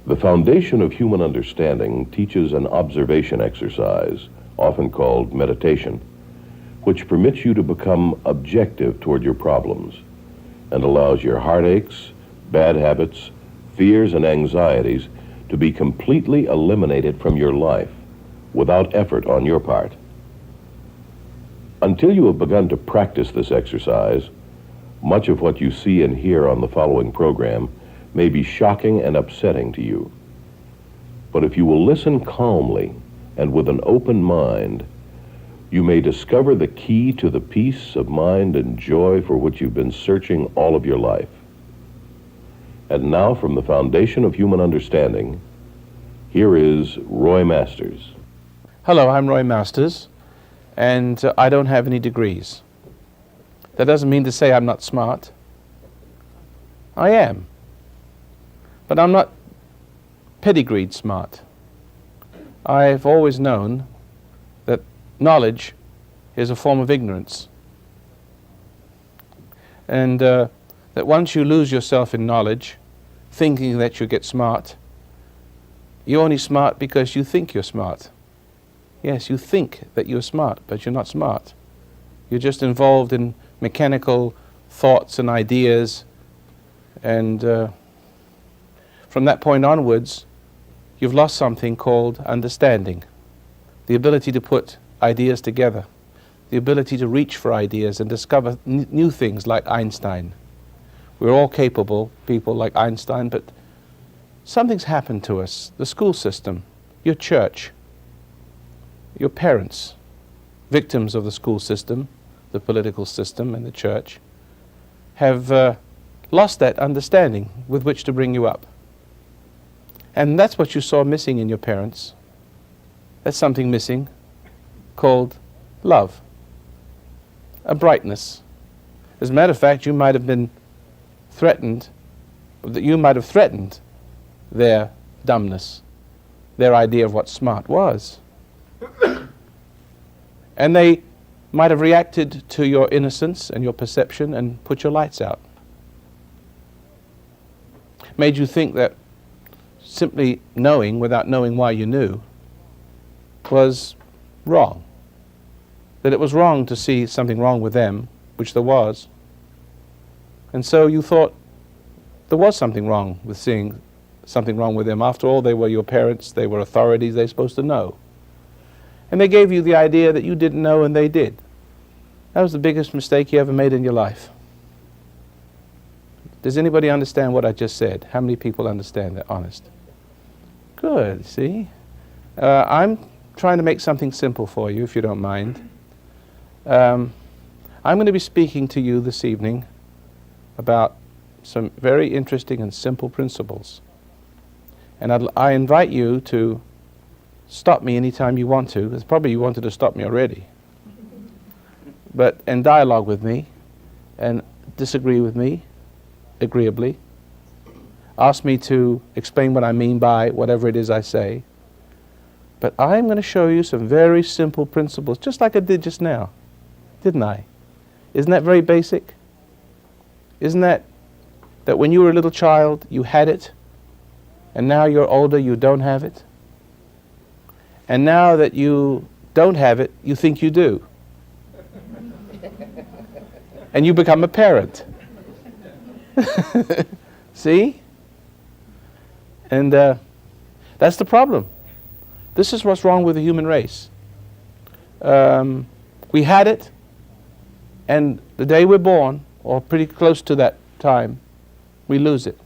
The foundation of human understanding teaches an observation exercise, often called meditation, which permits you to become objective toward your problems and allows your heartaches, bad habits, fears, and anxieties to be completely eliminated from your life without effort on your part. Until you have begun to practice this exercise, much of what you see and hear on the following program may be shocking and upsetting to you. But if you will listen calmly and with an open mind, you may discover the key to the peace of mind and joy for which you've been searching all of your life. And now, from the foundation of human understanding, here is Roy Masters. Hello, I'm Roy Masters, and I don't have any degrees. That doesn't mean to say I'm not smart. I am. But I'm not pedigreed smart. I've always known that knowledge is a form of ignorance. And that once you lose yourself in knowledge, thinking that you get smart, you're only smart because you think you're smart. Yes, you think that you're smart, but you're not smart. You're just involved in mechanical thoughts and ideas, and from that point onwards, you've lost something called understanding, the ability to put ideas together, the ability to reach for ideas and discover new things like Einstein. We're all capable people like Einstein, but something's happened to us. The school system, your church, your parents, victims of the school system, the political system, and the church, have lost that understanding with which to bring you up. And that's what you saw missing in your parents. That's something missing called love, a brightness. As a matter of fact, you might have been threatened, that you might have threatened their dumbness, their idea of what smart was. And they might have reacted to your innocence and your perception and put your lights out. Made you think that simply knowing without knowing why you knew was wrong. That it was wrong to see something wrong with them, which there was. And so you thought there was something wrong with seeing something wrong with them. After all, they were your parents, they were authorities, they were supposed to know. And they gave you the idea that you didn't know and they did. That was the biggest mistake you ever made in your life. Does anybody understand what I just said? How many people understand that? Honest. Good, see? I'm trying to make something simple for you, if you don't mind. I'm going to be speaking to you this evening about some very interesting and simple principles. And I invite you to stop me anytime you want to, because probably you wanted to stop me already. And dialogue with me, and disagree with me, agreeably. Ask me to explain what I mean by whatever it is I say. But I'm going to show you some very simple principles, just like I did just now, didn't I? Isn't that very basic? Isn't that when you were a little child, you had it, and now you're older, you don't have it? And now that you don't have it, you think you do. And you become a parent. See? And that's the problem. This is what's wrong with the human race. We had it, and the day we're born, or pretty close to that time, we lose it.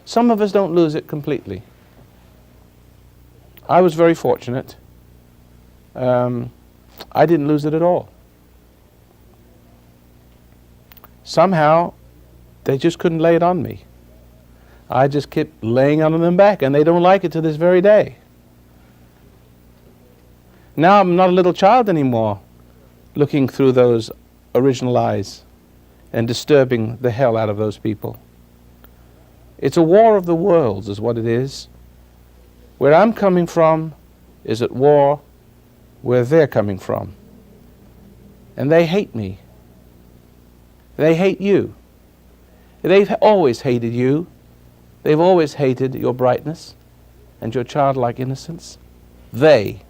Some of us don't lose it completely. I was very fortunate. I didn't lose it at all. Somehow, they just couldn't lay it on me. I just kept laying it on them back, and they don't like it to this very day. Now I'm not a little child anymore, looking through those original eyes and disturbing the hell out of those people. It's a war of the worlds is what it is. Where I'm coming from is at war where they're coming from. And they hate me. They hate you. They've always hated you. They've always hated your brightness. and your childlike innocence? They.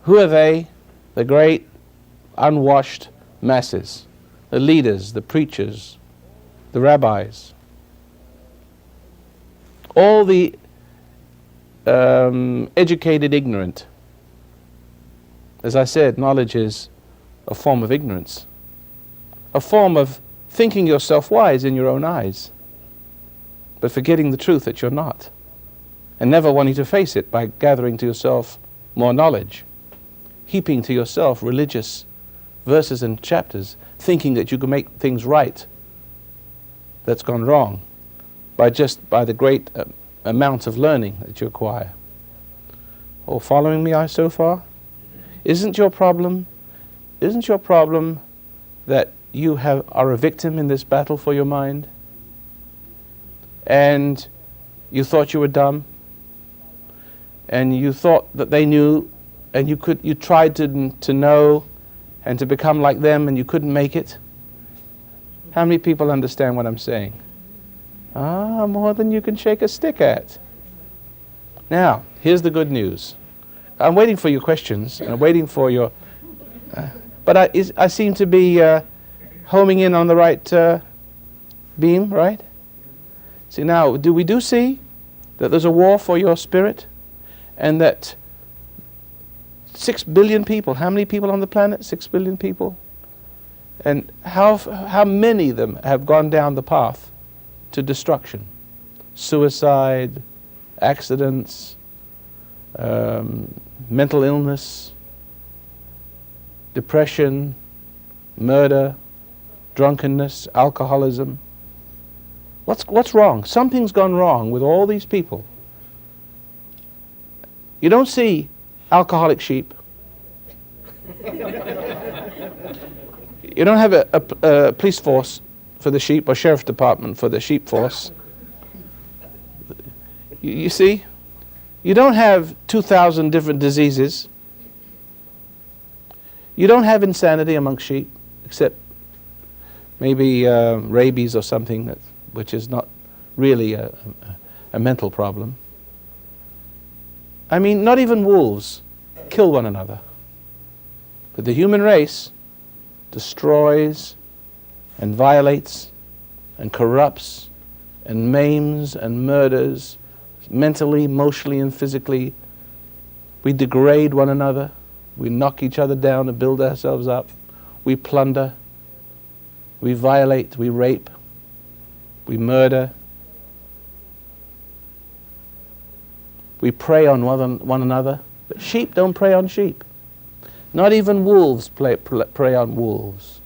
Who are they? The great unwashed masses, the leaders, the preachers, the rabbis. All the educated ignorant. As I said, knowledge is a form of ignorance, a form of thinking yourself wise in your own eyes, but forgetting the truth that you're not, and never wanting to face it by gathering to yourself more knowledge, heaping to yourself religious verses and chapters, thinking that you can make things right that's gone wrong by the great amount of learning that you acquire. Oh, following me so far? Isn't your problem that you are a victim in this battle for your mind? And you thought you were dumb, and you thought that they knew, and you tried to know and to become like them, and you couldn't make it? How many people understand what I'm saying? More than you can shake a stick at. Now, here's the good news. I'm waiting for your questions, and I'm waiting for your... but I seem to be homing in on the right beam, right? See, now, we do see that there's a war for your spirit, and that 6 billion people, how many people on the planet? 6 billion people? And how many of them have gone down the path to destruction? Suicide, accidents, mental illness, depression, murder, drunkenness, alcoholism. What's wrong? Something's gone wrong with all these people. You don't see alcoholic sheep. You don't have a police force for the sheep or sheriff's department for the sheep force. You see? You don't have 2,000 different diseases. You don't have insanity amongst sheep, except maybe rabies or something, which is not really a mental problem. I mean, not even wolves kill one another. But the human race destroys and violates and corrupts and maims and murders mentally, emotionally, and physically. We degrade one another. We knock each other down to build ourselves up. We plunder. We violate. We rape. We murder. We prey on one another. But sheep don't prey on sheep. Not even wolves prey on wolves.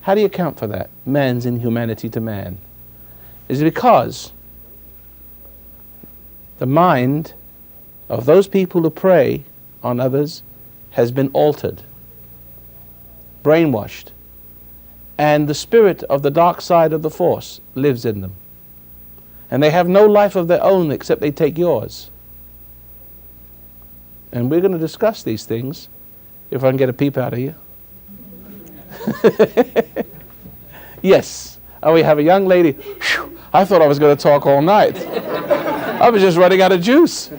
How do you account for that? Man's inhumanity to man. Is it because the mind of those people who prey on others has been altered, brainwashed, and the spirit of the dark side of the force lives in them. And they have no life of their own except they take yours. And we're going to discuss these things, if I can get a peep out of you. Yes. Oh, we have a young lady. Whew, I thought I was going to talk all night. I was just running out of juice.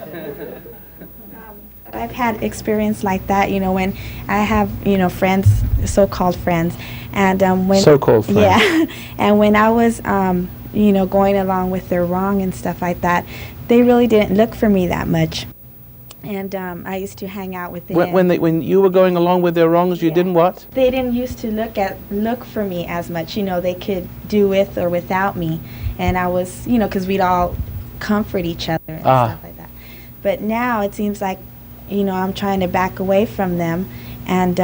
I've had experience like that, when I have, friends, so-called friends, and when so-called friends. Yeah, and when I was, going along with their wrong and stuff like that, they really didn't look for me that much, and I used to hang out with them. When you were going along with their wrongs, you didn't what? They didn't used to look for me as much. They could do with or without me, and I was, because we'd all comfort each other and stuff like that. But now it seems like, I'm trying to back away from them and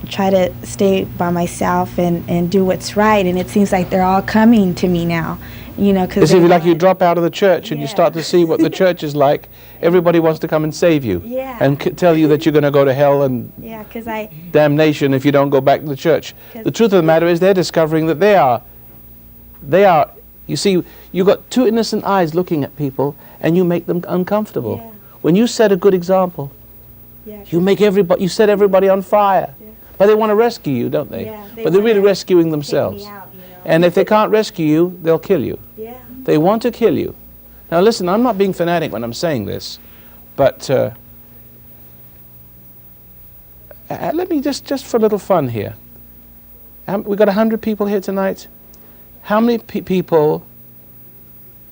try to stay by myself and do what's right. And it seems like they're all coming to me now, because it's like you drop out of the church and you start to see what the church is like. Everybody wants to come and save you and tell you that you're going to go to hell and damnation if you don't go back to the church. The truth of the matter is they're discovering that they are, you see, you've got two innocent eyes looking at people and you make them uncomfortable. Yeah. When you set a good example, you set everybody on fire. Yeah. But they want to rescue you, don't they? Yeah, but they're really rescuing themselves. Out, And if they can't rescue you, they'll kill you. Yeah. They want to kill you. Now listen, I'm not being fanatic when I'm saying this, but let me just for a little fun here. We've got 100 people here tonight. How many people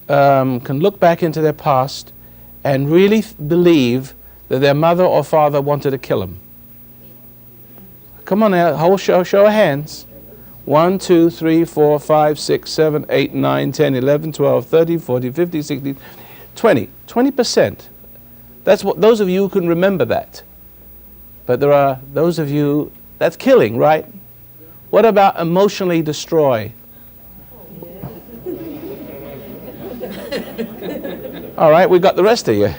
can look back into their past and really believe that their mother or father wanted to kill them? Come on now, whole show of hands. 1, 2, 3, 4, 5, 6, 7, 8, 9, 10, 11, 12, 13, 14, 15, 16, 20. 20%. That's what those of you who can remember that. But there are those of you, that's killing, right? What about emotionally destroy? All right, we got the rest of you.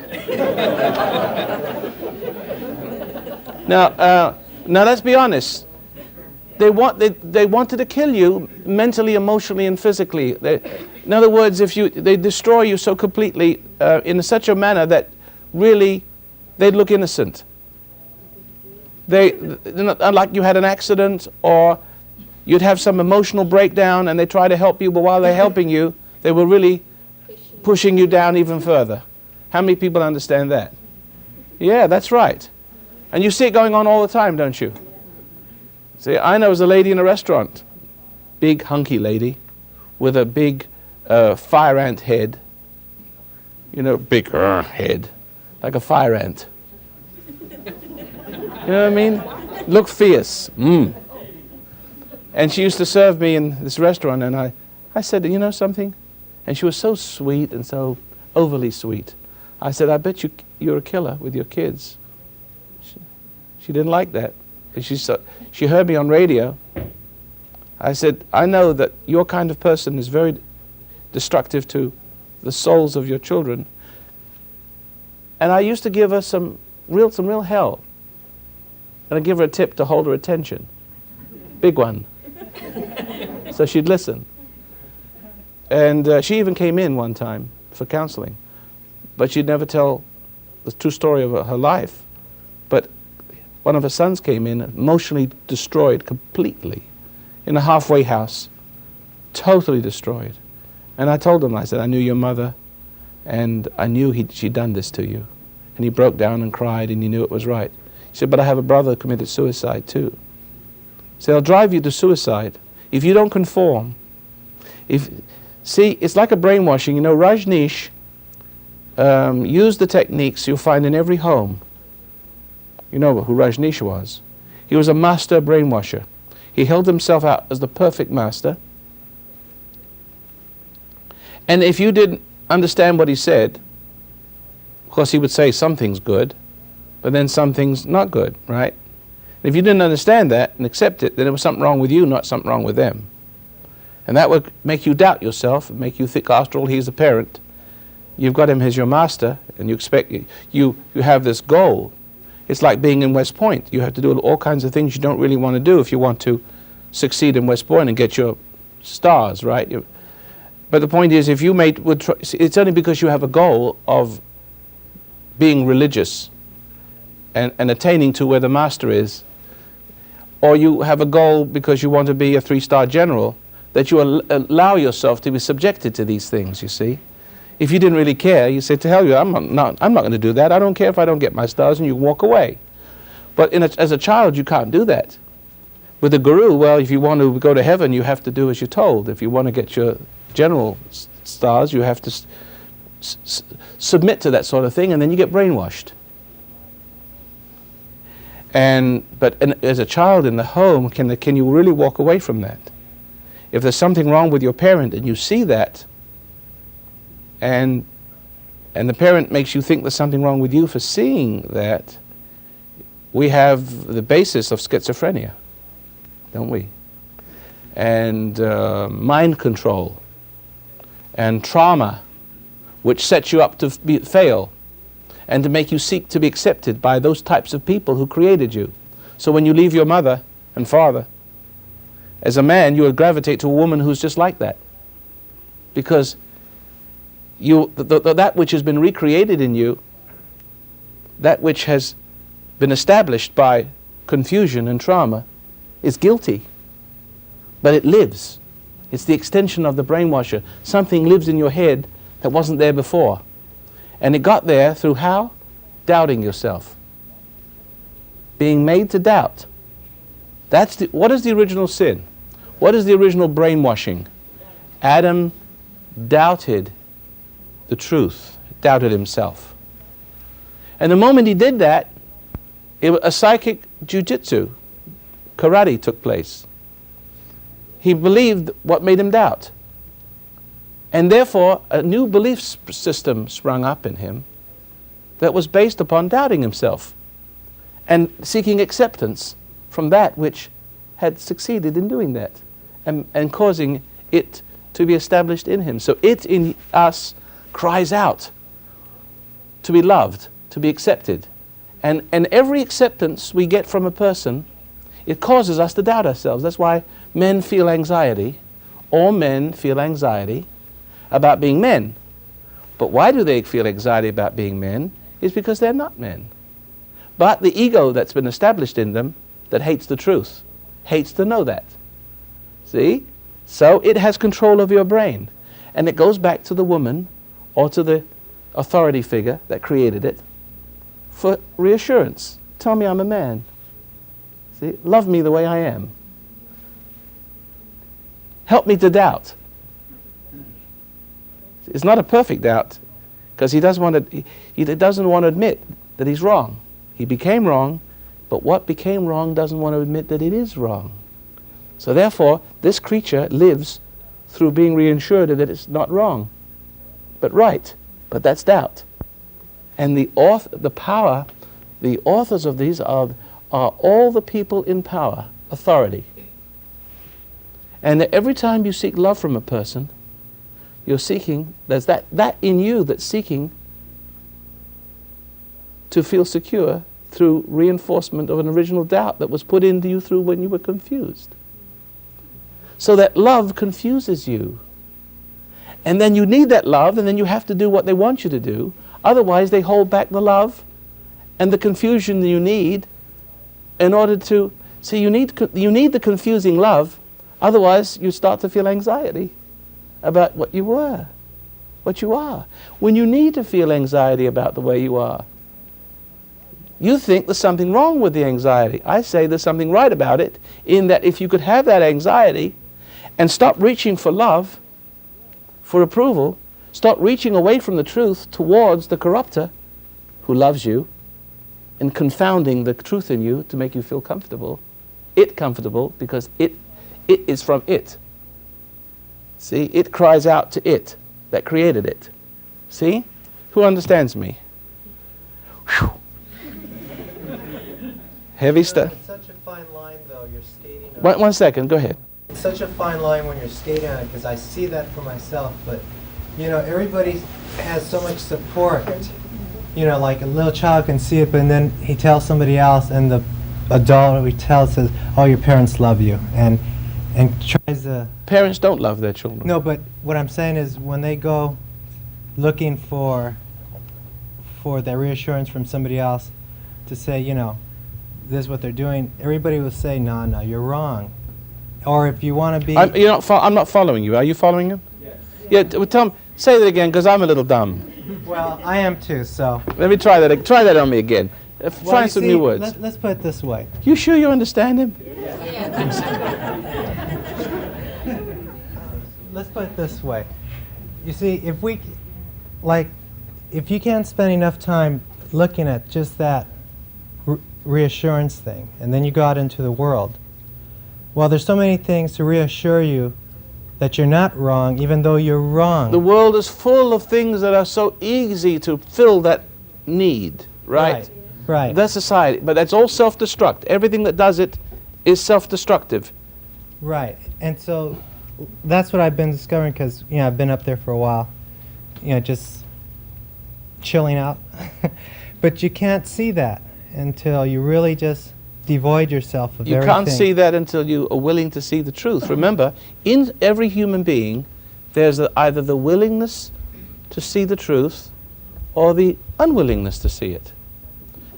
Now let's be honest. They wanted to kill you mentally, emotionally, and physically. In other words, they destroy you so completely in such a manner that really they'd look innocent. Like you had an accident or you'd have some emotional breakdown and they try to help you, but while they're helping you, they were really pushing you down even further. How many people understand that? Yeah, that's right. And you see it going on all the time, don't you? See, I know a lady in a restaurant, big hunky lady, with a big fire ant head. You know, big head, like a fire ant. You know what I mean? Look fierce. And she used to serve me in this restaurant, and I said, you know something? And she was so sweet and so overly sweet. I said, I bet you're a killer with your kids. She didn't like that. She heard me on radio. I said, I know that your kind of person is very destructive to the souls of your children. And I used to give her some real hell. And I'd give her a tip to hold her attention. Big one. So she'd listen. And she even came in one time for counseling. But she'd never tell the true story of her life. But one of her sons came in, emotionally destroyed completely, in a halfway house, totally destroyed. And I told him, I said, I knew your mother, and I knew she'd done this to you. And he broke down and cried, and he knew it was right. He said, but I have a brother who committed suicide too. So they'll drive you to suicide if you don't conform. See, it's like a brainwashing. You know, Rajneesh used the techniques you'll find in every home. You know who Rajneesh was. He was a master brainwasher. He held himself out as the perfect master. And if you didn't understand what he said, of course he would say something's good, but then something's not good, right? If you didn't understand that and accept it, then there was something wrong with you, not something wrong with them. And that would make you doubt yourself, and make you think, after all, he's a parent. You've got him as your master, and you expect, you have this goal. It's like being in West Point. You have to do all kinds of things you don't really want to do if you want to succeed in West Point and get your stars, right? But the point is, if you it's only because you have a goal of being religious and attaining to where the master is, or you have a goal because you want to be a 3-star general, that you allow yourself to be subjected to these things, you see. If you didn't really care, you say, to hell with you, I'm not going to do that. I don't care if I don't get my stars, and you walk away. But as a child, you can't do that. With a guru, well, if you want to go to heaven, you have to do as you're told. If you want to get your general stars, you have to submit to that sort of thing, and then you get brainwashed. But as a child in the home, can you really walk away from that? If there's something wrong with your parent and you see that, and the parent makes you think there's something wrong with you for seeing that, we have the basis of schizophrenia, don't we? And mind control and trauma, which sets you up to fail and to make you seek to be accepted by those types of people who created you. So when you leave your mother and father, as a man, you will gravitate to a woman who's just like that. Because that which has been recreated in you, that which has been established by confusion and trauma, is guilty. But it lives. It's the extension of the brainwasher. Something lives in your head It wasn't there before. And it got there through how? Doubting yourself. Being made to doubt. What is the original sin? What is the original brainwashing? Adam doubted the truth, doubted himself. And the moment he did that, a psychic jujitsu, karate took place. He believed what made him doubt. And therefore, a new belief system sprung up in him that was based upon doubting himself and seeking acceptance from that which had succeeded in doing that and causing it to be established in him. So it in us cries out to be loved, to be accepted. And every acceptance we get from a person, it causes us to doubt ourselves. That's why men feel anxiety. All men feel anxiety about being men. But why do they feel anxiety about being men? It's because they're not men. But the ego that's been established in them that hates the truth, hates to know that. See? So it has control of your brain. And it goes back to the woman or to the authority figure that created it for reassurance. Tell me I'm a man. See? Love me the way I am. Help me to doubt. It's not a perfect doubt, because he doesn't want to admit that he's wrong. He became wrong, but what became wrong doesn't want to admit that it is wrong. So therefore, this creature lives through being reassured that it's not wrong, but right. But that's doubt. And the authors of these are all the people in power, authority. And every time you seek love from a person, you're seeking, there's that in you that's seeking to feel secure through reinforcement of an original doubt that was put into you through when you were confused. So that love confuses you. And then you need that love, and then you have to do what they want you to do. Otherwise, they hold back the love and the confusion that you need in order to... See, you need the confusing love, otherwise you start to feel anxiety about what you are. When you need to feel anxiety about the way you are, you think there's something wrong with the anxiety. I say there's something right about it, in that if you could have that anxiety and stop reaching for love, for approval, stop reaching away from the truth towards the corrupter who loves you and confounding the truth in you to make you feel comfortable because it is from it. See, it cries out to it that created it. See? Who understands me? Whew. Heavy stuff. It's such a fine line, though, you're skating on. One second, go ahead. It's such a fine line when you're skating on it, because I see that for myself, but, you know, everybody has so much support. You know, like a little child can see it, but then he tells somebody else, and the adult he tells says, oh, your parents love you, and tries to... Parents don't love their children. No, but what I'm saying is when they go looking for that reassurance from somebody else to say, you know, this is what they're doing, everybody will say, no, you're wrong. Or if you want to be... I'm not following you. Are you following him? Yes. Yeah, tell him, say that again, because I'm a little dumb. Well, I am too, so... Let me try that. Try that on me again. Try some new words. Let's put it this way. You sure you understand him? Let's put it this way. You see, if you can't spend enough time looking at just that reassurance thing, and then you go out into the world, well, there's so many things to reassure you that you're not wrong, even though you're wrong. The world is full of things that are so easy to fill that need, right? Right. That's society, but that's all self-destruct. Everything that does it is self-destructive. Right, and so that's what I've been discovering, because, you know, I've been up there for a while, you know, just chilling out. But you can't see that until you really just devoid yourself of everything. You can't see that until you are willing to see the truth. Remember, in every human being, there's either the willingness to see the truth or the unwillingness to see it.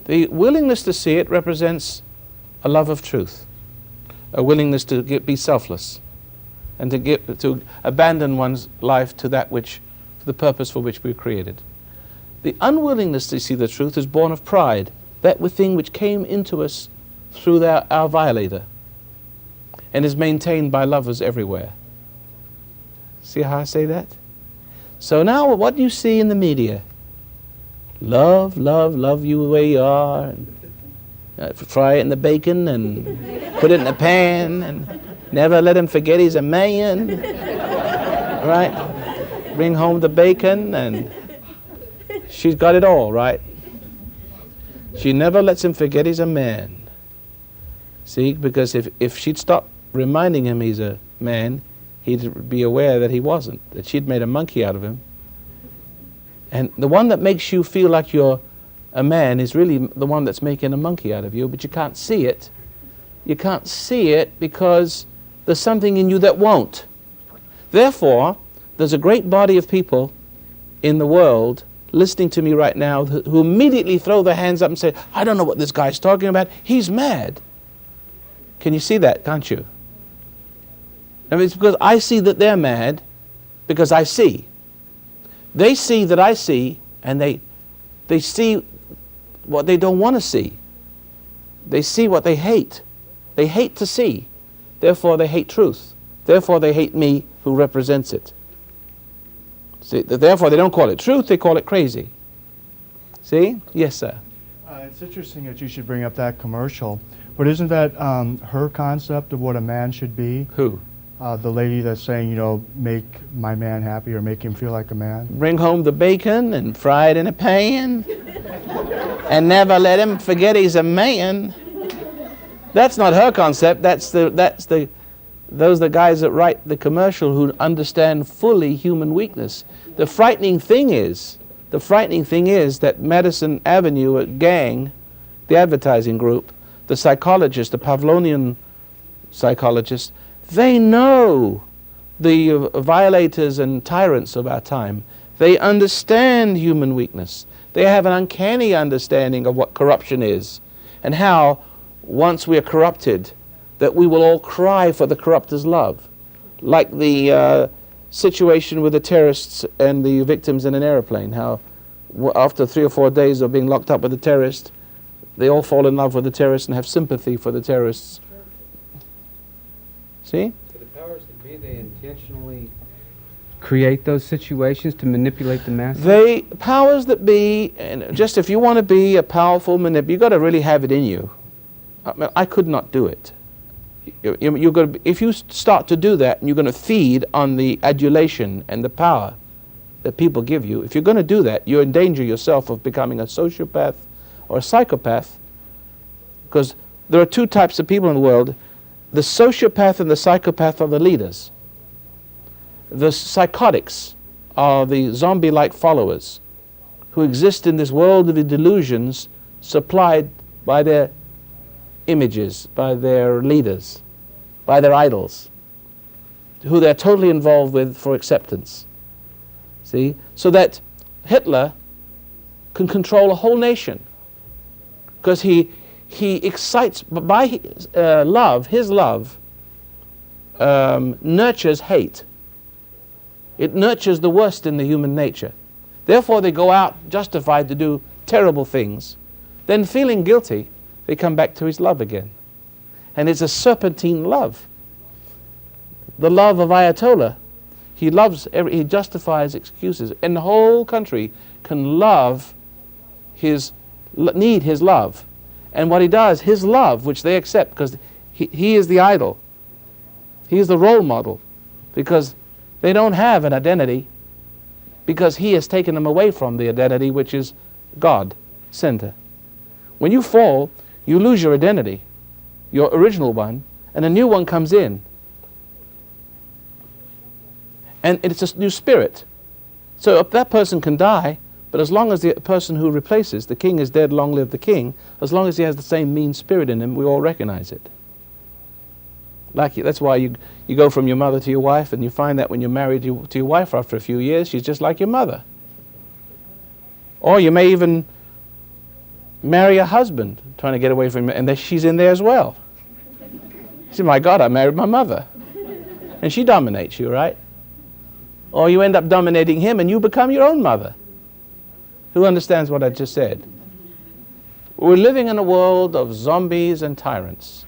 The willingness to see it represents a love of truth, a willingness to be selfless, and to abandon one's life to that which the purpose for which we were created. The unwillingness to see the truth is born of pride, that thing which came into us through our violator, and is maintained by lovers everywhere. See how I say that? So now what do you see in the media? Love, love, love you the way you are, and fry it in the bacon and put it in the pan, and never let him forget he's a man, right? Bring home the bacon, and she's got it all, right? She never lets him forget he's a man. See, because if she'd stop reminding him he's a man, he'd be aware that he wasn't, that she'd made a monkey out of him. And the one that makes you feel like you're a man is really the one that's making a monkey out of you, but you can't see it. You can't see it because there's something in you that won't. Therefore, there's a great body of people in the world listening to me right now who immediately throw their hands up and say, I don't know what this guy's talking about. He's mad. Can you see that, can't you? I mean, it's because I see that they're mad because I see. They see that I see, and they see what they don't want to see. They see what they hate. They hate to see. Therefore, they hate truth. Therefore, they hate me who represents it. See, therefore, they don't call it truth, they call it crazy. See? Yes, sir. It's interesting that you should bring up that commercial, but isn't that her concept of what a man should be? Who? The lady that's saying, you know, make my man happy or make him feel like a man. Bring home the bacon and fry it in a pan and never let him forget he's a man. That's not her concept. Those are the guys that write the commercial who understand fully human weakness. The frightening thing is that Madison Avenue gang, the advertising group, the psychologists, the Pavlovian psychologists, they know the violators and tyrants of our time. They understand human weakness. They have an uncanny understanding of what corruption is and how, once we are corrupted, that we will all cry for the corruptor's love. Like the situation with the terrorists and the victims in an airplane, how after 3 or 4 days of being locked up with the terrorist, they all fall in love with the terrorists and have sympathy for the terrorists. See? So the powers that be, they intentionally create those situations to manipulate the masses? They, powers that be, and just if you want to be a powerful manipulator, you've got to really have it in you. I mean, I could not do it. You're going to, if you start to do that, and you're going to feed on the adulation and the power that people give you, if you're going to do that, you endanger yourself of becoming a sociopath or a psychopath, because there are two types of people in the world. The sociopath and the psychopath are the leaders. The psychotics are the zombie-like followers who exist in this world of delusions supplied by their images, by their leaders, by their idols, who they're totally involved with for acceptance. See? So that Hitler can control a whole nation because he excites, by his love nurtures hate. It nurtures the worst in the human nature. Therefore they go out justified to do terrible things. Then feeling guilty, they come back to his love again. And it's a serpentine love. The love of Ayatollah. He he justifies excuses. And the whole country can need his love. And what he does, his love, which they accept, because he is the idol. He is the role model. Because they don't have an identity, because he has taken them away from the identity, which is God, center. When you fall, you lose your identity, your original one, and a new one comes in. And it's a new spirit. So if that person can die, but as long as the person who replaces, the king is dead, long live the king, as long as he has the same mean spirit in him, we all recognize it. That's why you go from your mother to your wife, and you find that when you're married to your wife after a few years, she's just like your mother. Or you may even marry a husband, trying to get away from him, and she's in there as well. You say, my God, I married my mother. And she dominates you, right? Or you end up dominating him and you become your own mother. Who understands what I just said? We're living in a world of zombies and tyrants.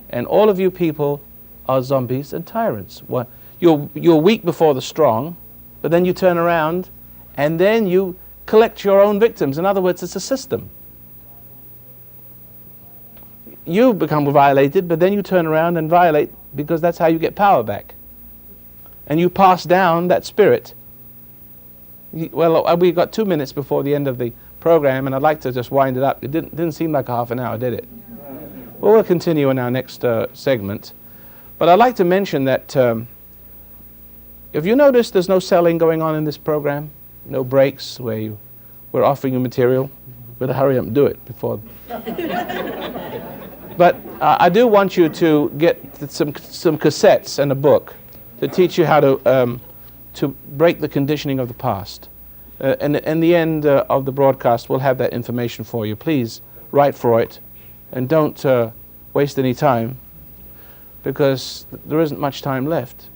And all of you people are zombies and tyrants. You're weak before the strong, but then you turn around and then you collect your own victims. In other words, it's a system. You become violated, but then you turn around and violate because that's how you get power back. And you pass down that spirit. Well, we've got 2 minutes before the end of the program, and I'd like to just wind it up. It didn't seem like a half an hour, did it? Well, we'll continue in our next segment. But I'd like to mention that if you notice there's no selling going on in this program, no breaks where we're offering you material, better hurry up and do it before. But I do want you to get some cassettes and a book to teach you how to break the conditioning of the past. And in the end of the broadcast, we'll have that information for you. Please write for it, and don't waste any time, because there isn't much time left.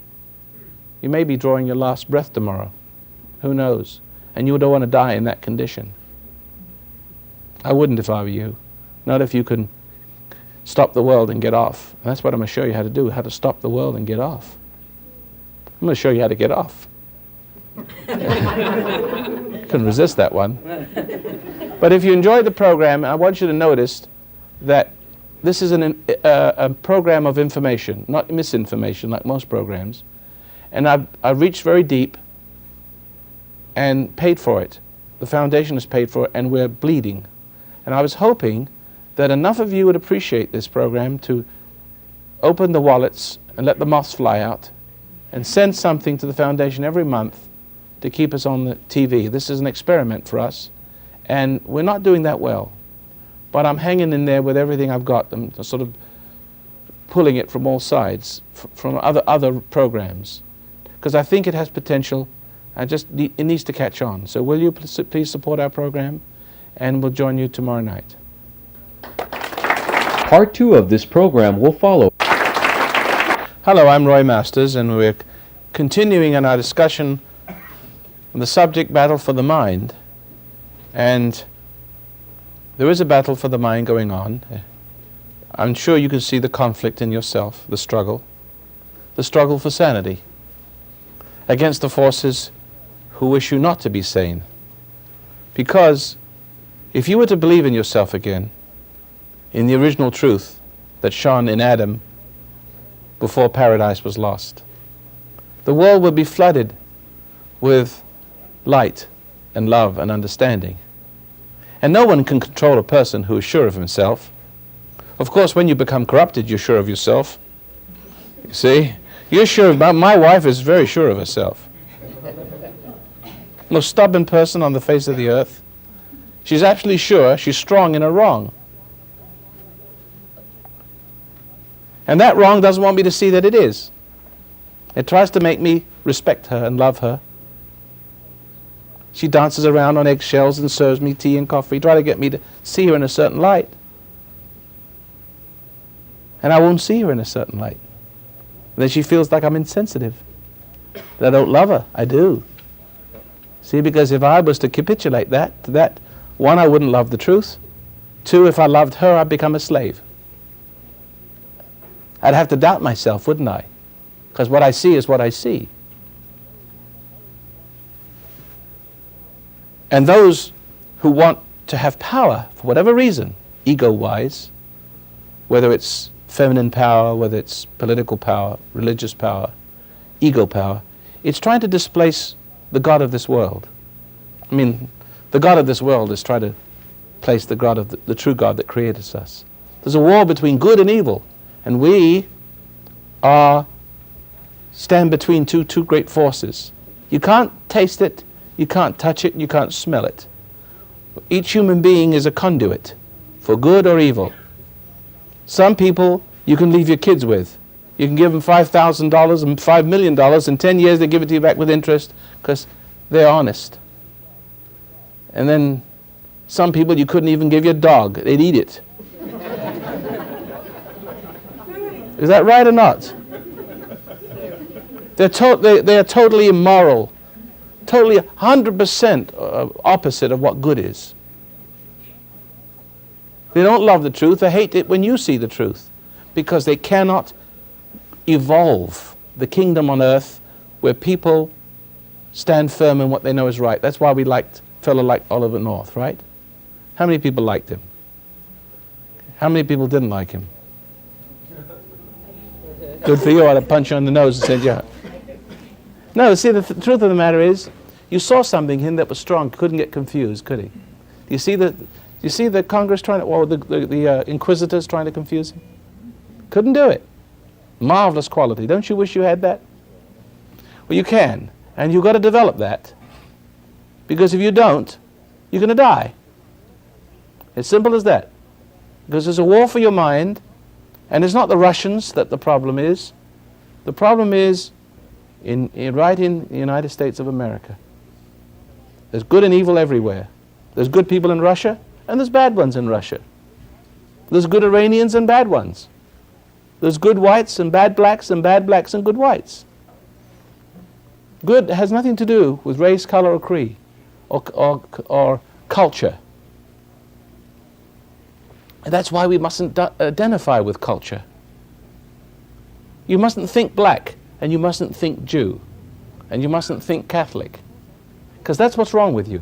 You may be drawing your last breath tomorrow. Who knows? And you don't want to die in that condition. I wouldn't if I were you. Not if you can stop the world and get off. And that's what I'm going to show you how to do, how to stop the world and get off. I'm going to show you how to get off. Couldn't resist that one. But if you enjoyed the program, I want you to notice that this is a program of information, not misinformation like most programs. And I've reached very deep and paid for it. The foundation is paid for it, and we're bleeding. And I was hoping that enough of you would appreciate this program to open the wallets and let the moths fly out and send something to the foundation every month to keep us on the TV. This is an experiment for us, and we're not doing that well. But I'm hanging in there with everything I've got. I'm sort of pulling it from all sides, from other programs, because I think it has potential. It needs to catch on. So will you please support our program, and we'll join you tomorrow night. Part 2 of this program will follow. Hello, I'm Roy Masters, and we're continuing in our discussion on the subject battle for the mind. And there is a battle for the mind going on. I'm sure you can see the conflict in yourself, the struggle for sanity against the forces who wish you not to be sane. Because if you were to believe in yourself again, in the original truth that shone in Adam before paradise was lost, the world would be flooded with light and love and understanding. And no one can control a person who is sure of himself. Of course, when you become corrupted, you're sure of yourself. You see? You're sure about, my wife is very sure of herself. Most stubborn person on the face of the earth. She's absolutely sure she's strong in her wrong. And that wrong doesn't want me to see that it is. It tries to make me respect her and love her. She dances around on eggshells and serves me tea and coffee, try to get me to see her in a certain light. And I won't see her in a certain light. And then she feels like I'm insensitive, that I don't love her. I do. See, because if I was to capitulate to that, one, I wouldn't love the truth. Two, if I loved her, I'd become a slave. I'd have to doubt myself, wouldn't I? Because what I see is what I see. And those who want to have power, for whatever reason, ego-wise, whether it's feminine power, whether it's political power, religious power, ego power, it's trying to displace the God of this world. I mean, the God of this world is trying to place the God of the true God that created us. There's a war between good and evil, and we stand between two great forces. You can't taste it, you can't touch it, you can't smell it. Each human being is a conduit for good or evil. Some people you can leave your kids with. You can give them $5,000 and $5 million. In 10 years they give it to you back with interest because they're honest. And then some people you couldn't even give your dog. They'd eat it. Is that right or not? They are totally immoral, totally 100% opposite of what good is. They don't love the truth. They hate it when you see the truth, because they cannot evolve the kingdom on earth where people stand firm in what they know is right. That's why we liked a fellow like Oliver North, right? How many people liked him? How many people didn't like him? Good for you. I'd have punched you on the nose and said, yeah. No, see, the truth of the matter is, you saw something in him that was strong. Couldn't get confused, could he? Do you see the Congress trying to, or the Inquisitors trying to confuse him? Couldn't do it. Marvelous quality. Don't you wish you had that? Well, you can, and you've got to develop that, because if you don't, you're going to die. As simple as that. Because there's a war for your mind, and it's not the Russians that the problem is. The problem is right in the United States of America. There's good and evil everywhere. There's good people in Russia, and there's bad ones in Russia. There's good Iranians and bad ones. There's good whites and bad blacks and good whites. Good has nothing to do with race, color, or creed, or culture. And that's why we mustn't identify with culture. You mustn't think black, and you mustn't think Jew, and you mustn't think Catholic, because that's what's wrong with you.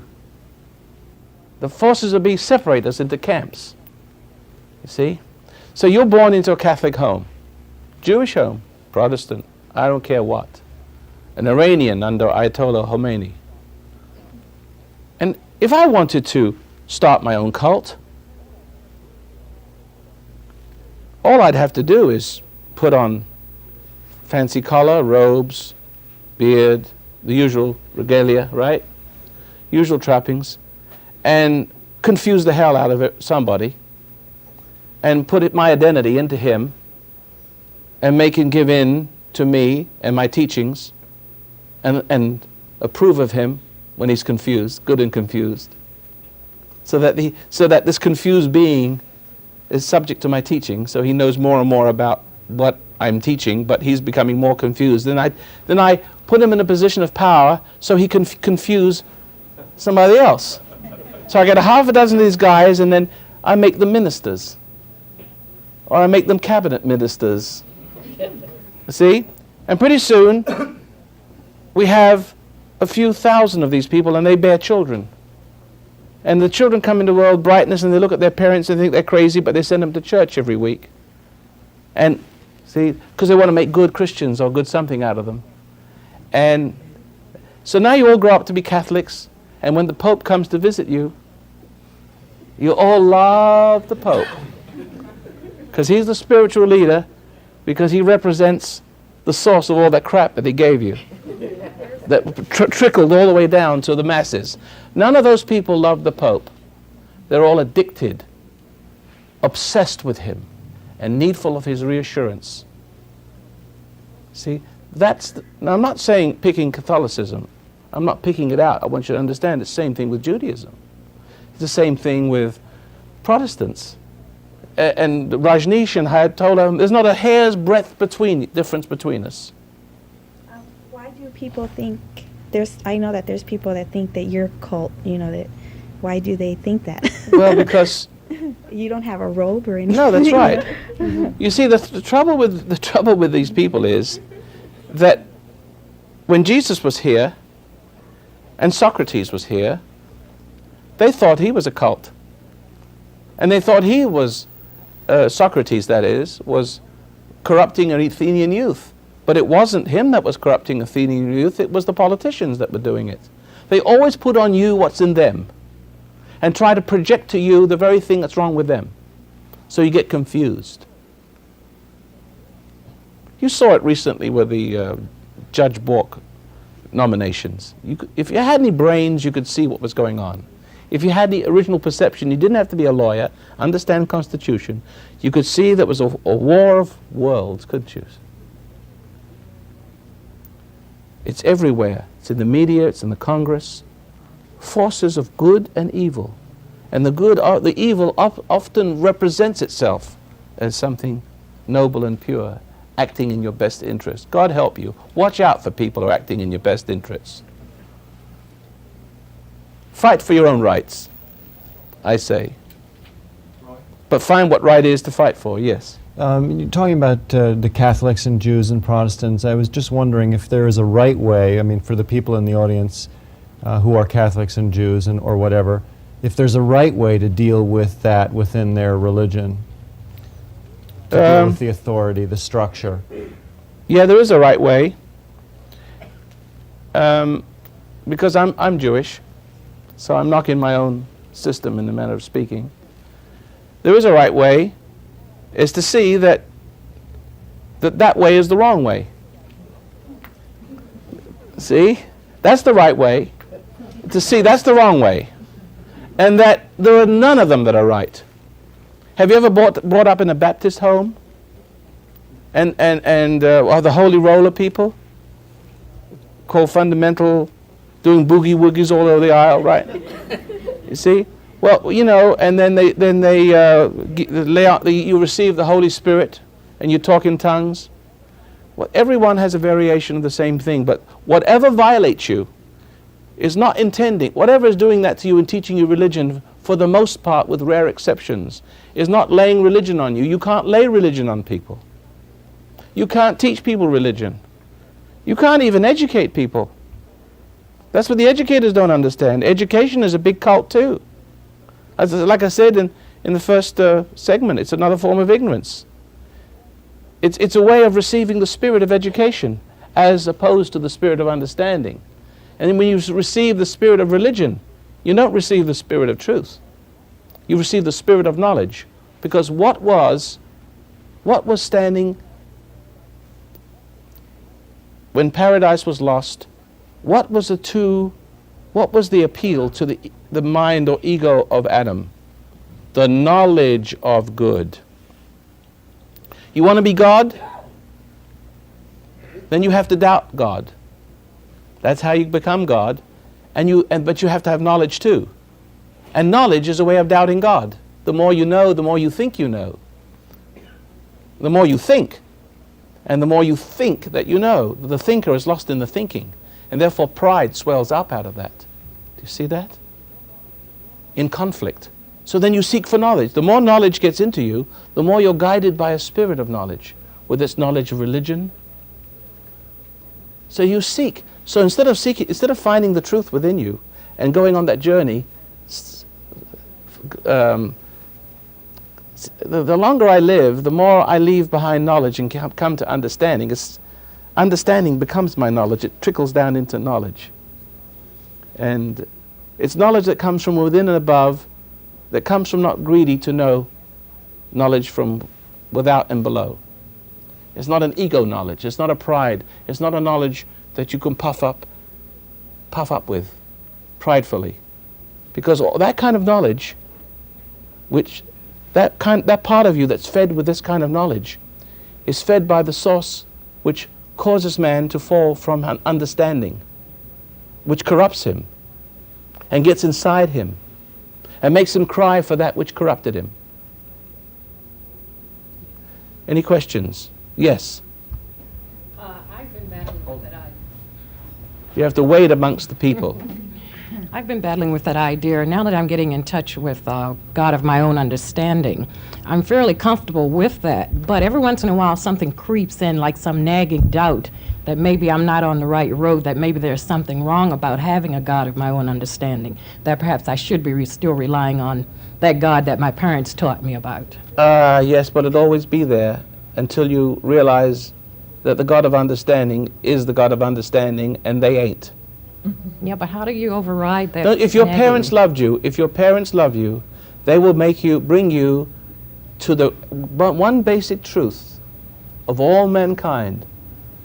The forces of being separate us into camps. You see? So you're born into a Catholic home, Jewish home, Protestant, I don't care what, an Iranian under Ayatollah Khomeini. And if I wanted to start my own cult, all I'd have to do is put on fancy collar, robes, beard, the usual regalia, right? Usual trappings, and confuse the hell out of somebody, and put my identity into him, and make him give in to me and my teachings, and approve of him when he's confused, good and confused, so that this confused being is subject to my teaching, so he knows more and more about what I'm teaching, but he's becoming more confused. Then I put him in a position of power so he can confuse somebody else. So I get a half a dozen of these guys, and then I make them ministers, or I make them cabinet ministers. See? And pretty soon we have a few thousand of these people, and they bear children. And the children come into the world brightness, and they look at their parents and think they're crazy, but they send them to church every week. And see, because they want to make good Christians or good something out of them. And so now you all grow up to be Catholics, and when the Pope comes to visit you, you all love the Pope, because he's the spiritual leader, because he represents the source of all that crap that he gave you, that trickled all the way down to the masses. None of those people love the Pope. They're all addicted, obsessed with him, and needful of his reassurance. See, now I'm not saying picking Catholicism. I'm not picking it out. I want you to understand it's the same thing with Judaism. It's the same thing with Protestants. And Rajneesh had told him there's not a hair's breadth difference between us. Why do people think I know that there's people that think that you're cult, why do they think that? Well, because you don't have a robe or anything. No, that's right. You see, the trouble with these people is that when Jesus was here and Socrates was here, they thought he was a cult, and they thought he was Socrates, that is, was corrupting an Athenian youth. But it wasn't him that was corrupting Athenian youth, it was the politicians that were doing it. They always put on you what's in them and try to project to you the very thing that's wrong with them. So you get confused. You saw it recently with the Judge Bork nominations. If you had any brains, you could see what was going on. If you had the original perception, you didn't have to be a lawyer, understand Constitution, you could see there was a war of worlds, couldn't you? It's everywhere. It's in the media, it's in the Congress. Forces of good and evil. And the evil often represents itself as something noble and pure acting in your best interest. God help you. Watch out for people who are acting in your best interests. Fight for your own rights, I say. But find what right is to fight for, yes. You're talking about the Catholics and Jews and Protestants. I was just wondering if there is a right way, I mean, for the people in the audience who are Catholics and Jews and or whatever, if there's a right way to deal with that within their religion, to deal with the authority, the structure. Yeah, there is a right way. Because I'm Jewish, so I'm knocking my own system in the manner of speaking. There is a right way, is to see that that way is the wrong way. See? That's the right way. To see that's the wrong way. And that there are none of them that are right. Have you ever brought up in a Baptist home? And the holy roller people? Called fundamental, doing boogie woogies all over the aisle, right? You see? Well, you know, and then they lay out, you receive the Holy Spirit and you talk in tongues. Well, everyone has a variation of the same thing, but whatever violates you is not intending, whatever is doing that to you and teaching you religion, for the most part, with rare exceptions, is not laying religion on you. You can't lay religion on people. You can't teach people religion. You can't even educate people. That's what the educators don't understand. Education is a big cult too. Like I said in the first segment, it's another form of ignorance. It's a way of receiving the spirit of education as opposed to the spirit of understanding. And then when you receive the spirit of religion, you don't receive the spirit of truth. You receive the spirit of knowledge. Because what was standing when paradise was lost? What was the appeal to the mind or ego of Adam? The knowledge of good. You want to be God? Then you have to doubt God. That's how you become God. But you have to have knowledge too. And knowledge is a way of doubting God. The more you know, the more you think you know. The more you think. And the more you think that you know. The thinker is lost in the thinking. And therefore pride swells up out of that. Do you see that? In conflict. So then you seek for knowledge. The more knowledge gets into you, the more you're guided by a spirit of knowledge, whether it's knowledge of religion. So you seek. So instead of finding the truth within you and going on that journey, the longer I live, the more I leave behind knowledge and come to understanding. Understanding becomes my knowledge. It trickles down into knowledge. And it's knowledge that comes from within and above, that comes from not greedy to know knowledge from without and below. It's not an ego knowledge. It's not a pride. It's not a knowledge that you can puff up with pridefully. Because that kind of knowledge, that part of you that's fed with this kind of knowledge is fed by the source which causes man to fall from an understanding, which corrupts him and gets inside him and makes him cry for that which corrupted him. Any questions? Yes. I've been battling with that idea. You have to wade amongst the people. I've been battling with that idea. Now that I'm getting in touch with God of my own understanding, I'm fairly comfortable with that. But every once in a while, something creeps in, like some nagging doubt that maybe I'm not on the right road, that maybe there's something wrong about having a God of my own understanding, that perhaps I should be still relying on that God that my parents taught me about. Yes, but it'll always be there until you realize that the God of understanding is the God of understanding, and they ain't. Yeah, but how do you override that? If your nagging? parents loved you, they will bring you to the one basic truth of all mankind,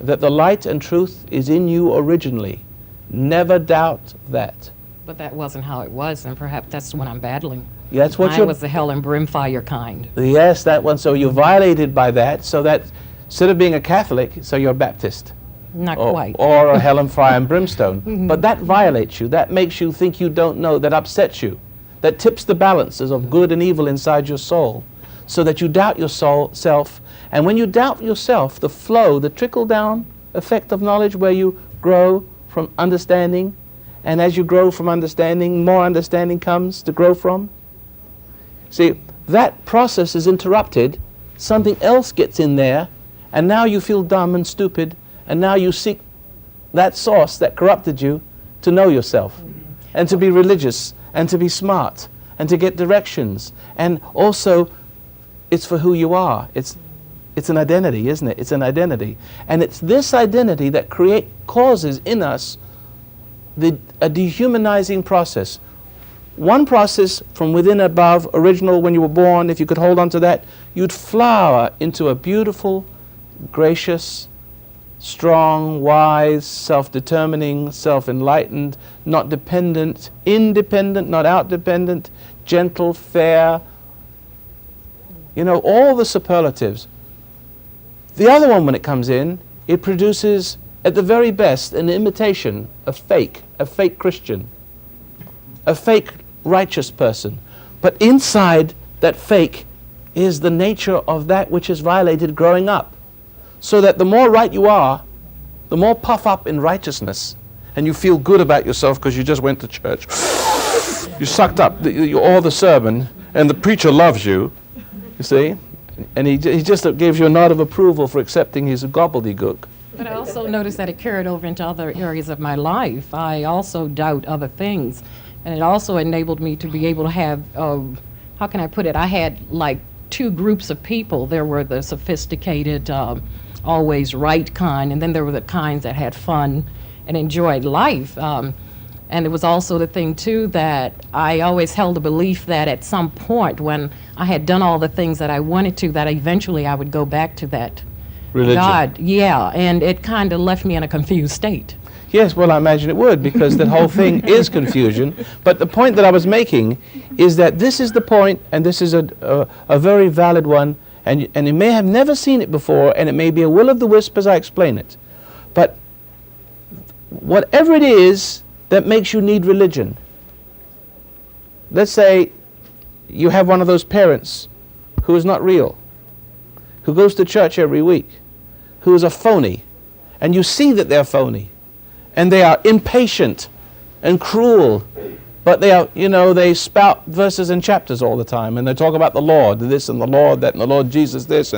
that the light and truth is in you originally. Never doubt that. But that wasn't how it was, and perhaps that's what I'm battling. Yeah, that's what Mine was the hell and brimfire kind. Yes, that one. So you're violated by that, so that instead of being a Catholic, so you're a Baptist. Not quite. Or a hell and fire and brimstone. But that violates you. That makes you think you don't know. That upsets you. That tips the balances of good and evil inside your soul, so that you doubt your self And when you doubt yourself, the flow, the trickle-down effect of knowledge where you grow from understanding, and as you grow from understanding, more understanding comes to grow from. See, that process is interrupted, something else gets in there, and now you feel dumb and stupid, and now you seek that source that corrupted you to know yourself, and to be religious, and to be smart, and to get directions. And also, it's for who you are. It's an identity, isn't it? It's an identity. And it's this identity that causes in us a dehumanizing process. One process from within above, original when you were born, if you could hold on to that, you'd flower into a beautiful, gracious, strong, wise, self-determining, self-enlightened, not dependent, independent, not out-dependent, gentle, fair, you know, all the superlatives. The other one, when it comes in, it produces, at the very best, an imitation, a fake Christian, a fake righteous person. But inside that fake is the nature of that which is violated growing up. So that the more right you are, the more puff up in righteousness, and you feel good about yourself because you just went to church. You sucked up all the sermon, and the preacher loves you, you see? And he just gives you a nod of approval for accepting his gobbledygook. But I also noticed that it carried over into other areas of my life. I also doubt other things. And it also enabled me to be able to have, how can I put it? I had like two groups of people. There were the sophisticated, always right kind, and then there were the kinds that had fun and enjoyed life. And it was also the thing, too, that I always held a belief that at some point when I had done all the things that I wanted to, that eventually I would go back to that Religion. God. Yeah, and it kind of left me in a confused state. Yes, well, I imagine it would, because the whole thing is confusion. But the point that I was making is that this is the point, and this is a very valid one, and you may have never seen it before, and it may be a will-o'-the-wisp as I explain it. But whatever it is that makes you need religion, let's say you have one of those parents who is not real, who goes to church every week, who is a phony, and you see that they're phony, and they are impatient and cruel, but they are, you know, they spout verses and chapters all the time, and they talk about the Lord, this and the Lord that, and the Lord Jesus this,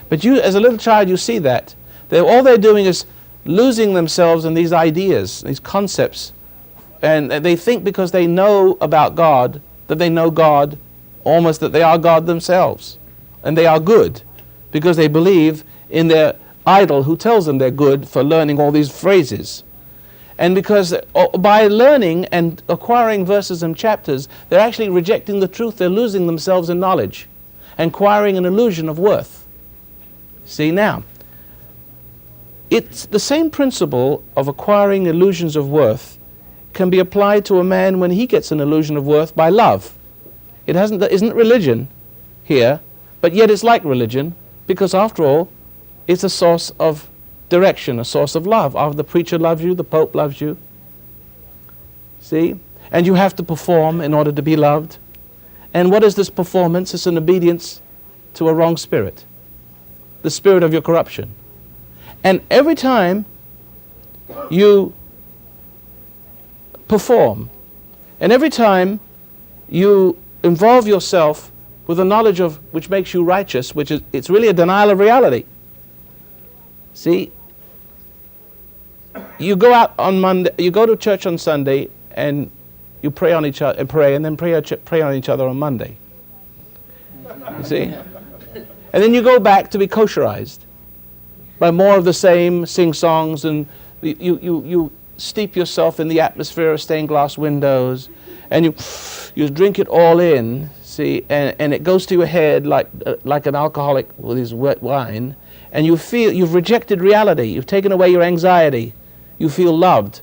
but you, as a little child, you see that. All they're doing is losing themselves in these ideas, these concepts, and they think because they know about God, that they know God, almost that they are God themselves, and they are good, because they believe in their idol who tells them they're good for learning all these phrases. And because by learning and acquiring verses and chapters, they're actually rejecting the truth. They're losing themselves in knowledge and acquiring an illusion of worth. See, now, it's the same principle of acquiring illusions of worth can be applied to a man when he gets an illusion of worth by love. It isn't religion here, but yet it's like religion, because after all, it's a source of direction, a source of love. The preacher loves you, the Pope loves you. See? And you have to perform in order to be loved. And what is this performance? It's an obedience to a wrong spirit, the spirit of your corruption. And every time you perform, and every time you involve yourself with a knowledge of which makes you righteous, it's really a denial of reality. See, you go out on Monday, you go to church on Sunday, and you pray on each other, and then pray on each other on Monday. You see, and then you go back to be kosherized by more of the same, sing songs, and you steep yourself in the atmosphere of stained glass windows, and you drink it all in. See, and it goes to your head like an alcoholic with his wet wine. And you feel you've rejected reality. You've taken away your anxiety. You feel loved.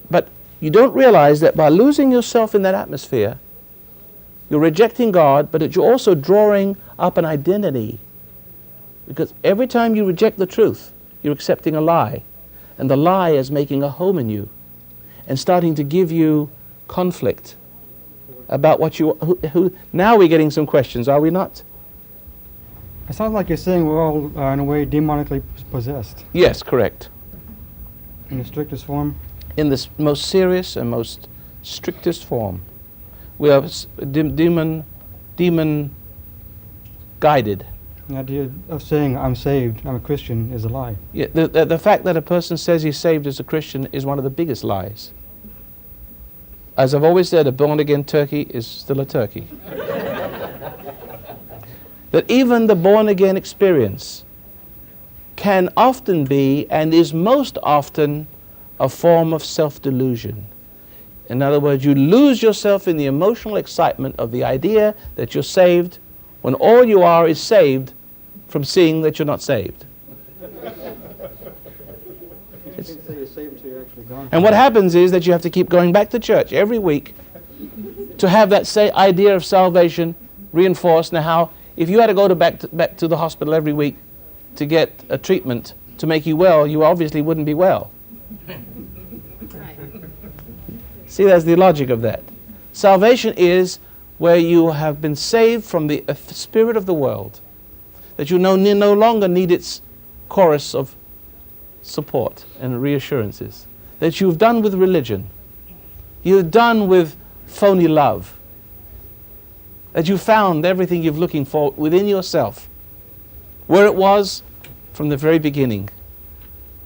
But you don't realize that by losing yourself in that atmosphere, you're rejecting God, but you're also drawing up an identity. Because every time you reject the truth, you're accepting a lie. And the lie is making a home in you and starting to give you conflict about what you... Now we're getting some questions, are we not? It sounds like you're saying we're all, in a way, demonically possessed. Yes, correct. In the strictest form. In the most serious and most strictest form. We are demon guided. The idea of saying I'm saved, I'm a Christian, is a lie. Yeah, the fact that a person says he's saved as a Christian is one of the biggest lies. As I've always said, a born-again turkey is still a turkey. That even the born-again experience can often be, and is most often, a form of self-delusion. In other words, you lose yourself in the emotional excitement of the idea that you're saved, when all you are is saved from seeing that you're not saved. And what happens is that you have to keep going back to church every week to have that idea of salvation reinforced. Now, how if you had to go back to the hospital every week to get a treatment to make you well, you obviously wouldn't be well. See, that's the logic of that. Salvation is where you have been saved from the spirit of the world, that you no longer need its chorus of support and reassurances, that you've done with religion, you've done with phony love, that you found everything you're looking for within yourself, where it was from the very beginning,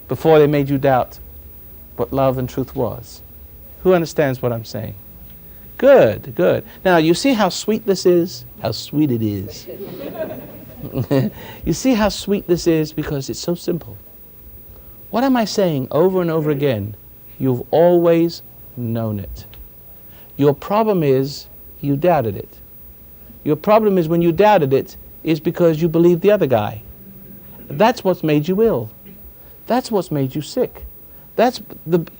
before they made you doubt what love and truth was. Who understands what I'm saying? Good, good. Now, you see how sweet this is? How sweet it is. You see how sweet this is because it's so simple. What am I saying over and over again? You've always known it. Your problem is you doubted it. Your problem is when you doubted it is because you believed the other guy. That's what's made you ill. That's what's made you sick.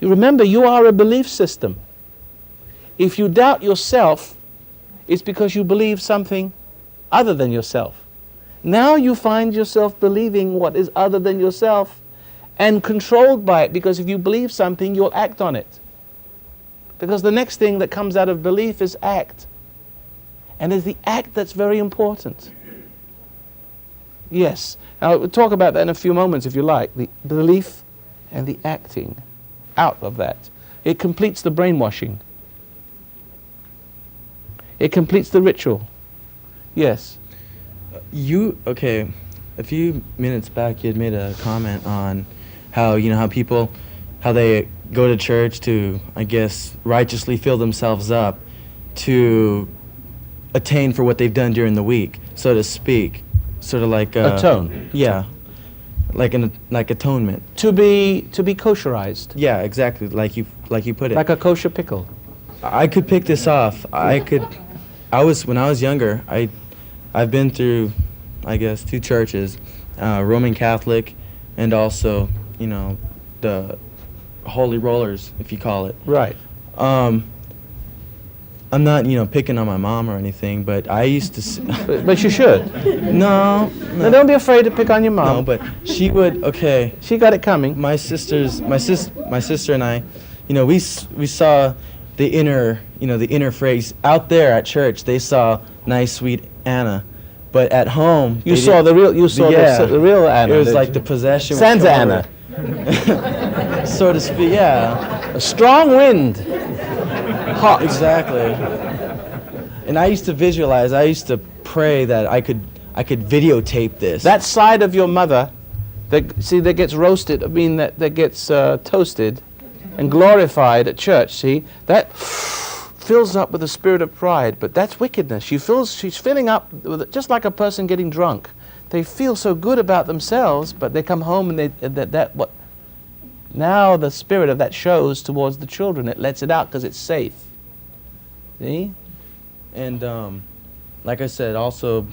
Remember, you are a belief system. If you doubt yourself, it's because you believe something other than yourself. Now you find yourself believing what is other than yourself and controlled by it, because if you believe something, you'll act on it. Because the next thing that comes out of belief is act. And it's the act that's very important. Yes. Now, we'll talk about that in a few moments, if you like. The belief and the acting out of that. It completes the brainwashing. It completes the ritual. Yes. Okay, a few minutes back you had made a comment on how, how people, how they go to church to, I guess, righteously fill themselves up to attain for what they've done during the week, so to speak. Sort of like atone. Yeah. Like atonement. To be kosherized. Yeah, exactly. Like you put it. Like a kosher pickle. I could pick this off. When I was younger, I've been through, I guess, 2 churches, Roman Catholic, and also, the Holy Rollers, if you call it. Right. I'm not, picking on my mom or anything, but I used to. But you should. No. Now don't be afraid to pick on your mom. No, but she would. Okay. She got it coming. My sister and I, we saw the inner phrase out there at church. They saw nice, sweet Anna, but at home you saw the real. You saw the real Anna. It was like the possession. Sansa Anna. So to speak. Yeah. A strong wind. Hot. Exactly. And I used to visualize. I used to pray that I could videotape this. That side of your mother, that gets roasted. I mean, that gets toasted and glorified at church. See, that fills up with the spirit of pride. But that's wickedness. She's filling up with it, just like a person getting drunk. They feel so good about themselves, but they come home and now the spirit of that shows towards the children. It lets it out because it's safe. See? And like I said, also,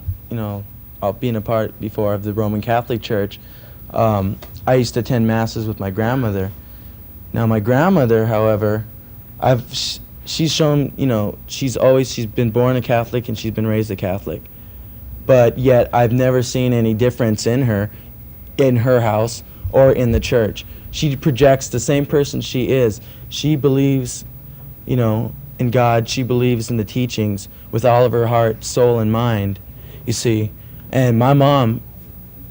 being a part before of the Roman Catholic Church, I used to attend masses with my grandmother. Now my grandmother, however, she's shown, she's been born a Catholic and she's been raised a Catholic. But yet I've never seen any difference in her house or in the church. She projects the same person she is. She believes, in God. She believes in the teachings with all of her heart, soul, and mind, you see. And my mom,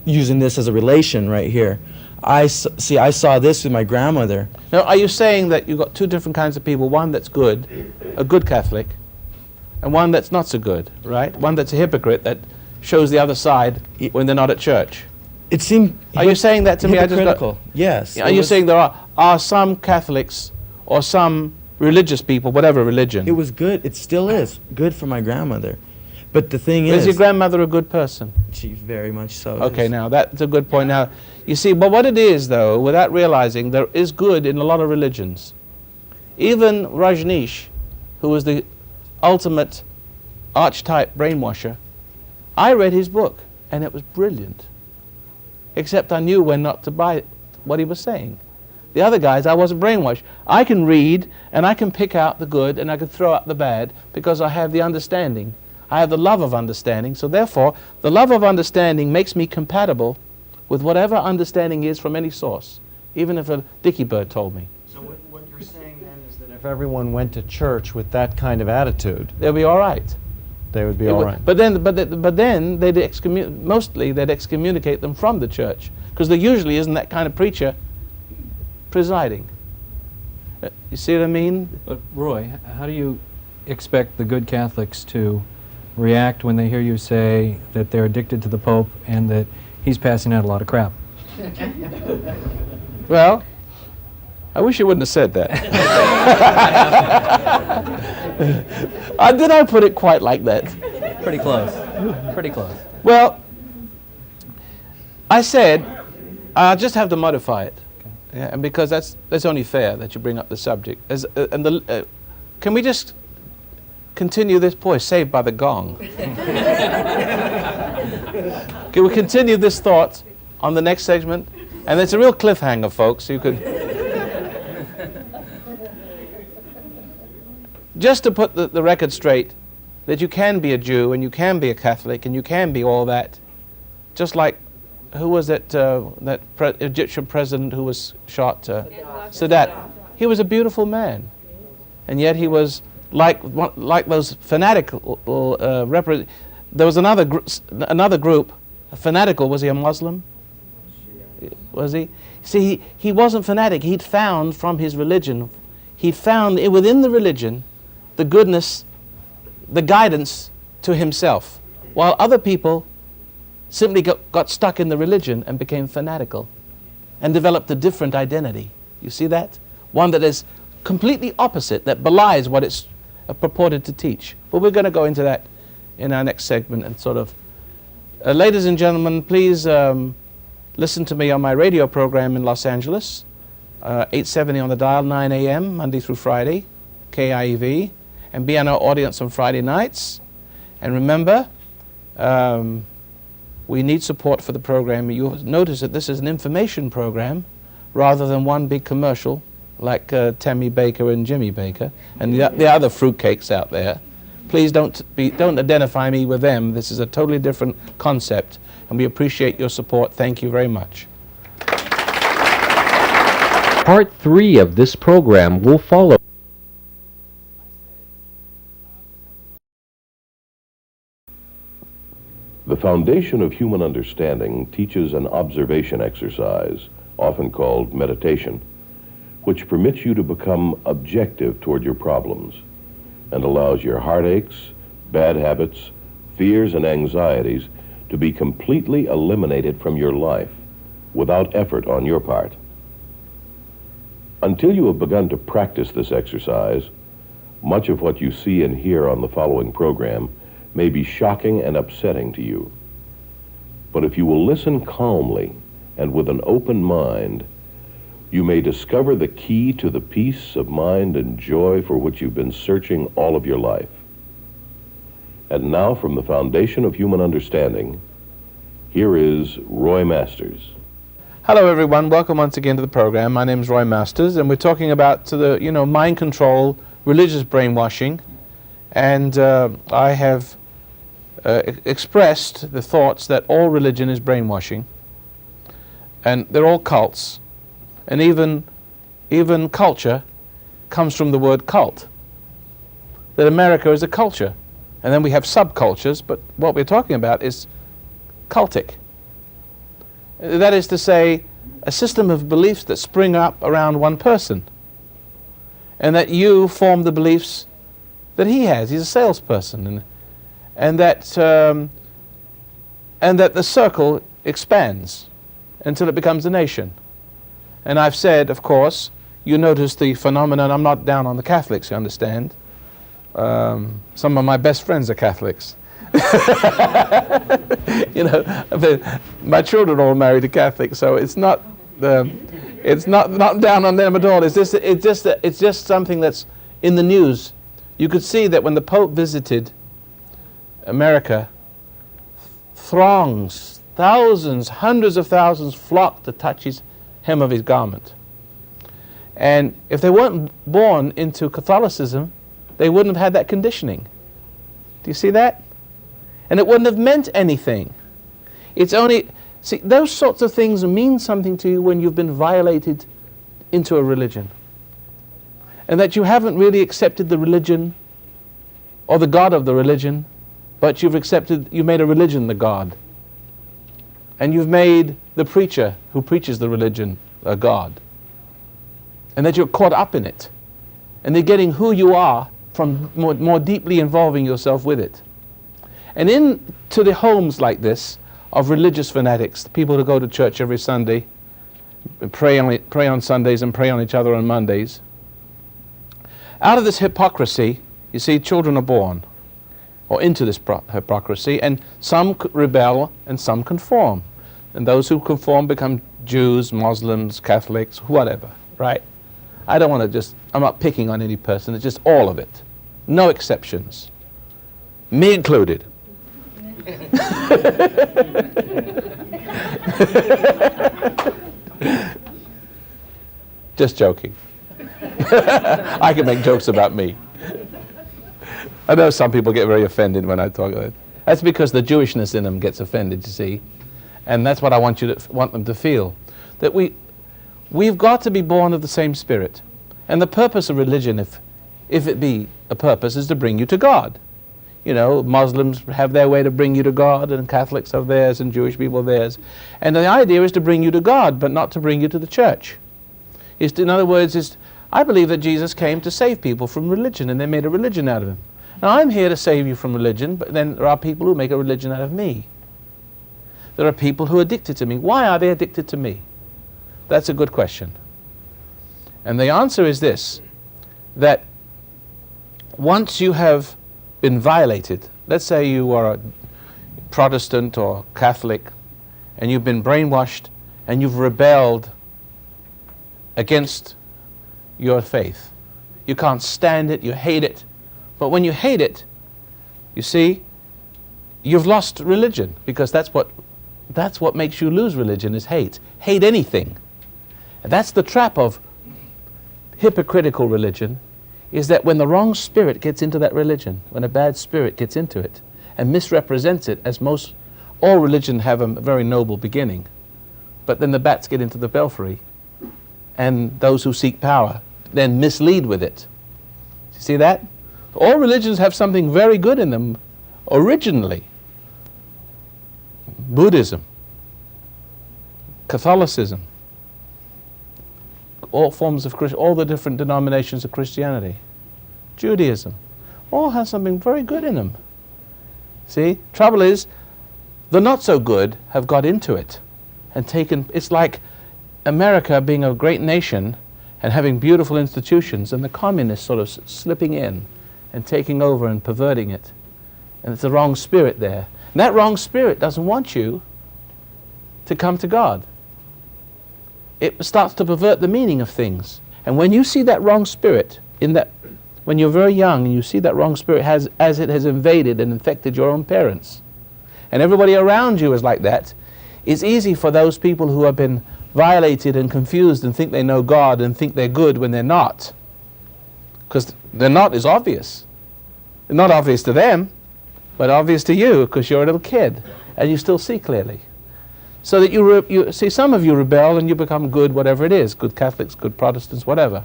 using this as a relation right here, I saw this with my grandmother. Now, are you saying that you've got two different kinds of people, one that's good, a good Catholic, and one that's not so good, right? One that's a hypocrite that shows the other side when they're not at church? It seemed... Are you saying that to me? Hypocritical, yes. Are you saying there are some Catholics or some religious people, whatever religion? It was good. It still is good for my grandmother. But the thing Is is... your grandmother a good person? She very much so Okay, is. now that's a good point. Now, you see, but what it is, though, without realizing, there is good in a lot of religions. Even Rajneesh, who was the ultimate archetype brainwasher, I read his book, and it was brilliant. Except I knew when not to buy what he was saying. The other guys, I wasn't brainwashed. I can read, and I can pick out the good, and I can throw out the bad, because I have the understanding. I have the love of understanding, so therefore, the love of understanding makes me compatible with whatever understanding is from any source, even if a dicky bird told me. So what you're saying then is that if everyone went to church with that kind of attitude, they'll be all right. They would be all right. But then they'd mostly they'd excommunicate them from the church, because there usually isn't that kind of preacher presiding. You see what I mean? But Roy, how do you expect the good Catholics to react when they hear you say that they're addicted to the Pope and that he's passing out a lot of crap? Well, I wish you wouldn't have said that. Did I put it quite like that? Pretty close. Pretty close. Well, I said I'll just have to modify it, yeah, and because that's only fair that you bring up the subject. Can we just continue this? Boy, saved by the gong. Can we continue this thought on the next segment? And it's a real cliffhanger, folks. You could just to put the record straight, that you can be a Jew and you can be a Catholic and you can be all that. Just like, who was it, Egyptian president who was shot? Sadat. He was a beautiful man, and yet he was like those fanatical. There was another group. A fanatical. Was he a Muslim? Was he? See, he wasn't fanatic. He'd found from his religion, he'd found within the religion the goodness, the guidance to himself, while other people simply got stuck in the religion and became fanatical and developed a different identity. You see that? One that is completely opposite, that belies what it's purported to teach. But we're going to go into that in our next segment and sort of... ladies and gentlemen, please listen to me on my radio program in Los Angeles, 870 on the dial, 9 a.m., Monday through Friday, KIEV, and be on our audience on Friday nights. And remember, we need support for the program. You'll notice that this is an information program rather than one big commercial like Tammy Baker and Jimmy Baker and the other fruitcakes out there. Please don't identify me with them. This is a totally different concept, and we appreciate your support. Thank you very much. Part 3 of this program will follow. The foundation of human understanding teaches an observation exercise, often called meditation, which permits you to become objective toward your problems and allows your heartaches, bad habits, fears, and anxieties to be completely eliminated from your life without effort on your part. Until you have begun to practice this exercise, much of what you see and hear on the following program may be shocking and upsetting to you. But if you will listen calmly and with an open mind, you may discover the key to the peace of mind and joy for which you've been searching all of your life. And now, from the foundation of human understanding, here is Roy Masters. Hello, everyone. Welcome once again to the program. My name is Roy Masters, and we're talking about mind control, religious brainwashing, and I have expressed the thoughts that all religion is brainwashing, and they're all cults, and even culture comes from the word cult. That America is a culture, and then we have subcultures, but what we're talking about is cultic. That is to say, a system of beliefs that spring up around one person, and that you form the beliefs that he has. He's a salesperson, and that the circle expands until it becomes a nation. And I've said, of course, you notice the phenomenon. I'm not down on the Catholics, you understand. Some of my best friends are Catholics. You know, my children are all married to Catholics, so it's not down on them at all. It's just something that's in the news. You could see that when the Pope visited America, throngs, thousands, hundreds of thousands flocked to touch his hem of his garment. And if they weren't born into Catholicism, they wouldn't have had that conditioning. Do you see that? And it wouldn't have meant anything. It's only, see, those sorts of things mean something to you when you've been violated into a religion. And that you haven't really accepted the religion or the God of the religion, but you made a religion the God. And you've made the preacher who preaches the religion a God. And that you're caught up in it. And they're getting who you are from more deeply involving yourself with it. And into the homes like this of religious fanatics, people who go to church every Sunday, pray on Sundays and pray on each other on Mondays, out of this hypocrisy, you see, children are born, or into this hypocrisy, and some rebel and some conform. And those who conform become Jews, Muslims, Catholics, whatever, right? I don't want to I'm not picking on any person, it's just all of it. No exceptions. Me included. Just joking. I can make jokes about me. I know some people get very offended when I talk about it. That's because the Jewishness in them gets offended, you see. And that's what I want them to feel. That we've got to be born of the same spirit. And the purpose of religion, if it be a purpose, is to bring you to God. You know, Muslims have their way to bring you to God, and Catholics have theirs, and Jewish people have theirs. And the idea is to bring you to God, but not to bring you to the church. In other words, I believe that Jesus came to save people from religion, and they made a religion out of him. Now, I'm here to save you from religion, but then there are people who make a religion out of me. There are people who are addicted to me. Why are they addicted to me? That's a good question. And the answer is this, that once you have been violated, let's say you are a Protestant or Catholic, and you've been brainwashed, and you've rebelled against your faith. You can't stand it, you hate it. But when you hate it, you see, you've lost religion, because that's what makes you lose religion, is hate. Hate anything. And that's the trap of hypocritical religion, is that when the wrong spirit gets into that religion, when a bad spirit gets into it and misrepresents it, as all religion have a very noble beginning, but then the bats get into the belfry, and those who seek power then mislead with it. You see that? All religions have something very good in them originally. Buddhism, Catholicism, all forms of all the different denominations of Christianity, Judaism, all have something very good in them. See, trouble is, the not so good have got into it and taken. It's like America being a great nation and having beautiful institutions, and the communists sort of slipping in and taking over and perverting it. And it's the wrong spirit there. And that wrong spirit doesn't want you to come to God. It starts to pervert the meaning of things. And when you see that wrong spirit, when you're very young and you see that wrong spirit as it has invaded and infected your own parents, and everybody around you is like that, it's easy for those people who have been violated and confused and think they know God and think they're good when they're not. Because they're not is obvious. It's not obvious to them, but obvious to you because you're a little kid and you still see clearly. So that you see, some of you rebel and you become good, whatever it is, good Catholics, good Protestants, whatever.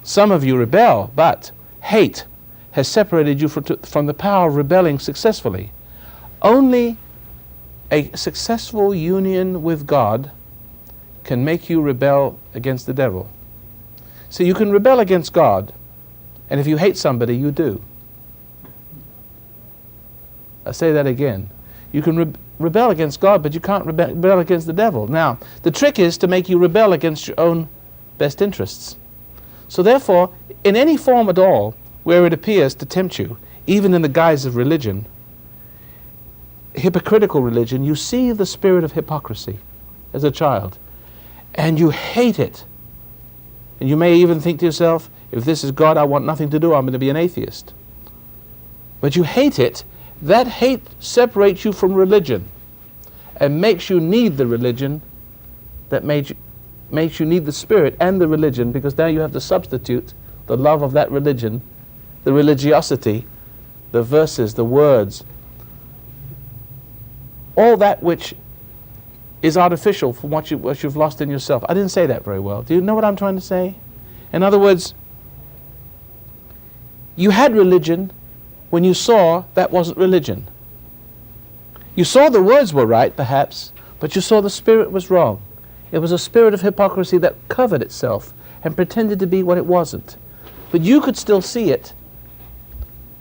Some of you rebel, but hate has separated you from the power of rebelling successfully. Only a successful union with God can make you rebel against the devil. So you can rebel against God, and if you hate somebody, you do. I'll say that again. You can rebel against God, but you can't rebel against the devil. Now, the trick is to make you rebel against your own best interests. So therefore, in any form at all, where it appears to tempt you, even in the guise of religion, hypocritical religion, you see the spirit of hypocrisy as a child, and you hate it. And you may even think to yourself, if this is God, I want nothing to do, I'm going to be an atheist. But you hate it. That hate separates you from religion and makes you need the religion that makes you need the spirit and the religion, because now you have to substitute the love of that religion, the religiosity, the verses, the words, all that which is artificial from what you've lost in yourself. I didn't say that very well. Do you know what I'm trying to say? In other words, you had religion when you saw that wasn't religion. You saw the words were right, perhaps, but you saw the spirit was wrong. It was a spirit of hypocrisy that covered itself and pretended to be what it wasn't. But you could still see it,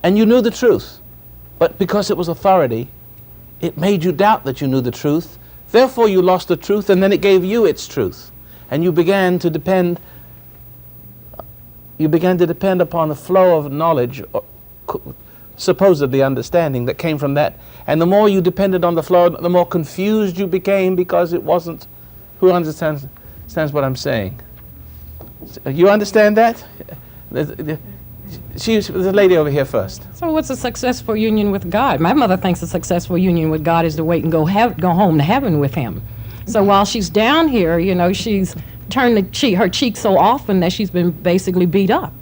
and you knew the truth. But because it was authority, it made you doubt that you knew the truth. Therefore you lost the truth, and then it gave you its truth. And you began to depend upon the flow of knowledge, supposedly understanding, that came from that. And the more you depended on the flow, the more confused you became, because it wasn't. Who understands what I'm saying? You understand that? There's a lady over here first. So what's a successful union with God? My mother thinks a successful union with God is to wait and go home to heaven with him. So while she's down here, you know, she's turned her cheek so often that she's been basically beat up.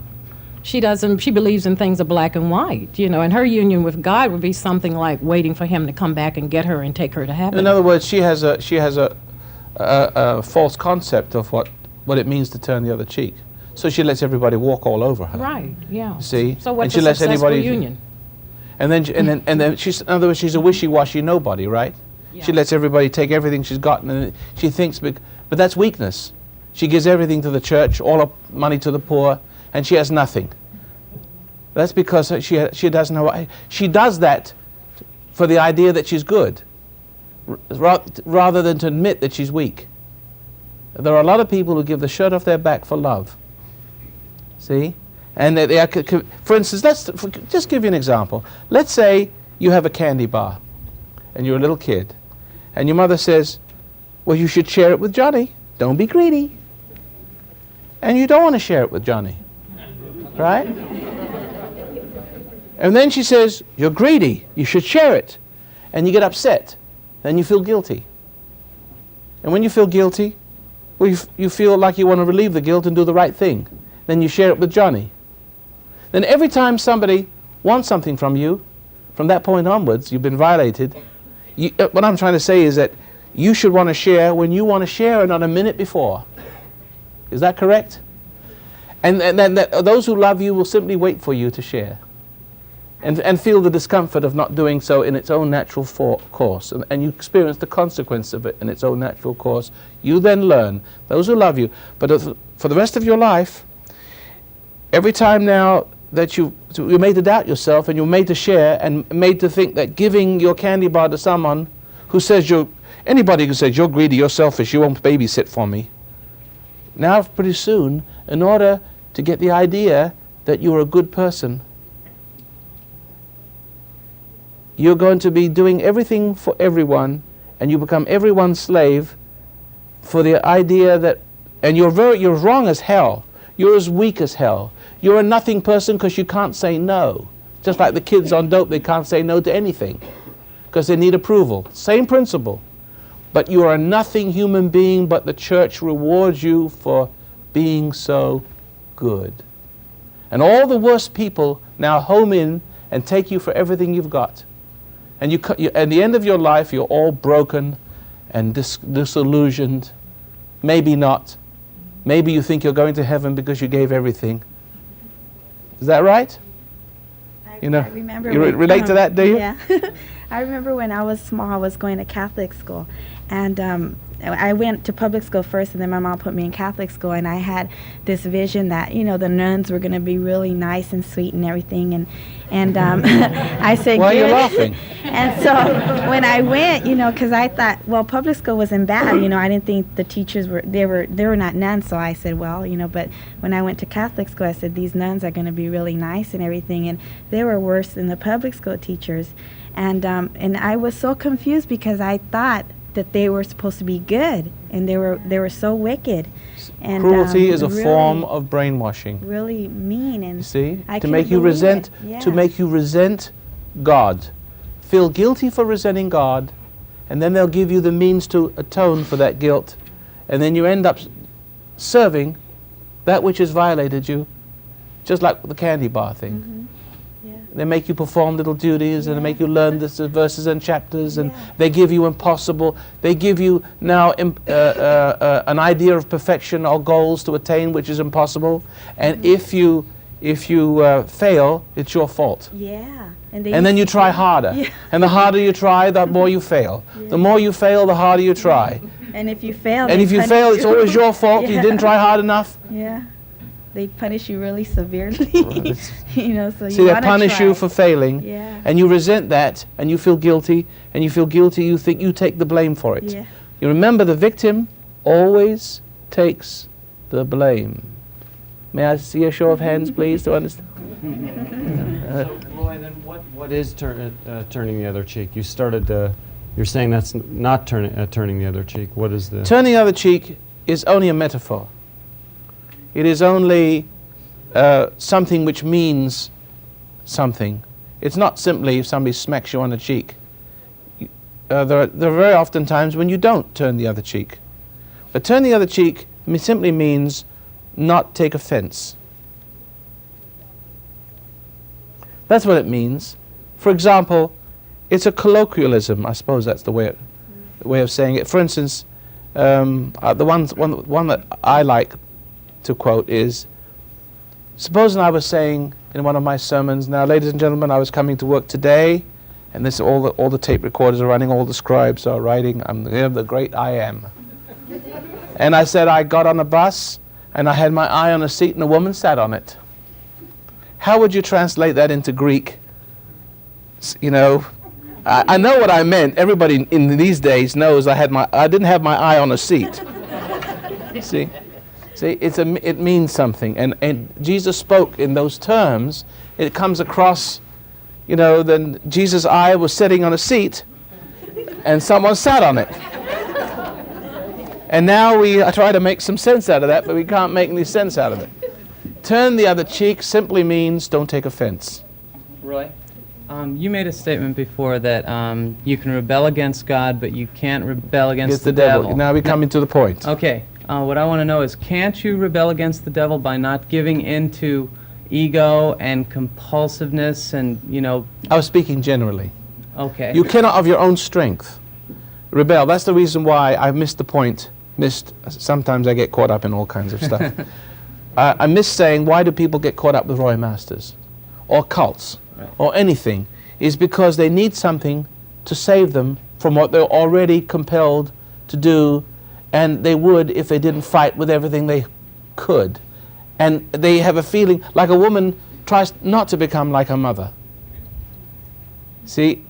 She believes in things of black and white, you know, and her union with God would be something like waiting for him to come back and get her and take her to heaven. In other words, she has a false concept of what it means to turn the other cheek. So she lets everybody walk all over her. Right, yeah. See? So what's and she a successful lets union? And then she's, in other words, she's a wishy-washy nobody, right? Yeah. She lets everybody take everything she's gotten, and she thinks, but that's weakness. She gives everything to the church, all her money to the poor, and she has nothing. That's because she doesn't know why. She does that for the idea that she's good, rather than to admit that she's weak. There are a lot of people who give the shirt off their back for love. See? And they are, for instance, just give you an example. Let's say you have a candy bar, and you're a little kid, and your mother says, well, you should share it with Johnny. Don't be greedy. And you don't want to share it with Johnny, right? And then she says, you're greedy. You should share it. And you get upset. Then you feel guilty. And when you feel guilty, well, you feel like you want to relieve the guilt and do the right thing. Then you share it with Johnny. Then every time somebody wants something from you, from that point onwards, you've been violated. What I'm trying to say is that you should want to share when you want to share and not a minute before. Is that correct? And then those who love you will simply wait for you to share. And feel the discomfort of not doing so in its own natural course. And you experience the consequence of it in its own natural course. You then learn, those who love you, but for the rest of your life, every time now that you're made to doubt yourself, and you're made to share, and made to think that giving your candy bar to someone who says anybody who says you're greedy, you're selfish, you won't babysit for me. Now pretty soon, in order to get the idea that you're a good person, you're going to be doing everything for everyone, and you become everyone's slave for the idea that, and you're wrong as hell. You're as weak as hell. You're a nothing person because you can't say no. Just like the kids on dope, they can't say no to anything because they need approval. Same principle. But you are a nothing human being, but the church rewards you for being so good. And all the worst people now home in and take you for everything you've got. And at the end of your life, you're all broken and disillusioned. Maybe not. Maybe you think you're going to heaven because you gave everything. Is that right? I You know, I remember you when, relate to that, do you? Yeah. I remember when I was small, I was going to Catholic school, and I went to public school first, and then my mom put me in Catholic school, and I had this vision that, you know, the nuns were going to be really nice and sweet and everything, and I said, Why are you "Good." laughing? And so when I went, you know, because I thought, well, public school wasn't bad, you know, I didn't think the teachers they were not nuns, so I said, well, you know, but when I went to Catholic school, I said, these nuns are going to be really nice and everything, and they were worse than the public school teachers, and I was so confused because I thought that they were supposed to be good, and they were so wicked. And Cruelty is a really, form of brainwashing. really mean, and You see, I to couldn't make you believe resent, it. Yeah. to make you resent God, feel guilty for resenting God, and then they'll give you the means to atone for that guilt, and then you end up serving that which has violated you, just like the candy bar thing. Mhm. Yeah. They make you perform little duties, and they make you learn this verses and chapters, and Yeah. they give you impossible. They give you now an idea of perfection or goals to attain, which is impossible. And if you fail, it's your fault. Yeah. And then you try harder. Yeah. And the harder you try, the more you fail. Yeah. The more you fail, the harder you try. And if you fail, And they if you punish fail, it's you. always your fault. You Yeah. didn't try hard enough. Yeah. They punish you really severely. You know, so See, you they wanna punish try. you for failing, Yeah. and you resent that, and you feel guilty, and you feel guilty, you think you take the blame for it. Yeah. You remember the victim always takes the blame. May I see a show of hands, please, to understand? So, Roy, then what is turning the other cheek? You started you're saying that's not turning the other cheek. What is the... Turning the other cheek is only a metaphor. It is only something which means something. It's not simply if somebody smacks you on the cheek. There are very often times when you don't turn the other cheek. But turn the other cheek simply means not take offense. That's what it means. For example, it's a colloquialism. I suppose that's the way of saying it. For instance, the one that I like to quote is, supposing I was saying in one of my sermons, now ladies and gentlemen, I was coming to work today, and this all the tape recorders are running, all the scribes are writing, I'm the great I am. And I said I got on a bus and I had my eye on a seat and a woman sat on it. How would you translate that into Greek? You know, I know what I meant. Everybody in these days knows I didn't have my eye on a seat. See? See, it means something, and Jesus spoke in those terms. It comes across, you know, then Jesus' eye was sitting on a seat, and someone sat on it. And now I try to make some sense out of that, but we can't make any sense out of it. Turn the other cheek simply means don't take offense. Roy, you made a statement before that you can rebel against God, but you can't rebel against the devil. Now we're coming to the point. Okay. What I want to know is, can't you rebel against the devil by not giving into ego and compulsiveness and, you know... I was speaking generally. Okay. You cannot of your own strength rebel. That's the reason why I missed the point. Sometimes I get caught up in all kinds of stuff. I miss saying, why do people get caught up with Roy Masters or cults or anything? Is because they need something to save them from what they're already compelled to do, and they would if they didn't fight with everything they could. And they have a feeling like a woman tries not to become like her mother. See,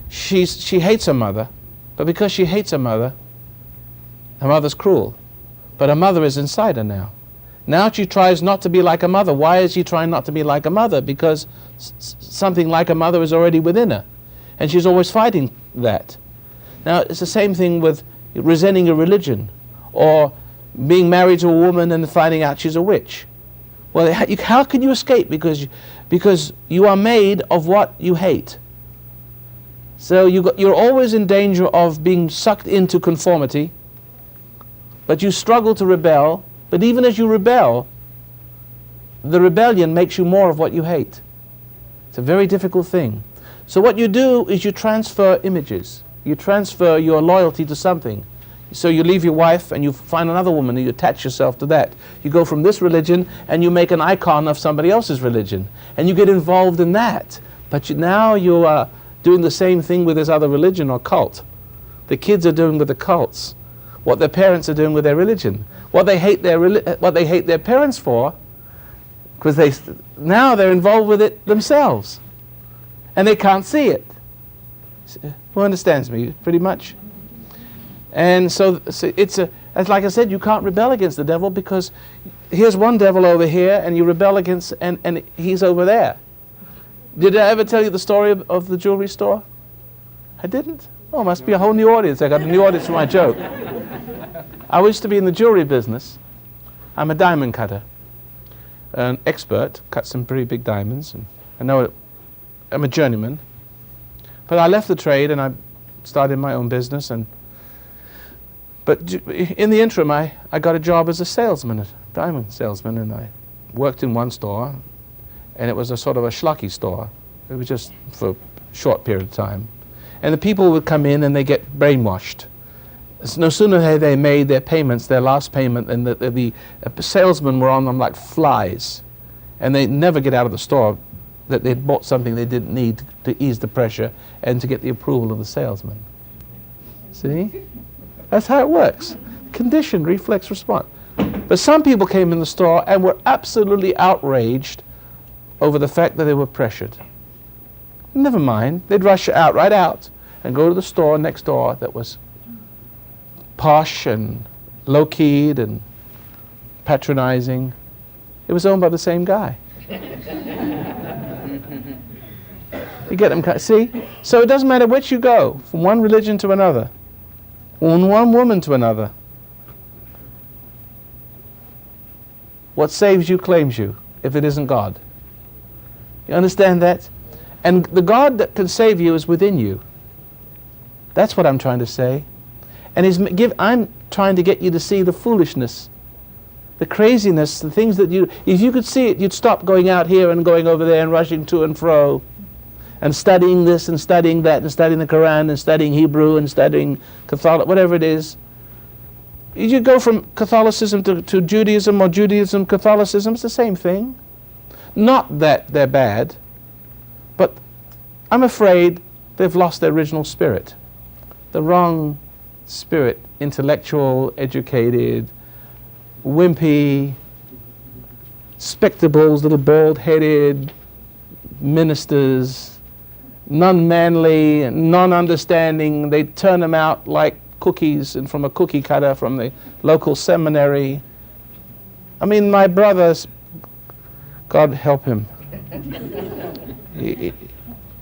she hates her mother, but because she hates her mother's cruel. But her mother is inside her now. Now she tries not to be like her mother. Why is she trying not to be like her mother? Because something like her mother is already within her. And she's always fighting that. Now, it's the same thing with resenting a religion, or being married to a woman and finding out she's a witch. Well, how can you escape? Because you are made of what you hate. So you're always in danger of being sucked into conformity, but you struggle to rebel. But even as you rebel, the rebellion makes you more of what you hate. It's a very difficult thing. So what you do is you transfer images. You transfer your loyalty to something. So you leave your wife and you find another woman and you attach yourself to that. You go from this religion and you make an icon of somebody else's religion. And you get involved in that. But now you are doing the same thing with this other religion or cult. The kids are doing with the cults what their parents are doing with their religion. What they hate their parents for, because now they're involved with it themselves. And they can't see it. Who understands me, pretty much? And so it's as like I said, you can't rebel against the devil because here's one devil over here and you rebel against, and he's over there. Did I ever tell you the story of the jewelry store? I didn't? Oh, must be a whole new audience. I got a new audience for my joke. I used to be in the jewelry business. I'm a diamond cutter. An expert, cut some pretty big diamonds. And I know I'm a journeyman. But I left the trade and I started my own business. But in the interim, I got a job as a salesman, a diamond salesman, and I worked in one store, and it was a sort of a schlocky store. It was just for a short period of time. And the people would come in and they get brainwashed. No sooner had they made their payments, their last payment, and the salesmen were on them like flies. And they'd never get out of the store that they'd bought something they didn't need to ease the pressure and to get the approval of the salesman. See? That's how it works. Conditioned reflex response. But some people came in the store and were absolutely outraged over the fact that they were pressured. Never mind. They'd rush right out and go to the store next door that was posh and low-keyed and patronizing. It was owned by the same guy. You get them, see? So it doesn't matter which you go, from one religion to another, from one woman to another. What saves you claims you, if it isn't God. You understand that? And the God that can save you is within you. That's what I'm trying to say. And I'm trying to get you to see the foolishness, the craziness, the things that if you could see it, you'd stop going out here and going over there and rushing to and fro and studying this and studying that and studying the Quran and studying Hebrew and studying Catholic, whatever it is. You go from Catholicism to Judaism or Judaism, Catholicism, it's the same thing. Not that they're bad, but I'm afraid they've lost their original spirit. The wrong spirit, intellectual, educated, wimpy, spectacles, little bald-headed ministers, non-manly, non-understanding. They turn them out like cookies and from a cookie cutter from the local seminary. I mean, my brother's, God help him.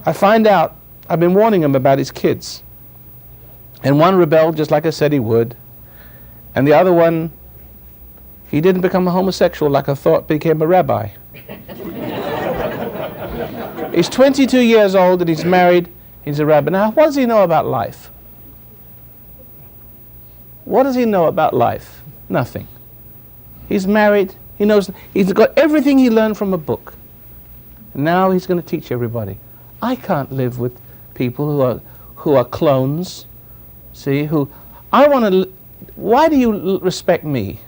I find out, I've been warning him about his kids. And one rebelled just like I said he would. And the other one, he didn't become a homosexual like I thought, became a rabbi. He's 22 years old and he's married, he's a rabbi. Now, what does he know about life? What does he know about life? Nothing. He's married, he knows, he's got everything he learned from a book. And now he's going to teach everybody. I can't live with people who are clones. See, why do you respect me?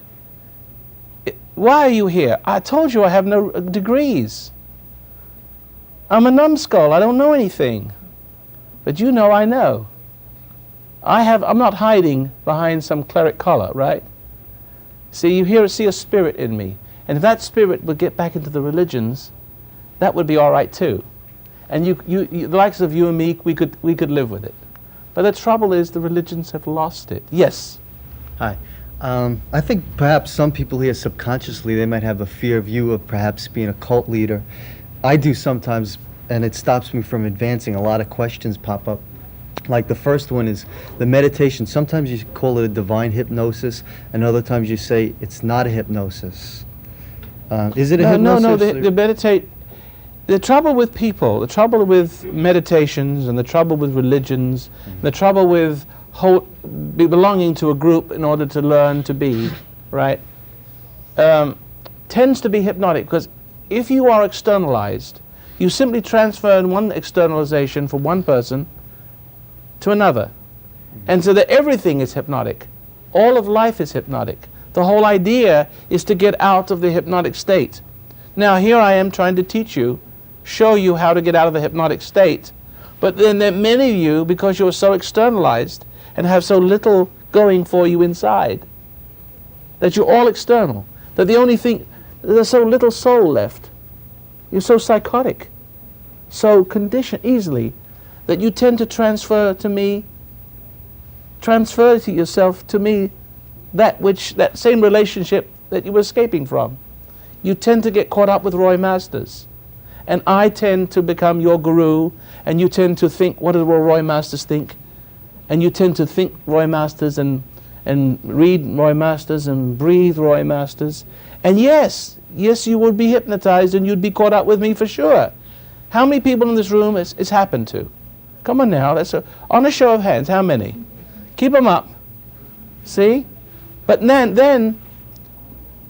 Why are you here? I told you I have no degrees. I'm a numbskull, I don't know anything. But you know I know. I'm not hiding behind some cleric collar, right? See, you see a spirit in me. And if that spirit would get back into the religions, that would be all right too. And the likes of you and me, we could live with it. But the trouble is the religions have lost it. Yes? Hi. I think perhaps some people here subconsciously, they might have a fear of you of perhaps being a cult leader. I do sometimes, and it stops me from advancing. A lot of questions pop up. Like the first one is the meditation. Sometimes you call it a divine hypnosis, and other times you say it's not a hypnosis. Is it a hypnosis? No, they meditate. The trouble with people, the trouble with meditations, and the trouble with religions, the trouble with belonging to a group in order to learn to be, right, tends to be hypnotic, because if you are externalized, you simply transfer one externalization from one person to another. And so that everything is hypnotic. All of life is hypnotic. The whole idea is to get out of the hypnotic state. Now here I am trying to teach you, show you how to get out of the hypnotic state. But then there are many of you, because you're so externalized and have so little going for you inside, that you're all external, that the only thing, there's so little soul left. You're so psychotic, so conditioned easily, that you tend to transfer to yourself to me that same relationship that you were escaping from. You tend to get caught up with Roy Masters. And I tend to become your guru, and you tend to think, what do Roy Masters think? And you tend to think Roy Masters and read Roy Masters and breathe Roy Masters. And yes, you would be hypnotized and you'd be caught up with me for sure. How many people in this room it's happened to? Come on now, on a show of hands, how many? Keep them up. See? But then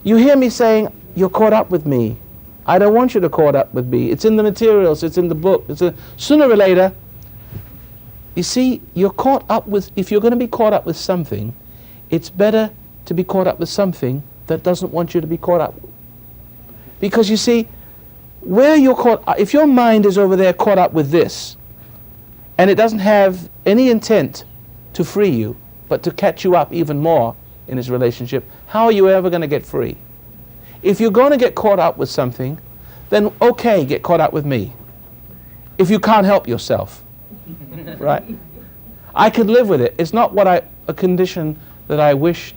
you hear me saying, you're caught up with me. I don't want you to caught up with me. It's in the materials, it's in the book. Sooner or later, you see, you're caught up with, if you're going to be caught up with something, it's better to be caught up with something that doesn't want you to be caught up. Because you see, where you're caught, if your mind is over there caught up with this, and it doesn't have any intent to free you, but to catch you up even more in its relationship, how are you ever going to get free? If you're going to get caught up with something, then okay, get caught up with me. If you can't help yourself, right? I could live with it. It's not a condition that I wish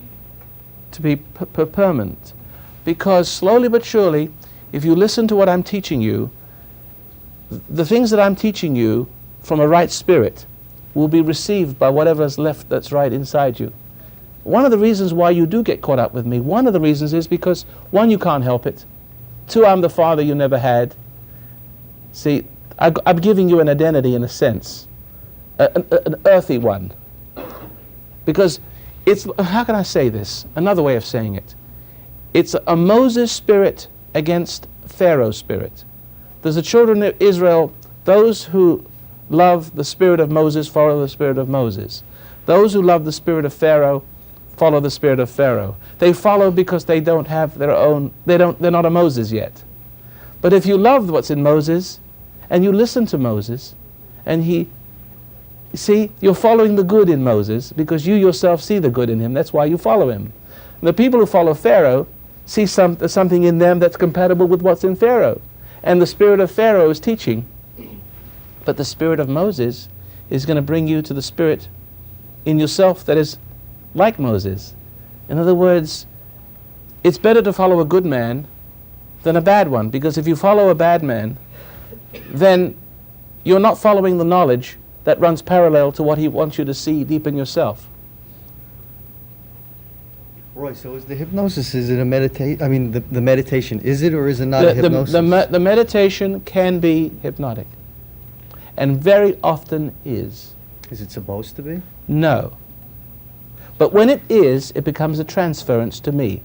to be permanent. Because slowly but surely, if you listen to what I'm teaching you, the things that I'm teaching you from a right spirit will be received by whatever's left that's right inside you. One of the reasons why you do get caught up with me, one of the reasons is because, one, you can't help it. Two, I'm the father you never had. See, I'm giving you an identity in a sense, an earthy one. Because it's, how can I say this? Another way of saying it. It's a Moses spirit against Pharaoh spirit. There's the children of Israel, those who love the spirit of Moses follow the spirit of Moses. Those who love the spirit of Pharaoh follow the spirit of Pharaoh. They follow because they don't have their own, they're not a Moses yet. But if you love what's in Moses, and you listen to Moses, and see, you're following the good in Moses because you yourself see the good in him. That's why you follow him. And the people who follow Pharaoh see something in them that's compatible with what's in Pharaoh. And the spirit of Pharaoh is teaching. But the spirit of Moses is going to bring you to the spirit in yourself that is like Moses. In other words, it's better to follow a good man than a bad one, because if you follow a bad man, then you're not following the knowledge that runs parallel to what he wants you to see deep in yourself. Roy, so is the hypnosis, is it a meditation? I mean, the meditation, is it or is it not a hypnosis? The meditation can be hypnotic, and very often is. Is it supposed to be? No. But when it is, it becomes a transference to me.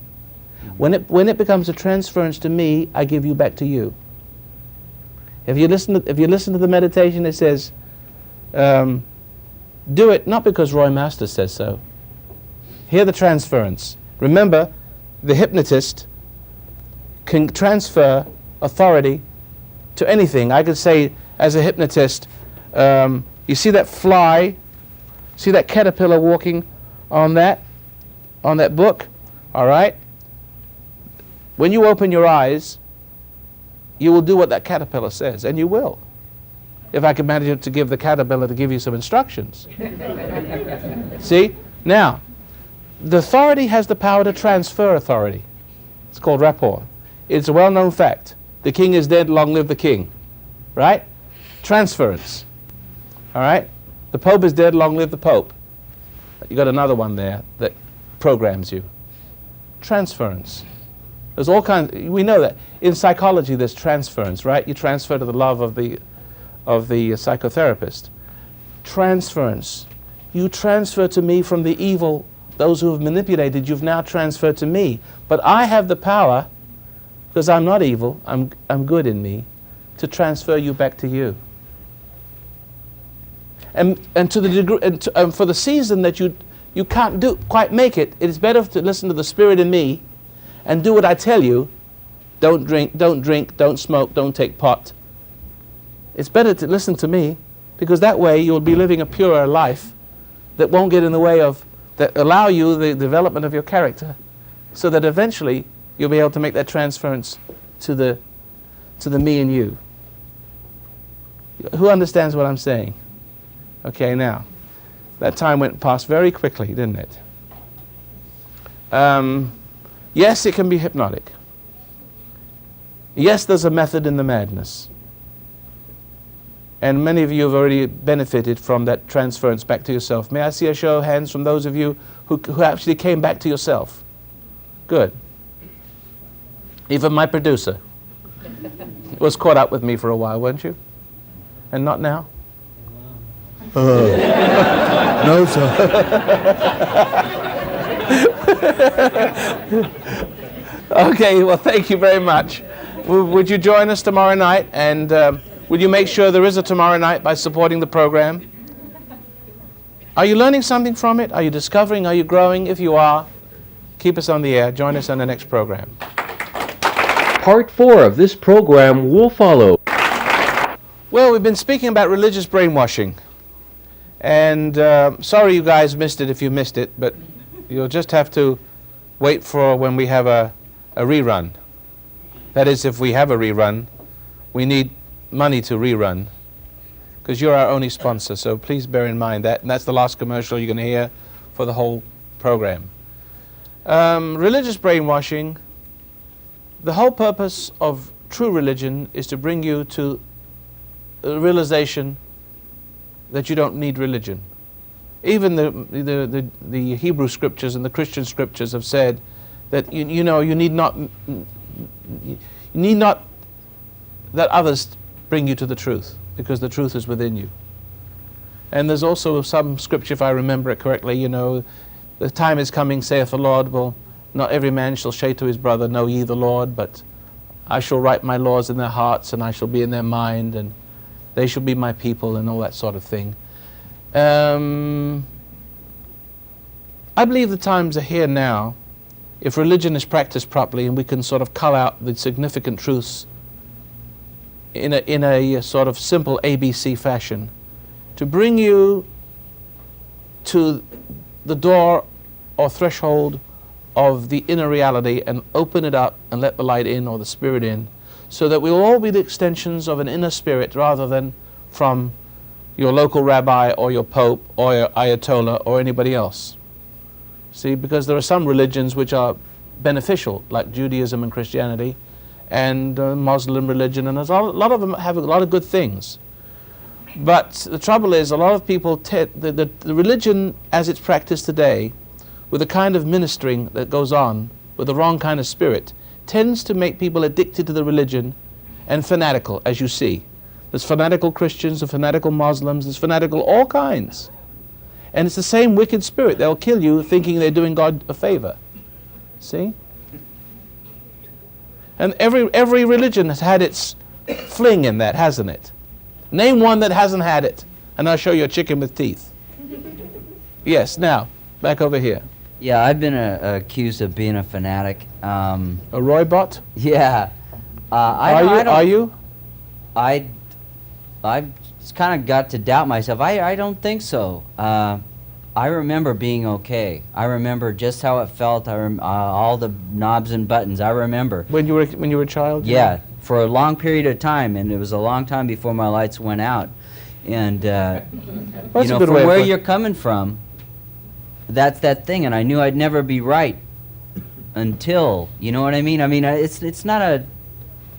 When it becomes a transference to me, I give you back to you. If you listen to the meditation, it says, do it not because Roy Masters says so. Hear the transference. Remember, the hypnotist can transfer authority to anything. I could say, as a hypnotist, you see that fly, see that caterpillar walking on that book, all right? When you open your eyes, you will do what that caterpillar says, and you will. If I can manage to give the caterpillar to give you some instructions. See? Now, the authority has the power to transfer authority. It's called rapport. It's a well-known fact. The king is dead, long live the king. Right? Transference. All right? The pope is dead, long live the pope. You got another one there that programs you. Transference. There's all kinds, we know that. In psychology, there's transference, right? You transfer to the love of the psychotherapist. Transference. You transfer to me from the evil, those who have manipulated, you've now transferred to me. But I have the power, because I'm not evil, I'm good in me, to transfer you back to you. And to the degree, and for the season that you can't quite make it. It is better to listen to the Spirit in me and do what I tell you. Don't drink, don't smoke, don't take pot. It's better to listen to me, because that way you'll be living a purer life that won't get in the way of, that allow you the development of your character, so that eventually you'll be able to make that transference to the me and you. Who understands what I'm saying? Okay, now, that time went past very quickly, didn't it? Yes, it can be hypnotic. Yes, there's a method in the madness. And many of you have already benefited from that transference back to yourself. May I see a show of hands from those of you who actually came back to yourself? Good. Even my producer was caught up with me for a while, weren't you? And not now? No, sir. Okay, well, thank you very much. Would you join us tomorrow night? And would you make sure there is a tomorrow night by supporting the program? Are you learning something from it? Are you discovering? Are you growing? If you are, keep us on the air. Join us on the next program. Part 4 of this program will follow. Well, we've been speaking about religious brainwashing. And sorry you guys missed it if you missed it, but you'll just have to wait for when we have a rerun. That is, if we have a rerun, we need money to rerun, because you're our only sponsor, so please bear in mind that. And that's the last commercial you're going to hear for the whole program. Religious brainwashing, the whole purpose of true religion is to bring you to the realization that you don't need religion. Even the Hebrew scriptures and the Christian scriptures have said that you need not that others bring you to the truth, because the truth is within you. And there's also some scripture, if I remember it correctly, the time is coming, saith the Lord, well, not every man shall say to his brother, know ye the Lord, but I shall write my laws in their hearts, and I shall be in their mind, and they shall be my people, and all that sort of thing. I believe the times are here now, if religion is practiced properly and we can sort of cull out the significant truths in a sort of simple ABC fashion, to bring you to the door or threshold of the inner reality and open it up and let the light in, or the Spirit in, so that we'll all be the extensions of an inner spirit rather than from your local rabbi or your pope or your ayatollah or anybody else. See, because there are some religions which are beneficial, like Judaism and Christianity, and Muslim religion, and there's a lot of them have a lot of good things. But the trouble is, a lot of people, the religion as it's practiced today, with the kind of ministering that goes on, with the wrong kind of spirit, tends to make people addicted to the religion and fanatical, as you see. There's fanatical Christians, there's fanatical Muslims, there's fanatical all kinds. And it's the same wicked spirit. They'll kill you thinking they're doing God a favor. See? And every religion has had its fling in that, hasn't it? Name one that hasn't had it, and I'll show you a chicken with teeth. Yes, now, back over here. Yeah, I've been accused of being a fanatic. A Roy bot? Yeah. Are you? I kind of got to doubt myself. I don't think so. I remember being okay. I remember just how it felt. All the knobs and buttons. I remember. When you were a child? Yeah, for a long period of time, and it was a long time before my lights went out. And from where you're coming from, that's that thing. And I knew I'd never be right until, you know what I mean? I mean, it's not a.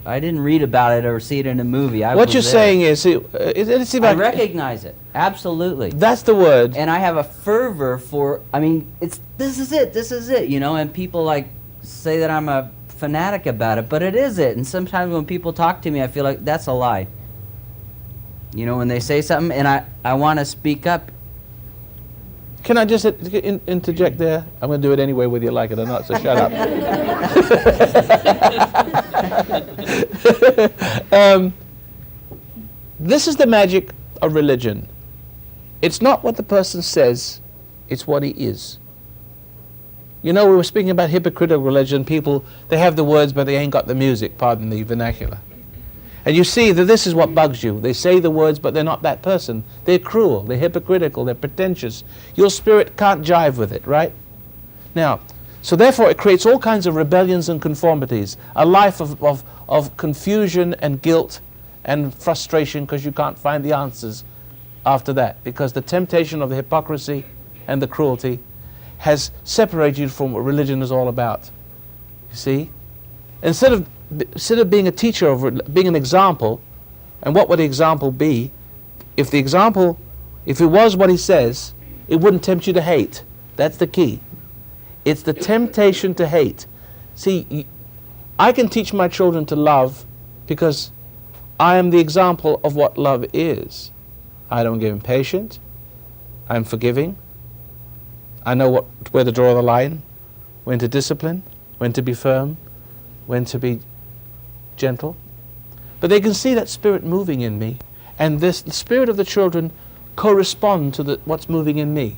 I didn't read about it or see it in a movie. What you're saying is, I recognize it. Absolutely. That's the word. And I have a fervor for. I mean, this is it. And people like say that I'm a fanatic about it, but it is it. And sometimes when people talk to me, I feel like that's a lie. When they say something, and I want to speak up. Can I just interject there? I'm going to do it anyway, whether you like it or not, so shut up. This is the magic of religion. It's not what the person says It's what he is. You know, we were speaking about hypocritical religion. People, they have the words, but they ain't got the music, pardon the vernacular. And you see that this is what bugs you. They say the words, but they're not that person. They're cruel, they're hypocritical, they're pretentious. Your spirit can't jive with it, right? Now, so therefore it creates all kinds of rebellions and conformities, a life of confusion and guilt and frustration because you can't find the answers after that, because the temptation of the hypocrisy and the cruelty has separated you from what religion is all about. You see? Instead of being a teacher, of being an example, and what would the example be? If it was what he says, it wouldn't tempt you to hate. That's the key. It's the temptation to hate. See, I can teach my children to love because I am the example of what love is. I don't get impatient. I'm forgiving. I know where to draw the line, when to discipline, when to be firm, when to be gentle. But they can see that spirit moving in me, and the spirit of the children correspond to what's moving in me.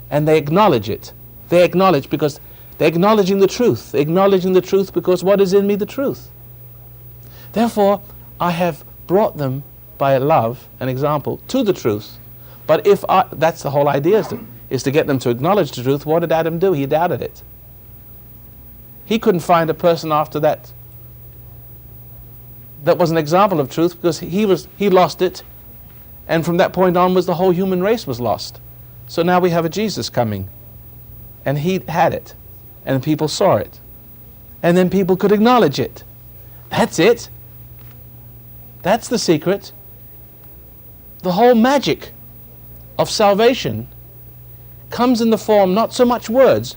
And they acknowledge it. They acknowledge because they're acknowledging the truth. They're acknowledging the truth because what is in me, the truth. Therefore, I have brought them by love, an example, to the truth. But that's the whole idea, is to get them to acknowledge the truth. What did Adam do? He doubted it. He couldn't find a person after that was an example of truth because he lost it, and from that point onwards the whole human race was lost. So now we have a Jesus coming, and he had it, and people saw it, and then people could acknowledge it. That's it. That's the secret. The whole magic of salvation comes in the form, not so much words.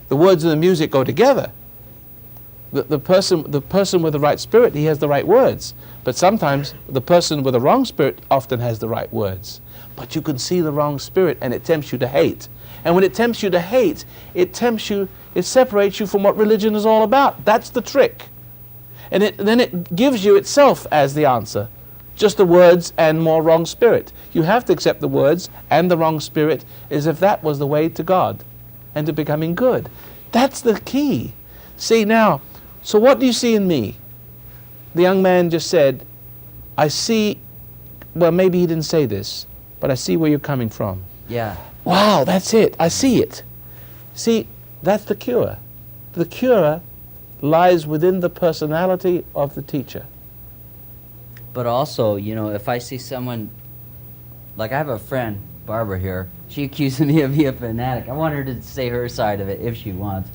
The words and the music go together. The person with the right spirit, he has the right words. But sometimes the person with the wrong spirit often has the right words. But you can see the wrong spirit and it tempts you to hate. And when it tempts you to hate, it separates you from what religion is all about. That's the trick. And then it gives you itself as the answer. Just the words and more wrong spirit. You have to accept the words and the wrong spirit as if that was the way to God and to becoming good. That's the key. See now, so what do you see in me? The young man just said, I see, well, maybe he didn't say this, but I see where you're coming from. Yeah. Wow, that's it. I see it. See, that's the cure. The cure lies within the personality of the teacher. But also, you know, if I see someone, like I have a friend, Barbara here, she accuses me of being a fanatic. I want her to say her side of it if she wants.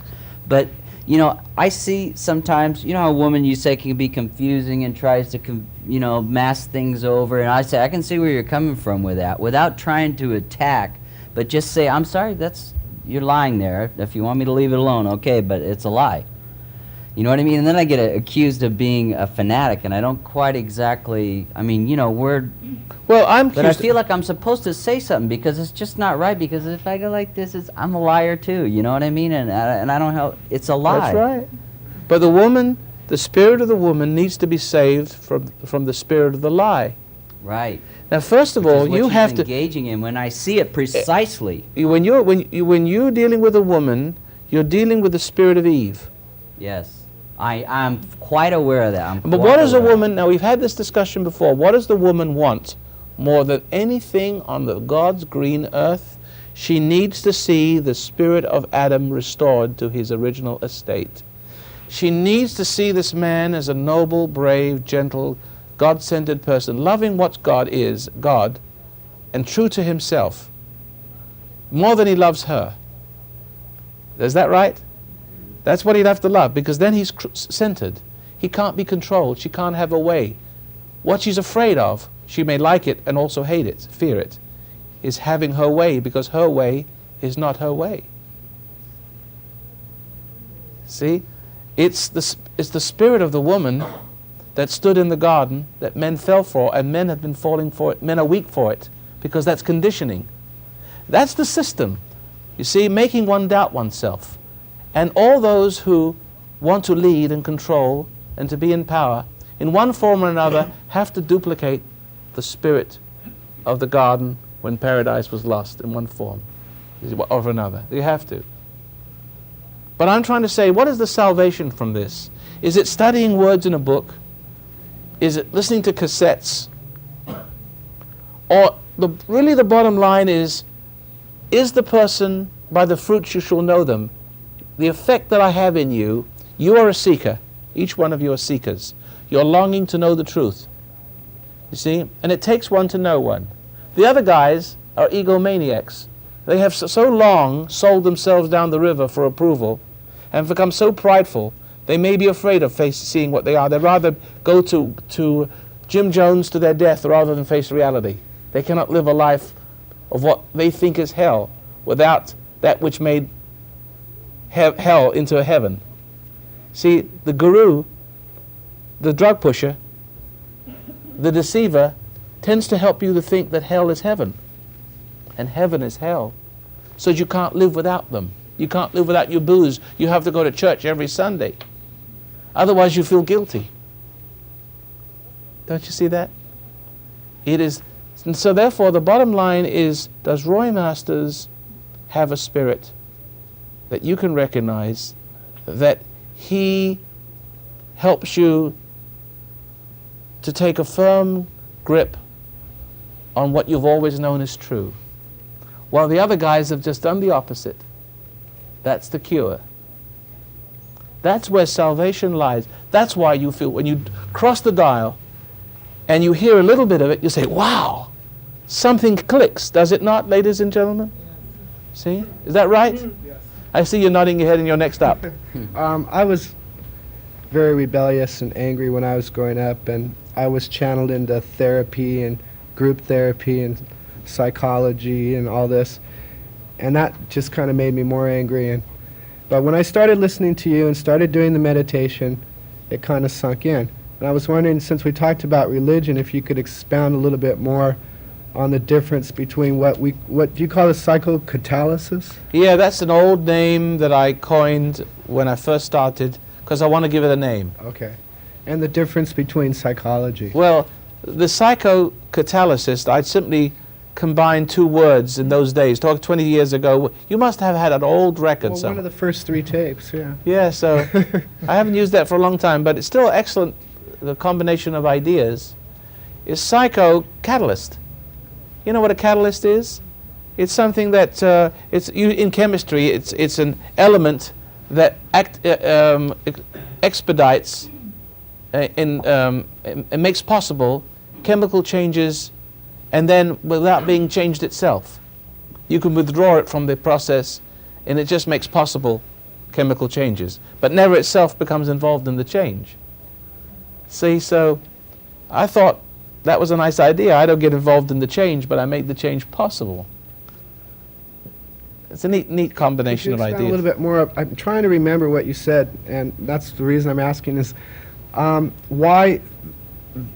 But, you know, I see sometimes, you know how a woman you say can be confusing and tries to, you know, mask things over. And I say, I can see where you're coming from with that, without trying to attack, but just say, I'm sorry, you're lying there. If you want me to leave it alone, okay, but it's a lie. You know what I mean? And then I get accused of being a fanatic, and I don't quite exactly, I mean, you know, but I feel like I'm supposed to say something because it's just not right, because if I go like this, I'm a liar too, you know what I mean? And I don't help, it's a lie. That's right. But the spirit of the woman needs to be saved from the spirit of the lie. Right. Now, first of all, you have to engaging in when I see it precisely. When you're dealing with a woman, you're dealing with the spirit of Eve. Yes. I'm quite aware of that. But what does a woman, now we've had this discussion before, what does the woman want more than anything on the God's green earth? She needs to see the spirit of Adam restored to his original estate. She needs to see this man as a noble, brave, gentle, God-centered person, loving what God is, God, and true to himself, more than he loves her. Is that right? That's what he'd have to love, because then he's centered. He can't be controlled. She can't have a way. What she's afraid of, she may like it and also hate it, fear it, is having her way, because her way is not her way. See? It's the spirit of the woman that stood in the garden that men fell for, and men have been falling for it. Men are weak for it, because that's conditioning. That's the system. You see, making one doubt oneself. And all those who want to lead and control and to be in power, in one form or another, have to duplicate the spirit of the garden when paradise was lost in one form. of another. You have to. But I'm trying to say, what is the salvation from this? Is it studying words in a book? Is it listening to cassettes? Or really the bottom line is the person, by the fruits you shall know them, the effect that I have in you, you are a seeker. Each one of you are seekers. You're longing to know the truth. You see? And it takes one to know one. The other guys are egomaniacs. They have so long sold themselves down the river for approval and become so prideful, they may be afraid of seeing what they are. They'd rather go to Jim Jones to their death rather than face reality. They cannot live a life of what they think is hell without that which made hell into a heaven. See, the guru, the drug pusher, the deceiver, tends to help you to think that hell is heaven and heaven is hell. So you can't live without them. You can't live without your booze. You have to go to church every Sunday. Otherwise you feel guilty. Don't you see that? It is, and so therefore the bottom line is, does Roy Masters have a spirit that you can recognize, that he helps you to take a firm grip on what you've always known is true, while the other guys have just done the opposite? That's the cure. That's where salvation lies. That's why you feel, when you cross the dial and you hear a little bit of it, you say, wow, something clicks, does it not, ladies and gentlemen? See? Is that right? Yes. I see you nodding your head and you're next up. I was very rebellious and angry when I was growing up, and I was channeled into therapy and group therapy and psychology and all this, and that just kind of made me more angry. But when I started listening to you and started doing the meditation, it kind of sunk in. And I was wondering, since we talked about religion, if you could expound a little bit more on the difference between what do you call it, psychocatalysis? Yeah, that's an old name that I coined when I first started, because I want to give it a name. Okay. And the difference between psychology? Well, the psychocatalysis, I'd simply combine two words in those days. Talk 20 years ago. You must have had an old record Well, one of the first 3 tapes, yeah. Yeah, so I haven't used that for a long time, but it's still excellent. The combination of ideas is psychocatalyst. You know what a catalyst is? It's something that in chemistry. It's an element that expedites and makes possible chemical changes, and then without being changed itself. You can withdraw it from the process, and it just makes possible chemical changes, but never itself becomes involved in the change. See, so I thought that was a nice idea. I don't get involved in the change, but I make the change possible. It's a neat combination of ideas. A little bit more. I'm trying to remember what you said, and that's the reason I'm asking is why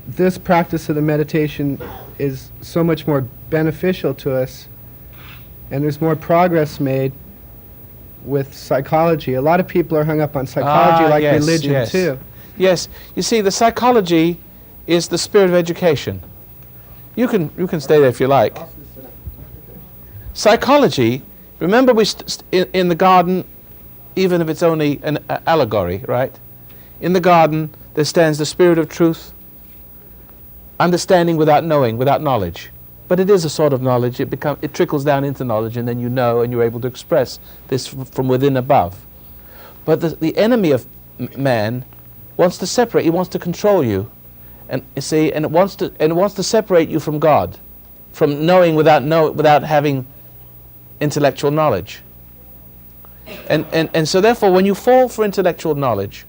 this practice of the meditation is so much more beneficial to us, and there's more progress made with psychology. A lot of people are hung up on psychology like yes, religion yes. too. Yes, you see, the psychology is the spirit of education. You can stay there if you like. Psychology, remember in the garden, even if it's only an allegory, right? In the garden there stands the spirit of truth, understanding without knowing, without knowledge. But it is a sort of knowledge. It trickles down into knowledge, and then you know, and you're able to express this from within above. But the enemy of man wants to separate. He wants to control you, and you see, and it wants to separate you from God, from knowing without having intellectual knowledge. And so therefore, when you fall for intellectual knowledge,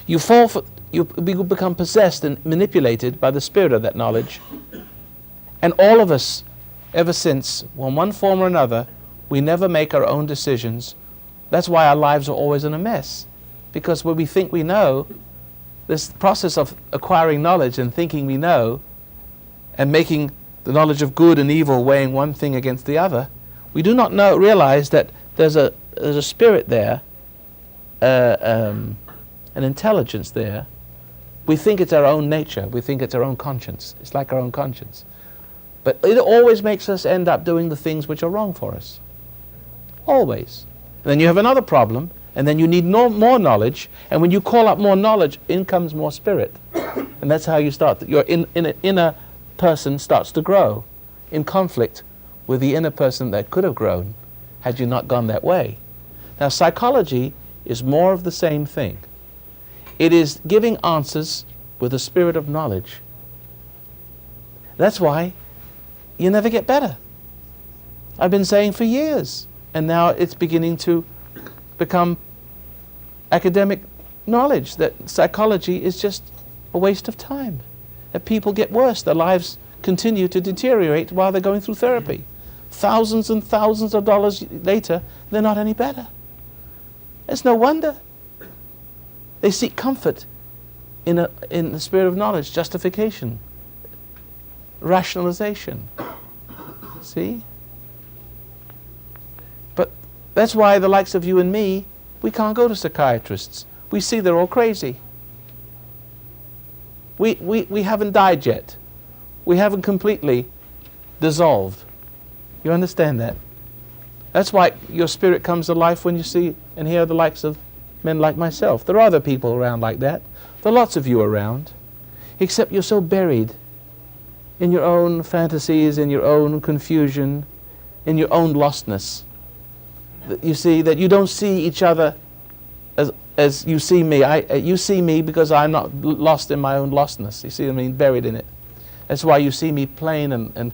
you become possessed and manipulated by the spirit of that knowledge. And all of us, ever since, in one form or another, we never make our own decisions. That's why our lives are always in a mess. Because when we think we know, this process of acquiring knowledge and thinking we know, and making the knowledge of good and evil weighing one thing against the other, we do not realize that there's a spirit there, an intelligence there. We think it's our own nature. We think it's our own conscience. It's like our own conscience. But it always makes us end up doing the things which are wrong for us. Always. And then you have another problem, and then you need more knowledge, and when you call up more knowledge, in comes more spirit. And that's how you start. Your inner person starts to grow in conflict with the inner person that could have grown had you not gone that way. Now, psychology is more of the same thing. It is giving answers with a spirit of knowledge. That's why you never get better. I've been saying for years, and now it's beginning to become academic knowledge that psychology is just a waste of time, that people get worse, their lives continue to deteriorate while they're going through therapy. Thousands and thousands of dollars later, they're not any better. It's no wonder. They seek comfort in the spirit of knowledge, justification, rationalization. See? But that's why the likes of you and me, we can't go to psychiatrists. We see they're all crazy. We haven't died yet. We haven't completely dissolved. You understand that? That's why your spirit comes to life when you see and hear the likes of men like myself. There are other people around like that. There are lots of you around. Except you're so buried in your own fantasies, in your own confusion, in your own lostness. You see, that you don't see each other as you see me. You see me because I'm not lost in my own lostness. You see what I mean? Buried in it. That's why you see me plain and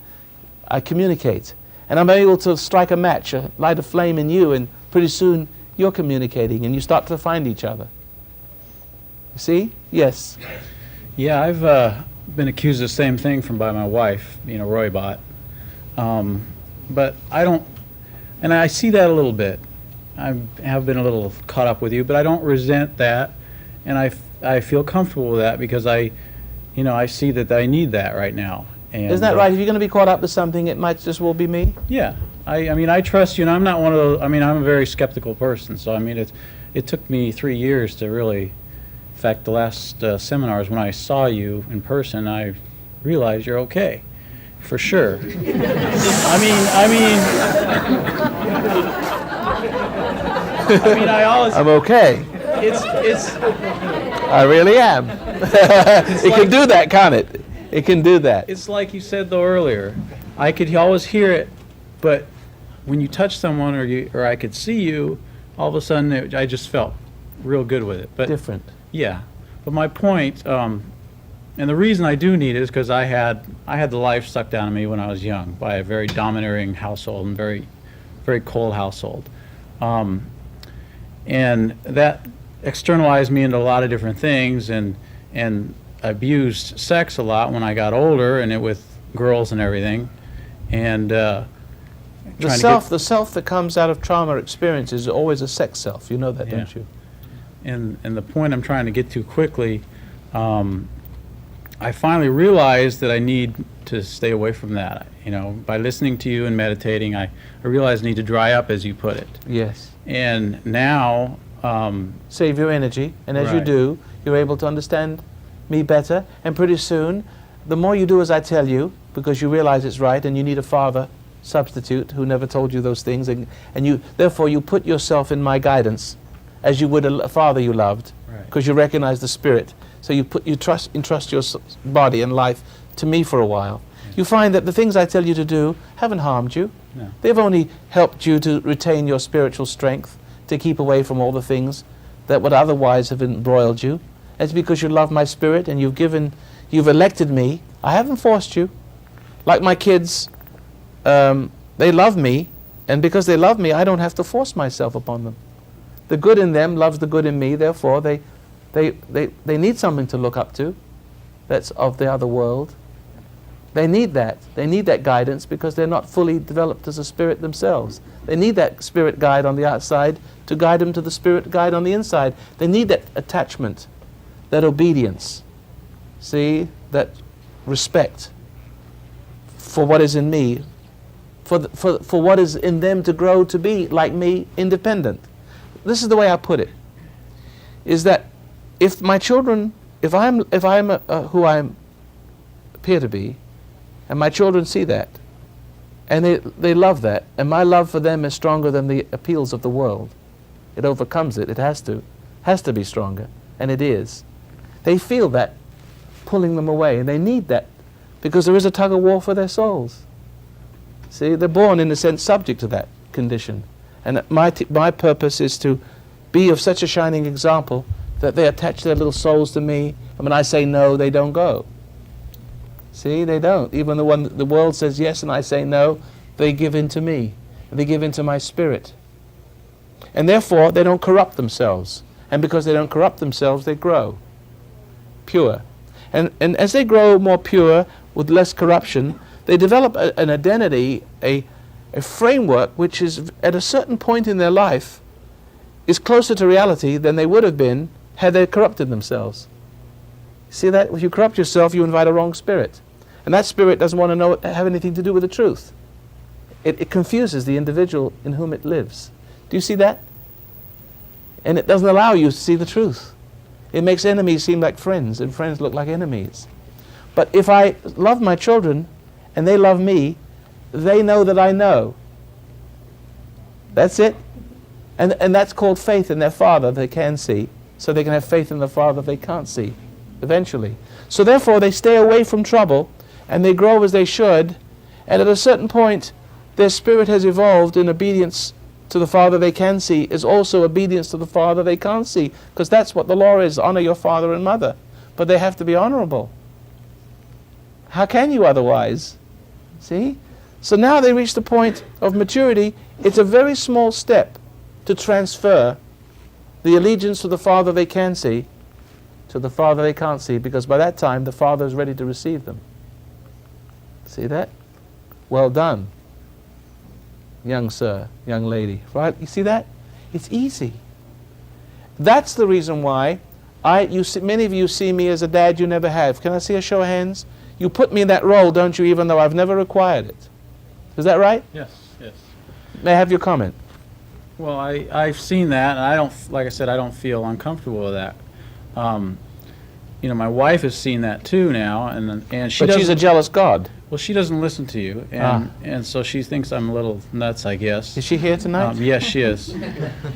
I communicate. And I'm able to strike a match, light a flame in you, and pretty soon you're communicating and you start to find each other. You see? Yes. Yeah, I've been accused of the same thing by my wife, Roybot. But I don't, and I see that a little bit. I have been a little caught up with you, but I don't resent that, and I feel comfortable with that because I see that I need that right now. And, isn't that right? If you're going to be caught up with something, it might just well be me. Yeah, I mean, I trust you, and I'm not one of those. I mean, I'm a very skeptical person, so I mean, it took me 3 years to really. In fact, the last seminars when I saw you in person, I realized you're okay, for sure. I mean, I'm okay. It's. I really am. It can do that, can't it? It can do that. It's like you said though earlier. I could always hear it, but when you touch someone or I could see you, all of a sudden I just felt real good with it. But different. Yeah, but my point, and the reason I do need it is because I had the life sucked out of me when I was young by a very domineering household and very, very cold household. And that externalized me into a lot of different things, and abused sex a lot when I got older, and it with girls and everything. And the self that comes out of trauma experience is always a sex self. You know that, Yeah. don't you? And the point I'm trying to get to quickly, I finally realized that I need to stay away from that. By listening to you and meditating, I realized I need to dry up, as you put it. Yes. And now... save your energy, and as you Right. do, you're able to understand me better, and pretty soon, the more you do as I tell you, because you realize it's right, and you need a father substitute who never told you those things, and therefore you put yourself in my guidance, as you would a father you loved, because you recognize the spirit. So you entrust your body and life to me for a while. You find that the things I tell you to do haven't harmed you. No. They've only helped you to retain your spiritual strength, to keep away from all the things that would otherwise have embroiled you. It's because you love my spirit and you've elected me. I haven't forced you. Like my kids, they love me, and because they love me, I don't have to force myself upon them. The good in them loves the good in me, therefore they need something to look up to that's of the other world. They need that. They need that guidance because they're not fully developed as a spirit themselves. They need that spirit guide on the outside to guide them to the spirit guide on the inside. They need that attachment, that obedience, see, that respect for what is in me, for what is in them to grow to be, like me, independent. This is the way I put it, is that if my children, if I'm who I appear to be, And my children see that. And they love that. And my love for them is stronger than the appeals of the world. It overcomes it. It has to be stronger. And it is. They feel that pulling them away. And they need that because there is a tug of war for their souls. See, they're born, in a sense, subject to that condition. And my purpose is to be of such a shining example that they attach their little souls to me. And when I say no, they don't go. See, they don't. Even when the world says yes and I say no, they give in to me. They give in to my spirit. And therefore, they don't corrupt themselves. And because they don't corrupt themselves, they grow pure. And as they grow more pure, with less corruption, they develop an identity, a framework which is, at a certain point in their life, is closer to reality than they would have been had they corrupted themselves. See that? If you corrupt yourself, you invite a wrong spirit. And that spirit doesn't want to have anything to do with the truth. It confuses the individual in whom it lives. Do you see that? And it doesn't allow you to see the truth. It makes enemies seem like friends, and friends look like enemies. But if I love my children, and they love me, they know that I know. That's it. And that's called faith in their Father they can see, so they can have faith in the Father they can't see, eventually. So therefore, they stay away from trouble, and they grow as they should, and at a certain point, their spirit has evolved in obedience to the Father they can see, is also obedience to the Father they can't see, because that's what the law is, honor your father and mother. But they have to be honorable. How can you otherwise? See? So now they reach the point of maturity. It's a very small step to transfer the allegiance to the Father they can see to the Father they can't see, because by that time the Father is ready to receive them. See that? Well done, young sir, young lady. Right? You see that? It's easy. That's the reason why many of you see me as a dad you never have. Can I see a show of hands? You put me in that role, don't you, even though I've never required it. Is that right? Yes, yes. May I have your comment? Well, I've seen that, and I don't, like I said, I don't feel uncomfortable with that. You know, my wife has seen that too now, and she. But she's a jealous God. Well, she doesn't listen to you, and so she thinks I'm a little nuts, I guess. Is she here tonight? Yes, she is.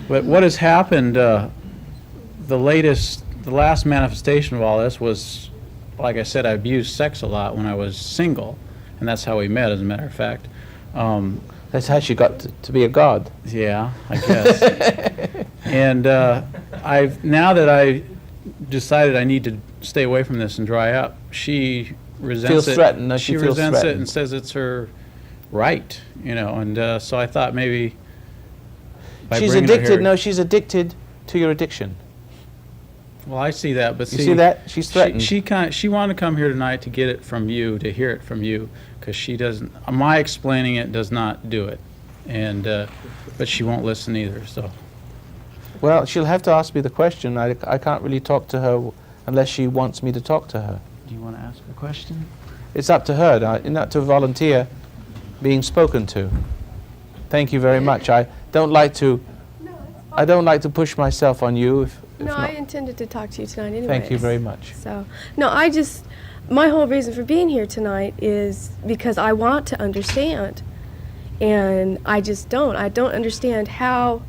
But what has happened? The last manifestation of all this was, like I said, I abused sex a lot when I was single, and that's how we met, as a matter of fact. That's how she got to be a god. Yeah, I guess. And now that I decided I need to stay away from this and dry up, she resents feels it. Threatened. No, she resents it and says it's her right, you know. And so I thought maybe by she's bringing her addicted. here- No, she's addicted to your addiction. Well, I see that, but You see that? She's threatened. She wanted to come here tonight to get it from you, to hear it from you, because she doesn't. My explaining it does not do it, and but she won't listen either. So. Well, she'll have to ask me the question. I can't really talk to her unless she wants me to talk to her. Do you want to ask a question? It's up to her, not to volunteer being spoken to. Thank you very much. I don't like to push myself on you. If No, not. I intended to talk to you tonight anyway. Thank you very much. So, no, my whole reason for being here tonight is because I want to understand. And I just don't. I don't understand how.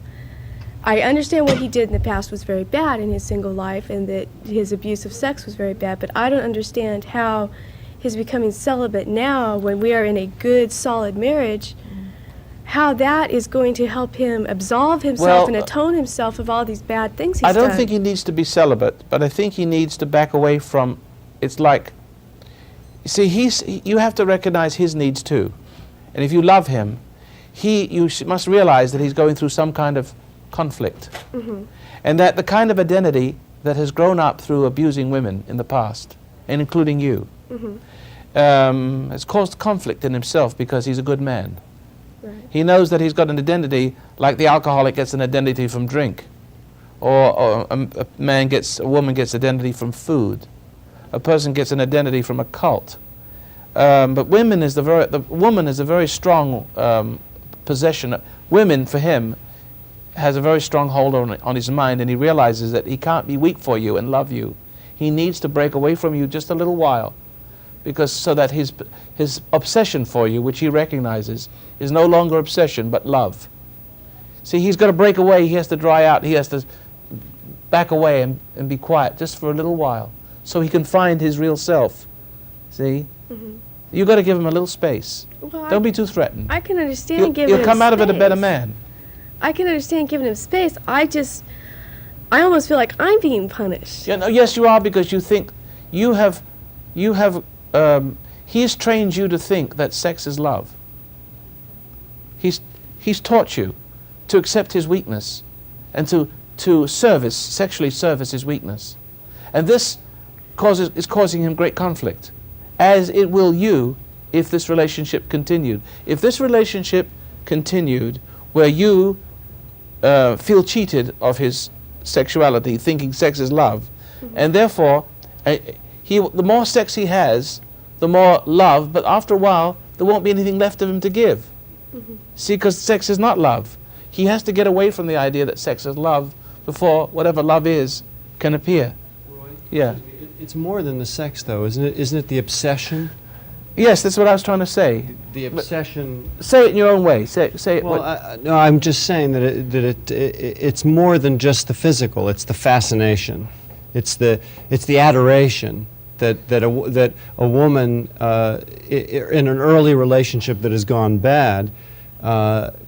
I understand what he did in the past was very bad in his single life, and that his abuse of sex was very bad, but I don't understand how his becoming celibate now, when we are in a good, solid marriage, how that is going to help him absolve himself and atone himself of all these bad things he's done. I don't think he needs to be celibate, but I think he needs to back away from, it's like, you see, you have to recognize his needs too. And if you love him, you must realize that he's going through some kind of conflict. Mm-hmm. And that the kind of identity that has grown up through abusing women in the past, and including you, has caused conflict in himself because he's a good man. Right. He knows that he's got an identity like the alcoholic gets an identity from drink, or a woman gets identity from food, a person gets an identity from a cult. But the woman is a very strong possession. Women, for him, has a very strong hold on his mind, and he realizes that he can't be weak for you and love you. He needs to break away from you just a little while, because so that his obsession for you, which he recognizes, is no longer obsession but love. See, he's got to break away. He has to dry out. He has to back away and be quiet just for a little while so he can find his real self. See? Mm-hmm. You've got to give him a little space. Well, don't be too threatened. I can understand giving him He'll come out of it a better space. man. I can understand giving him space. I almost feel like I'm being punished. Yeah, no, yes, you are, because you think he's trained you to think that sex is love. He's taught you to accept his weakness and to sexually service his weakness. And this is causing him great conflict, as it will you if this relationship continued. If this relationship continued where you feel cheated of his sexuality, thinking sex is love, and therefore the more sex he has, the more love, but after a while there won't be anything left of him to give. See, because sex is not love. He has to get away from the idea that sex is love before whatever love is can appear. Roy, yeah. It's more than the sex, though, isn't it? Isn't it the obsession? Yes, that's what I was trying to say. The obsession. Say it in your own way. Say it. Well, no, I'm just saying that it's more than just the physical. It's the fascination. It's the adoration that a woman in an early relationship that has gone bad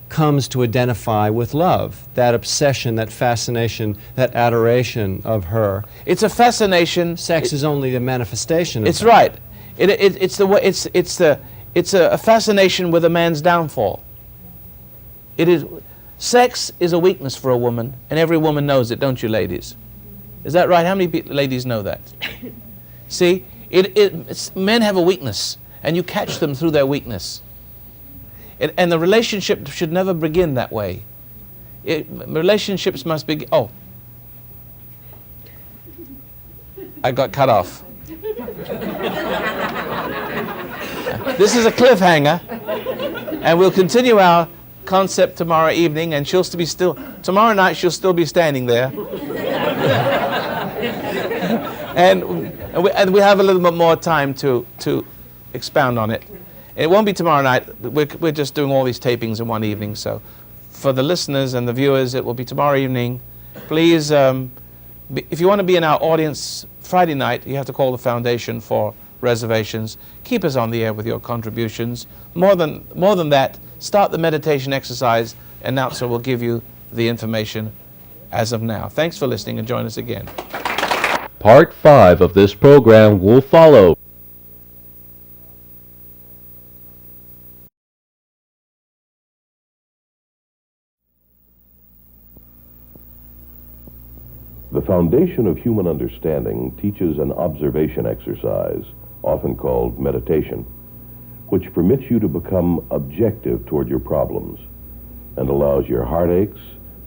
comes to identify with love. That obsession, that fascination, that adoration of her. It's a fascination. Sex is only the manifestation of It's that. right. It's a fascination with a man's downfall. Sex is a weakness for a woman, and every woman knows it, don't you, ladies? Is that right? How many ladies know that? See, men have a weakness, and you catch them through their weakness. And the relationship should never begin that way. Relationships must begin. Oh, I got cut off. This is a cliffhanger, and we'll continue our concept tomorrow evening, and tomorrow night she'll still be standing there. and we have a little bit more time to expound on it. It won't be tomorrow night. We're just doing all these tapings in one evening, so for the listeners and the viewers, it will be tomorrow evening. Please, if you want to be in our audience Friday night, you have to call the foundation for reservations. Keep us on the air with your contributions. More than that, start the meditation exercise. Announcer will give you the information as of now. Thanks for listening, and join us again. Part 5 of this program will follow. The foundation of human understanding teaches an observation exercise, often called meditation, which permits you to become objective toward your problems and allows your heartaches,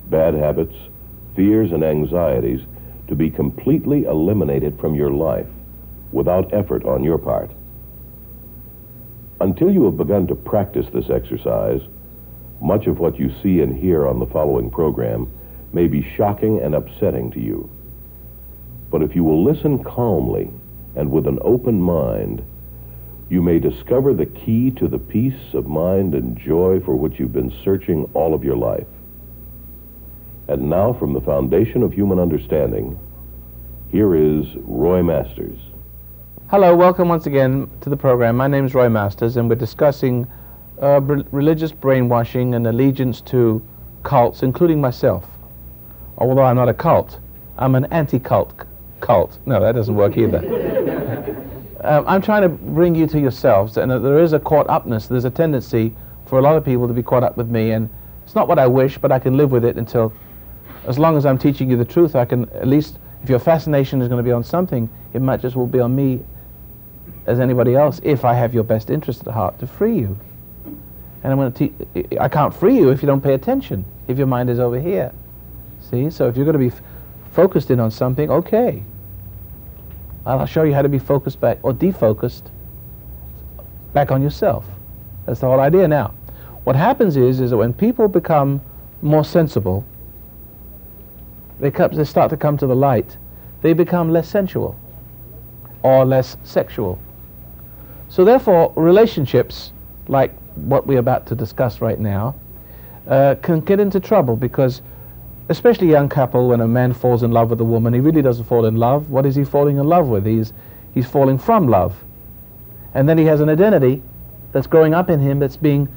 bad habits, fears, and anxieties to be completely eliminated from your life without effort on your part. Until you have begun to practice this exercise, much of what you see and hear on the following program may be shocking and upsetting to you. But if you will listen calmly and with an open mind, you may discover the key to the peace of mind and joy for which you've been searching all of your life. And now, from the foundation of human understanding, here is Roy Masters. Hello, welcome once again to the program. My name is Roy Masters, and we're discussing religious brainwashing and allegiance to cults, including myself. Although I'm not a cult, I'm an anti-cult cult. No, that doesn't work either. I'm trying to bring you to yourselves, and there is a caught-upness. There's a tendency for a lot of people to be caught up with me, and it's not what I wish, but I can live with it as long as I'm teaching you the truth, I can at least, if your fascination is going to be on something, it might just well be on me as anybody else, if I have your best interest at heart to free you. And I'm going to I can't free you if you don't pay attention, if your mind is over here. See, so if you're going to be focused in on something, okay. I'll show you how to be focused back, or defocused, back on yourself. That's the whole idea now. What happens is that when people become more sensible, they start to come to the light, they become less sensual, or less sexual. So therefore, relationships, like what we're about to discuss right now, can get into trouble because, especially a young couple, when a man falls in love with a woman, he really doesn't fall in love. What is he falling in love with? He's falling from love. And then he has an identity that's growing up in him that's being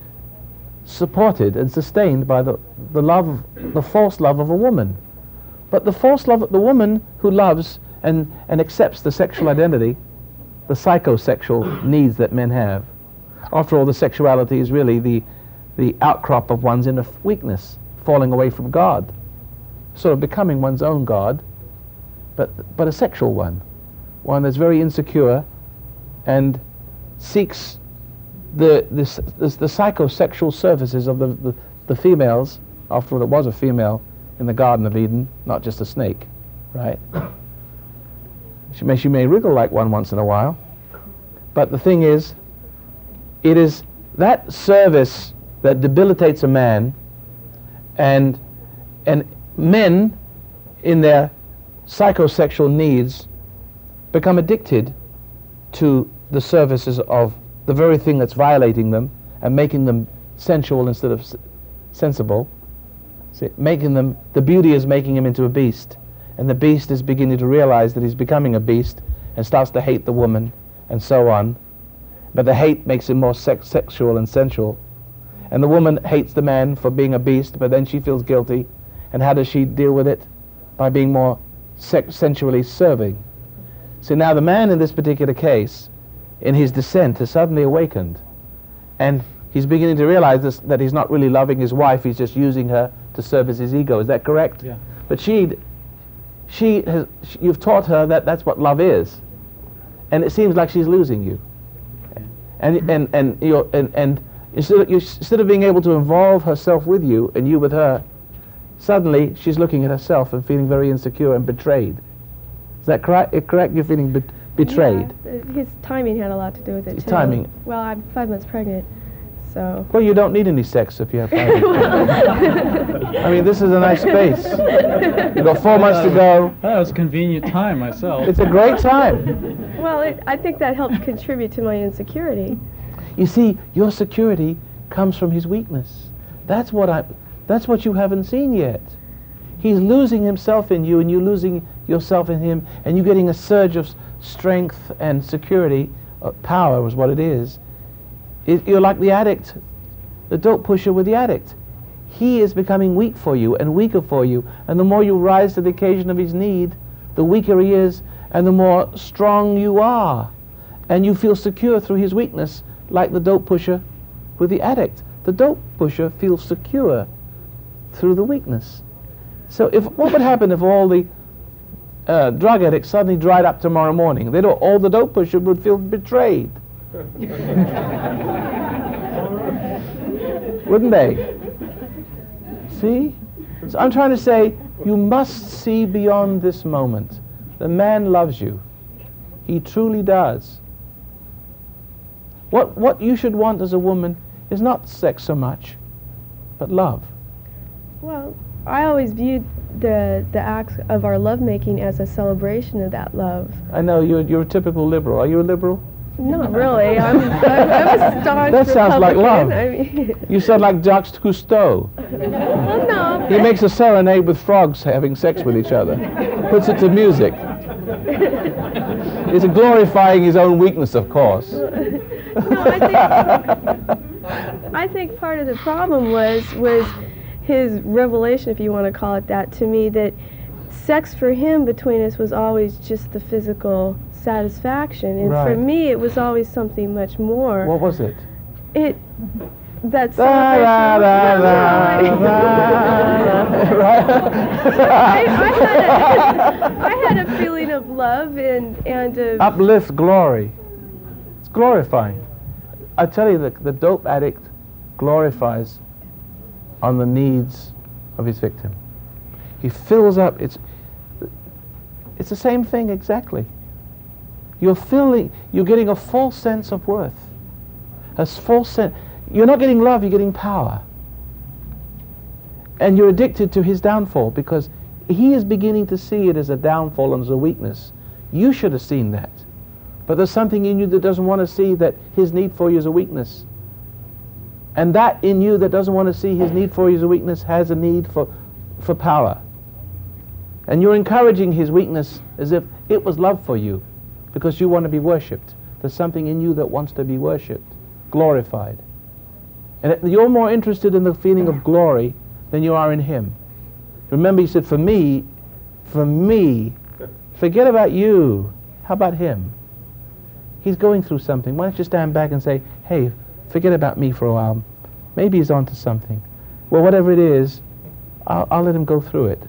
supported and sustained by the false love of a woman. But the false love of the woman who loves and accepts the sexual identity, the psychosexual needs that men have. After all, the sexuality is really the outcrop of one's inner weakness, falling away from God, sort of becoming one's own God, but a sexual one that's very insecure and seeks the psychosexual services of the females. After all, it was a female in the Garden of Eden, not just a snake, right? She may wriggle like one once in a while, but the thing is, it is that service that debilitates a man, and men in their psychosexual needs become addicted to the services of the very thing that's violating them and making them sensual instead of sensible. See, the beauty is making him into a beast, and the beast is beginning to realize that he's becoming a beast and starts to hate the woman and so on. But the hate makes him more sexual and sensual. And the woman hates the man for being a beast, but then she feels guilty. And how does she deal with it? By being more sensually serving. So now the man in this particular case, in his descent, has suddenly awakened. And he's beginning to realize that he's not really loving his wife, he's just using her to service his ego. Is that correct? Yeah. But you've taught her that that's what love is. And it seems like she's losing you. And instead of being able to involve herself with you and you with her, suddenly she's looking at herself and feeling very insecure and betrayed. Is that correct? You're feeling betrayed. Yeah, his timing had a lot to do with it, His too. timing. Well, I'm 5 months pregnant, so... Well, you don't need any sex if you have 5 months. I mean, this is a nice space. You've got 4 months to go. That was a convenient time myself. It's a great time. Well, I think that helped contribute to my insecurity. You see, your security comes from his weakness. That's what you haven't seen yet. He's losing himself in you, and you losing yourself in him, and you're getting a surge of strength and security. Power is what it is. You're like the addict, the dope pusher with the addict. He is becoming weak for you and weaker for you, and the more you rise to the occasion of his need, the weaker he is, and the more strong you are. And you feel secure through his weakness, like the dope pusher with the addict. The dope pusher feels secure through the weakness. So what would happen if all the drug addicts suddenly dried up tomorrow morning? All the dope pushers would feel betrayed. Wouldn't they? See? So I'm trying to say, you must see beyond this moment. The man loves you. He truly does. What you should want as a woman is not sex so much, but love. Well, I always viewed the acts of our lovemaking as a celebration of that love. I know, you're a typical liberal. Are you a liberal? Not really. I'm a staunch That sounds like love. I mean, You sound like Jacques Cousteau. well, no. He makes a serenade with frogs having sex with each other. Puts it to music. He's glorifying his own weakness, of course. No, I think part of the problem was his revelation, if you want to call it that, to me, that sex for him between us was always just the physical satisfaction, and for me it was always something much more. What was it? That celebration. I had a feeling of love and of uplift, glory. It's glorifying. I tell you, the dope addict glorifies on the needs of his victim. He fills up. It's the same thing exactly. You're getting a false sense of worth. A false sense. You're not getting love, you're getting power. And you're addicted to his downfall because he is beginning to see it as a downfall and as a weakness. You should have seen that. But there's something in you that doesn't want to see that his need for you is a weakness. And that in you that doesn't want to see his need for you as a weakness has a need for power. And you're encouraging his weakness as if it was love for you, because you want to be worshipped. There's something in you that wants to be worshipped, glorified. And you're more interested in the feeling of glory than you are in him. Remember, he said, for me, forget about you. How about him? He's going through something. Why don't you stand back and say, hey, forget about me for a while. Maybe he's onto something. Well, whatever it is, I'll let him go through it.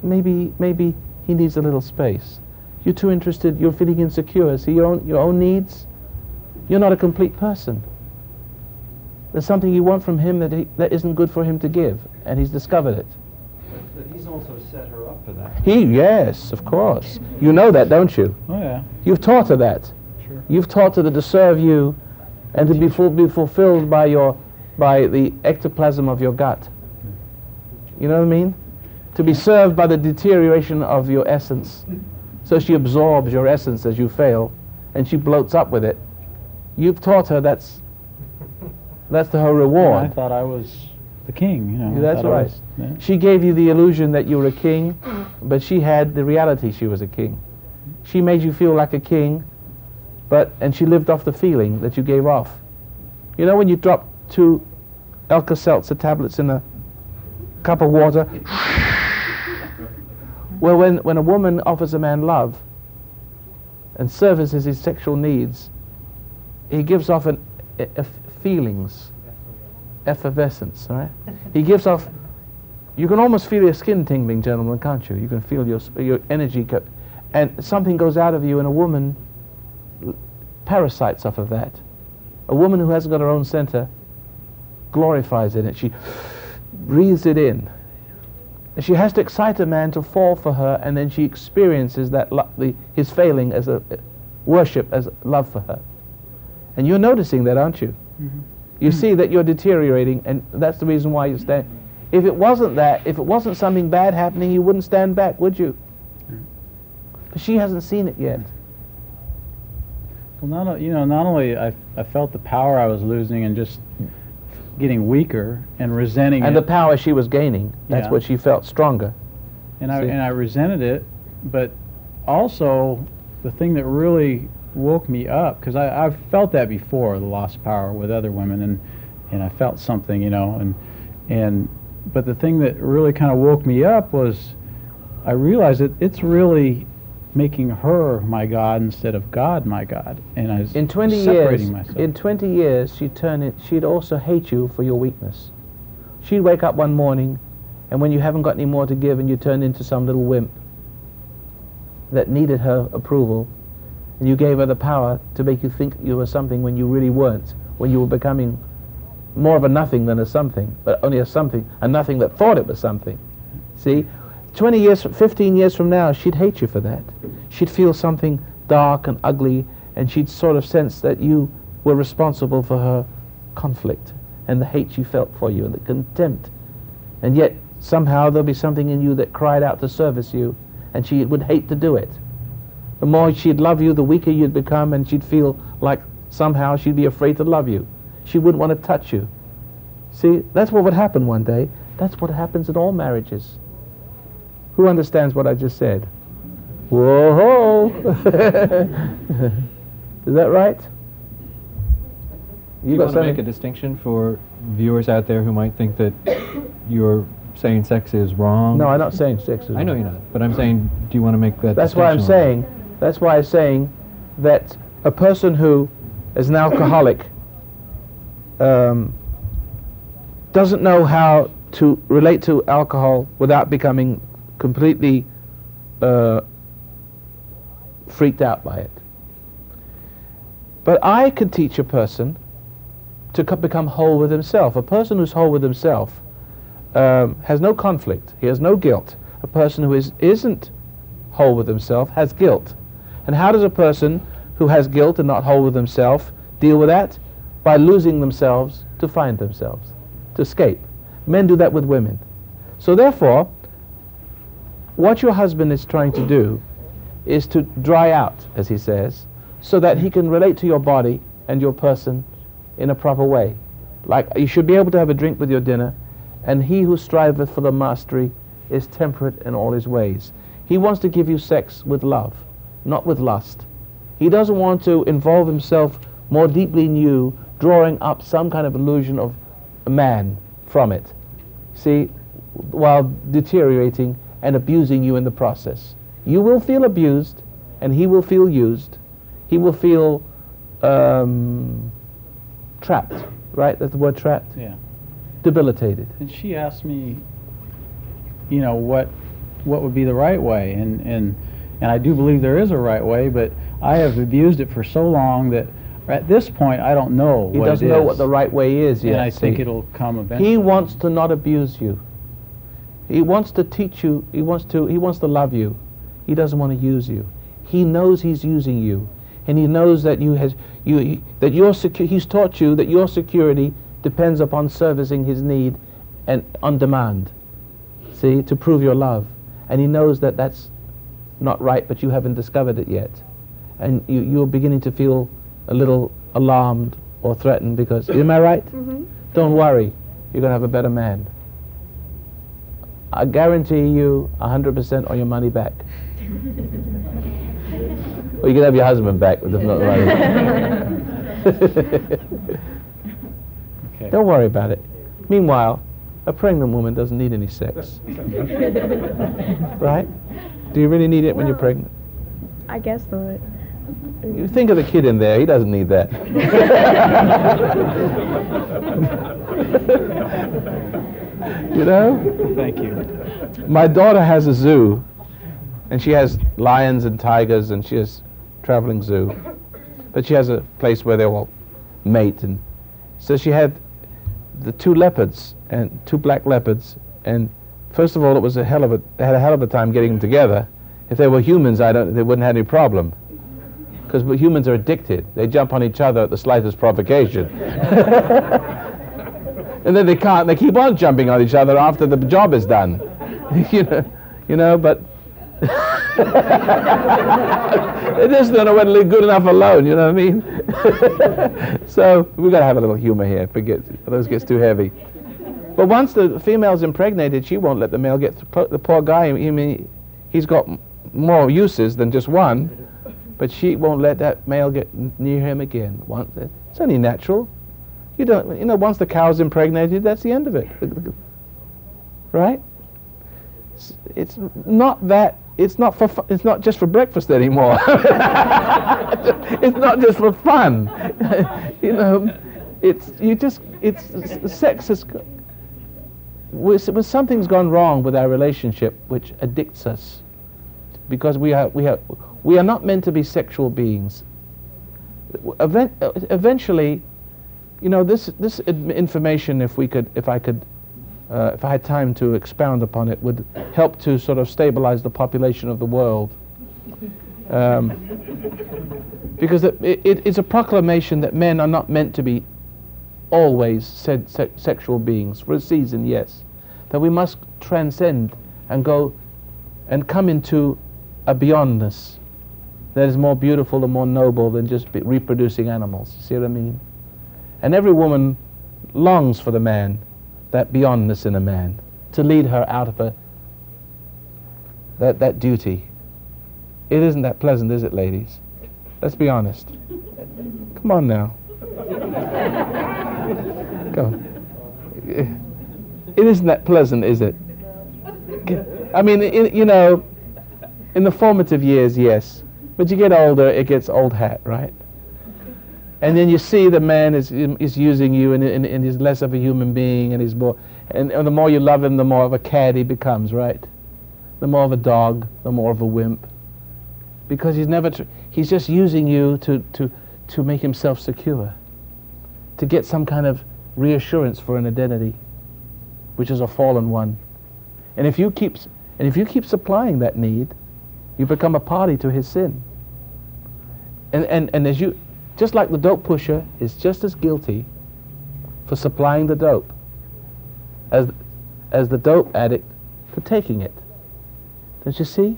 Maybe he needs a little space. You're too interested, you're feeling insecure. See your own needs? You're not a complete person. There's something you want from him that isn't good for him to give, and he's discovered it. But he's also set her up for that. Yes, of course. You know that, don't you? Oh, yeah. You've taught her that. Sure. You've taught her to serve you and to be fulfilled by the ectoplasm of your gut. You know what I mean? To be served by the deterioration of your essence. So she absorbs your essence as you fail, and she bloats up with it. You've taught her that's her reward. I thought I was the king, you know. That's right. She gave you the illusion that you were a king, but she had the reality she was a king. She made you feel like a king, and she lived off the feeling that you gave off. You know when you drop 2 Alka-Seltzer tablets in a cup of water? Well, when a woman offers a man love and services his sexual needs, he gives off feelings, effervescence, right? He gives off, you can almost feel your skin tingling, gentlemen, can't you? You can feel your energy, and something goes out of you, and a woman parasites off of that. A woman who hasn't got her own center glorifies in it. She breathes it in. And she has to excite a man to fall for her, and then she experiences that his failing as a worship, as love for her. And you're noticing that, aren't you? Mm-hmm. You see that you're deteriorating, and that's the reason why you stand. If it wasn't that, if it wasn't something bad happening, you wouldn't stand back, would you? But she hasn't seen it yet. Well, not only I felt the power I was losing and just getting weaker and resenting it. And the power she was gaining, that's Yeah. what she felt stronger. And I resented it, but also the thing that really woke me up, because I've felt that before, the lost of power with other women, and I felt something, you know, but the thing that really kind of woke me up was I realized that it's really making her my God instead of God my God, and I was separating myself. In 20 years, she'd also hate you for your weakness. She'd wake up one morning, and when you haven't got any more to give, and you turned into some little wimp that needed her approval, and you gave her the power to make you think you were something when you really weren't, when you were becoming more of a nothing than a something, but only a nothing that thought it was something. See? 20 years, 15 years from now, she'd hate you for that. She'd feel something dark and ugly, and she'd sort of sense that you were responsible for her conflict and the hate she felt for you and the contempt. And yet, somehow, there'll be something in you that cried out to service you, and she would hate to do it. The more she'd love you, the weaker you'd become, and she'd feel like somehow she'd be afraid to love you. She wouldn't want to touch you. See, that's what would happen one day. That's what happens in all marriages. Who understands what I just said? Whoa! Is that right? You want to make a distinction for viewers out there who might think that you're saying sex is wrong? No, I'm not saying sex is wrong. I know you're not, but I'm saying, do you want to make that That's why I'm saying, that's why I'm saying that a person who is an alcoholic doesn't know how to relate to alcohol without becoming completely freaked out by it. But I can teach a person to become whole with himself. A person who's whole with himself has no conflict. He has no guilt. A person who isn't whole with himself has guilt. And how does a person who has guilt and not whole with himself deal with that? By losing themselves to find themselves, to escape. Men do that with women. So therefore, what your husband is trying to do is to dry out, as he says, so that he can relate to your body and your person in a proper way. Like, you should be able to have a drink with your dinner, and he who striveth for the mastery is temperate in all his ways. He wants to give you sex with love, not with lust. He doesn't want to involve himself more deeply in you, drawing up some kind of illusion of a man from it, see, while deteriorating and abusing you in the process. You will feel abused, and he will feel used. He will feel trapped, right? That's the word, trapped? Yeah. Debilitated. And she asked me, you know, what would be the right way, and I do believe there is a right way, but I have abused it for so long that at this point I don't know He what it is. doesn't know what the right way is yet. And I think see. it'll come eventually. He wants to not abuse you. He wants to teach you. He wants to love you. He doesn't want to use you. He knows he's using you, and he knows that he's taught you that your security depends upon servicing his need and on demand. See, to prove your love. And he knows that that's not right, but you haven't discovered it yet. And you're beginning to feel a little alarmed or threatened because, am I right? Mm-hmm. Don't worry, you're going to have a better man. I guarantee you 100% on your money back. Or you can have your husband back with not money. Okay. Don't worry about it. Meanwhile, a pregnant woman doesn't need any sex. Right? Do you really need it when you're pregnant? I guess not. You think of the kid in there, he doesn't need that. You know? Thank you. My daughter has a zoo, and she has lions and tigers, and she has traveling zoo. But she has a place where they all mate, and so she had the two leopards, and two black leopards, and first of all, they had a hell of a time getting them together. If they were humans, they wouldn't have any problem. Because humans are addicted. They jump on each other at the slightest provocation. And then they keep on jumping on each other after the job is done. you know, but it isn't good enough alone, you know what I mean? So we've got to have a little humor here. Those gets too heavy. But once the female's impregnated, she won't let the male get the poor guy. I mean, he's got more uses than just one, but she won't let that male get near him again. It's only natural. Once the cow's impregnated, that's the end of it. Right? It's not just for breakfast anymore. It's not just for fun. Sex is, when something's gone wrong with our relationship, which addicts us, because we are not meant to be sexual beings. Eventually, this information, if I had time to expound upon it, would help to sort of stabilize the population of the world. Because it's a proclamation that men are not meant to be always sexual beings. For a season, yes. That we must transcend and go and come into a beyondness that is more beautiful and more noble than just reproducing animals. See what I mean? And every woman longs for the man, that beyondness in a man, to lead her out of that duty. It isn't that pleasant, is it, ladies? Let's be honest. Come on now. Go. It isn't that pleasant, is it? I mean, in the formative years, yes. But you get older, it gets old hat, right? And then you see the man is using you, and he's less of a human being, and he's more, and the more you love him, the more of a cad he becomes, right? The more of a dog, the more of a wimp, because he's just using you to make himself secure, to get some kind of reassurance for an identity, which is a fallen one. And if you keep supplying that need, you become a party to his sin. And as you, just like the dope pusher is just as guilty for supplying the dope as the dope addict for taking it. Don't you see?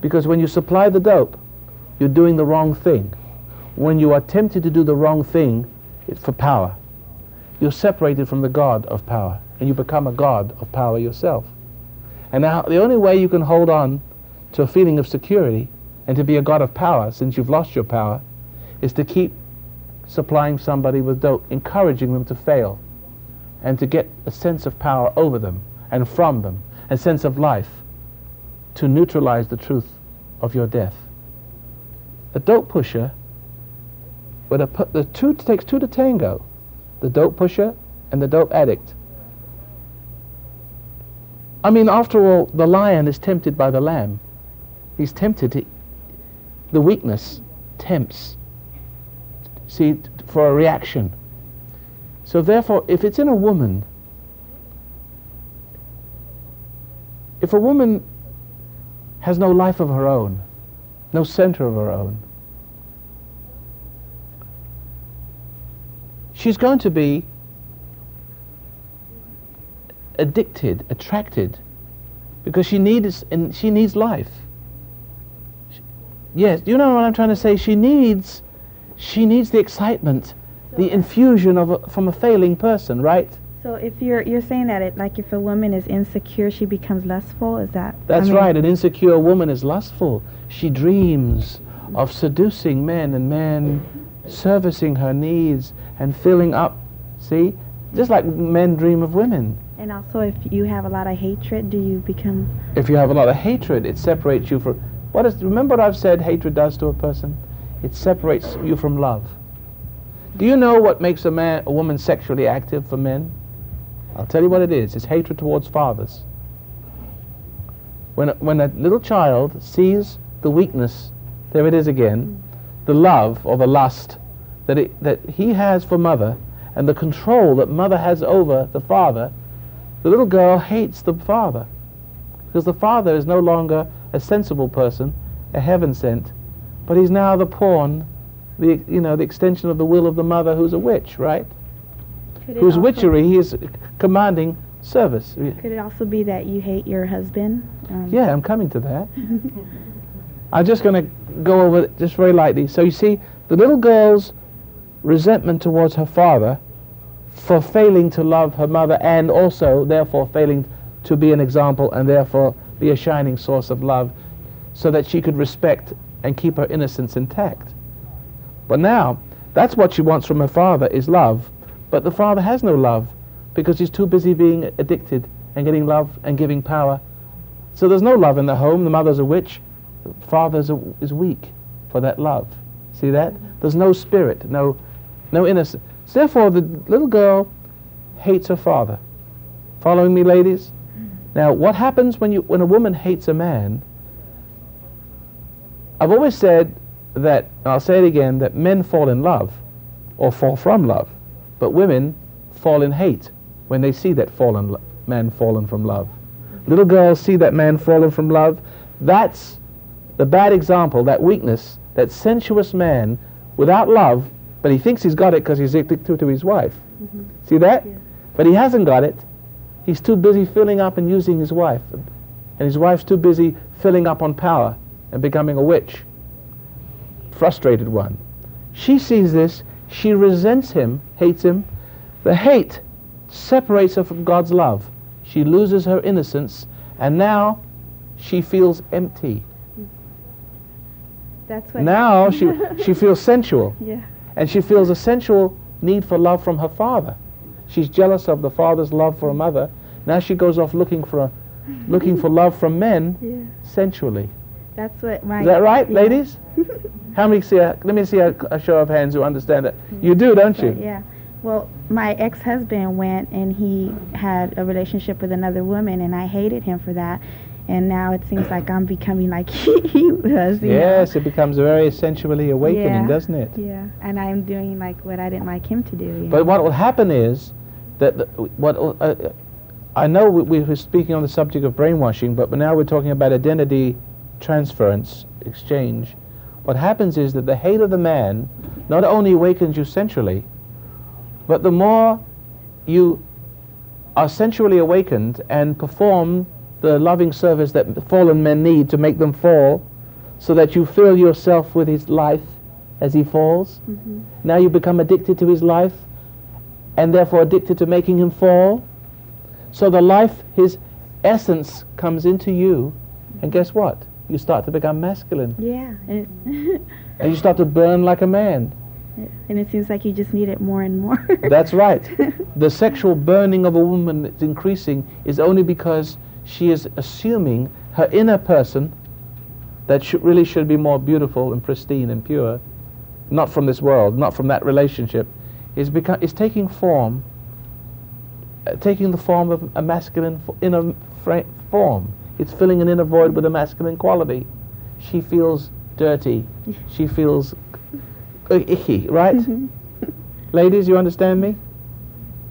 Because when you supply the dope, you're doing the wrong thing. When you are tempted to do the wrong thing, it's for power. You're separated from the God of power, and you become a God of power yourself. And now the only way you can hold on to a feeling of security and to be a God of power, since you've lost your power, is to keep supplying somebody with dope, encouraging them to fail, and to get a sense of power over them and from them, a sense of life, to neutralize the truth of your death. A dope pusher, takes two to tango, the dope pusher and the dope addict. I mean, after all, the lion is tempted by the lamb. He's tempted to, the weakness tempts, see, for a reaction. So therefore, if it's in a woman, if a woman has no life of her own, no center of her own, she's going to be addicted, attracted, because she needs life. Yes, you know what I'm trying to say? She needs the excitement, the infusion from a failing person, right? So if you're saying that if a woman is insecure, she becomes lustful, is that? That's right. An insecure woman is lustful. She dreams of seducing men and men servicing her needs and filling up. See, just like men dream of women. And also, if you have a lot of hatred, do you become? If you have a lot of hatred, it separates you from. Remember what I've said hatred does to a person? It separates you from love. Do you know what makes a woman sexually active for men? I'll tell you what it is. It's hatred towards fathers. When a little child sees the weakness, there it is again, the love or the lust that he has for mother and the control that mother has over the father, the little girl hates the father because the father is no longer a sensible person, a heaven sent, but he's now the pawn, the extension of the will of the mother who's a witch, right? Whose witchery he is commanding service. Could it also be that you hate your husband? Yeah, I'm coming to that. I'm just going to go over it just very lightly. So you see, the little girl's resentment towards her father for failing to love her mother and also, therefore, failing to be an example and therefore be a shining source of love so that she could respect and keep her innocence intact. But now, that's what she wants from her father is love. But the father has no love because he's too busy being addicted and getting love and giving power. So there's no love in the home. The mother's a witch. The father is weak for that love. See that? There's no spirit, no innocence. So therefore, the little girl hates her father. Following me, ladies? Now, what happens when a woman hates a man? I've always said that, and I'll say it again, that men fall in love or fall from love. But women fall in hate when they see that man fallen from love. Little girls see that man fallen from love. That's the bad example, that weakness, that sensuous man without love, but he thinks he's got it because he's addicted to his wife. Mm-hmm. See that? Yeah. But he hasn't got it. He's too busy filling up and using his wife. And his wife's too busy filling up on power and becoming a witch. Frustrated one. She sees this. She resents him, hates him. The hate separates her from God's love. She loses her innocence, and now she feels empty. That's what now she feels sensual. Yeah. And she feels a sensual need for love from her father. She's jealous of the father's love for her mother. Now she goes off looking for love from men sensually. That's what my... Is that right, ladies? How many let me see a show of hands who understand that. You do, don't you? Yeah. Well, my ex-husband went and he had a relationship with another woman, and I hated him for that. And now it seems like I'm becoming like he was. Yes, it becomes very sensually awakening, doesn't it? Yeah, and I'm doing like what I didn't like him to do. But what will happen is that I know we were speaking on the subject of brainwashing, but now we're talking about identity transference, exchange. What happens is that the hate of the man not only awakens you sensually, but the more you are sensually awakened and perform the loving service that fallen men need to make them fall so that you fill yourself with his life as he falls. Now you become addicted to his life and therefore addicted to making him fall. So the life, his essence, comes into you, and guess what? You start to become masculine. Yeah. And you start to burn like a man. And it seems like you just need it more and more. That's right. The sexual burning of a woman that's increasing is only because she is assuming her inner person that really should be more beautiful and pristine and pure, not from this world, not from that relationship, is taking form, taking the form of a masculine inner form. It's filling an inner void with a masculine quality. She feels dirty. She feels icky, right? Ladies, you understand me?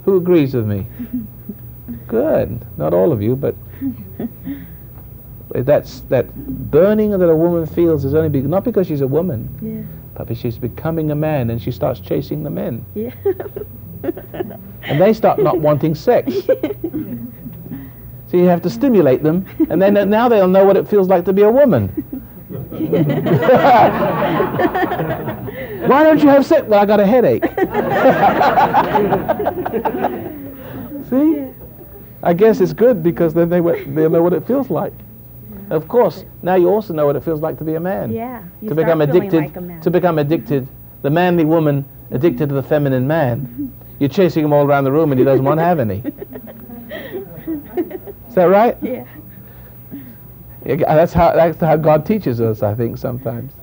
Who agrees with me? Good. Not all of you, but that burning that a woman feels is only not because she's a woman, but because she's becoming a man and she starts chasing the men. Yeah. And they start not wanting sex. So you have to stimulate them, and then now they'll know what it feels like to be a woman. Why don't you have sex? Well, I got a headache. See? I guess it's good because then they'll know what it feels like. Of course, now you also know what it feels like to be a man. Yeah. To become addicted. To become addicted. The manly woman addicted to the feminine man. You're chasing him all around the room and he doesn't want to have any. Is that right? Yeah. That's how God teaches us, I think, sometimes.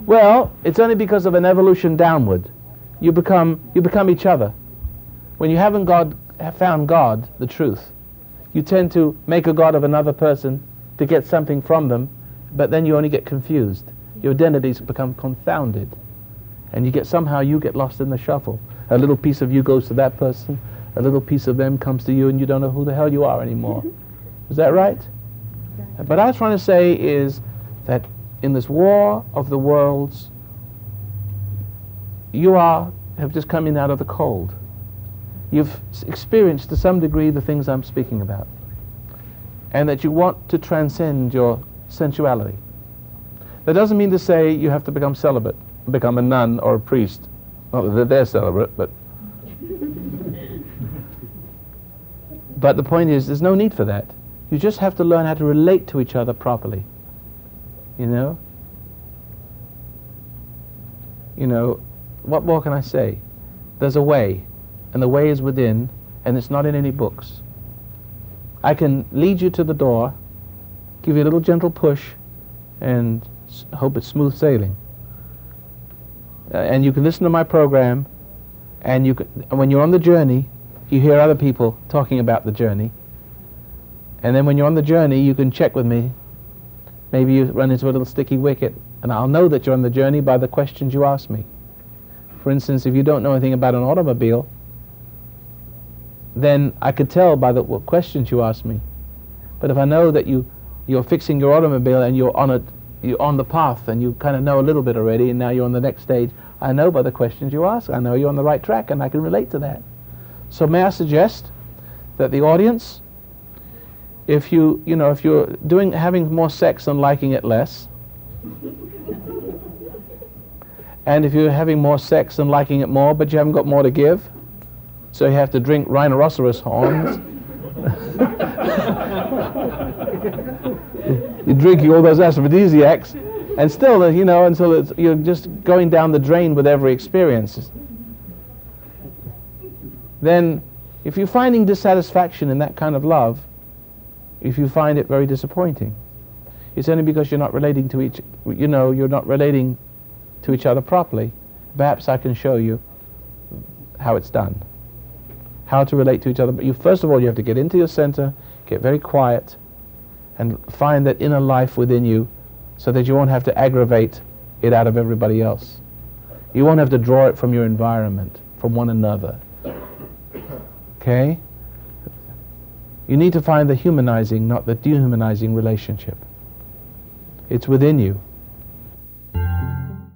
Well, it's only because of an evolution downward. You become each other. When you haven't found God, the truth, you tend to make a god of another person to get something from them, but then you only get confused. Your identities become confounded, and somehow you get lost in the shuffle. A little piece of you goes to that person, a little piece of them comes to you, and you don't know who the hell you are anymore. Is that right? But what I was trying to say is that in this war of the worlds, you have just come in out of the cold. You've experienced to some degree the things I'm speaking about, and that you want to transcend your sensuality. That doesn't mean to say you have to become celibate, become a nun or a priest. Not that they're celibate, but the point is, there's no need for that. You just have to learn how to relate to each other properly. You know, what more can I say? There's a way, and the way is within, and it's not in any books. I can lead you to the door, give you a little gentle push, and hope it's smooth sailing. And you can listen to my program, and when you're on the journey, you hear other people talking about the journey. And then when you're on the journey, you can check with me. Maybe you run into a little sticky wicket, and I'll know that you're on the journey by the questions you ask me. For instance, if you don't know anything about an automobile, then I could tell by what questions you ask me. But if I know that you're fixing your automobile and you're on the path and you kind of know a little bit already, and now you're on the next stage, I know by the questions you ask. I know you're on the right track, and I can relate to that. So may I suggest that the audience, if you're having more sex and liking it less, and if you're having more sex and liking it more, but you haven't got more to give, so you have to drink rhinoceros horns. You're drinking all those aphrodisiacs, and still, until you're just going down the drain with every experience. Then, if you're finding dissatisfaction in that kind of love, if you find it very disappointing, it's only because you're not relating to each other properly. Perhaps I can show you how it's done, how to relate to each other. But first of all, you have to get into your center, get very quiet, and find that inner life within you, so that you won't have to aggravate it out of everybody else. You won't have to draw it from your environment, from one another. Okay? You need to find the humanizing, not the dehumanizing relationship. It's within you.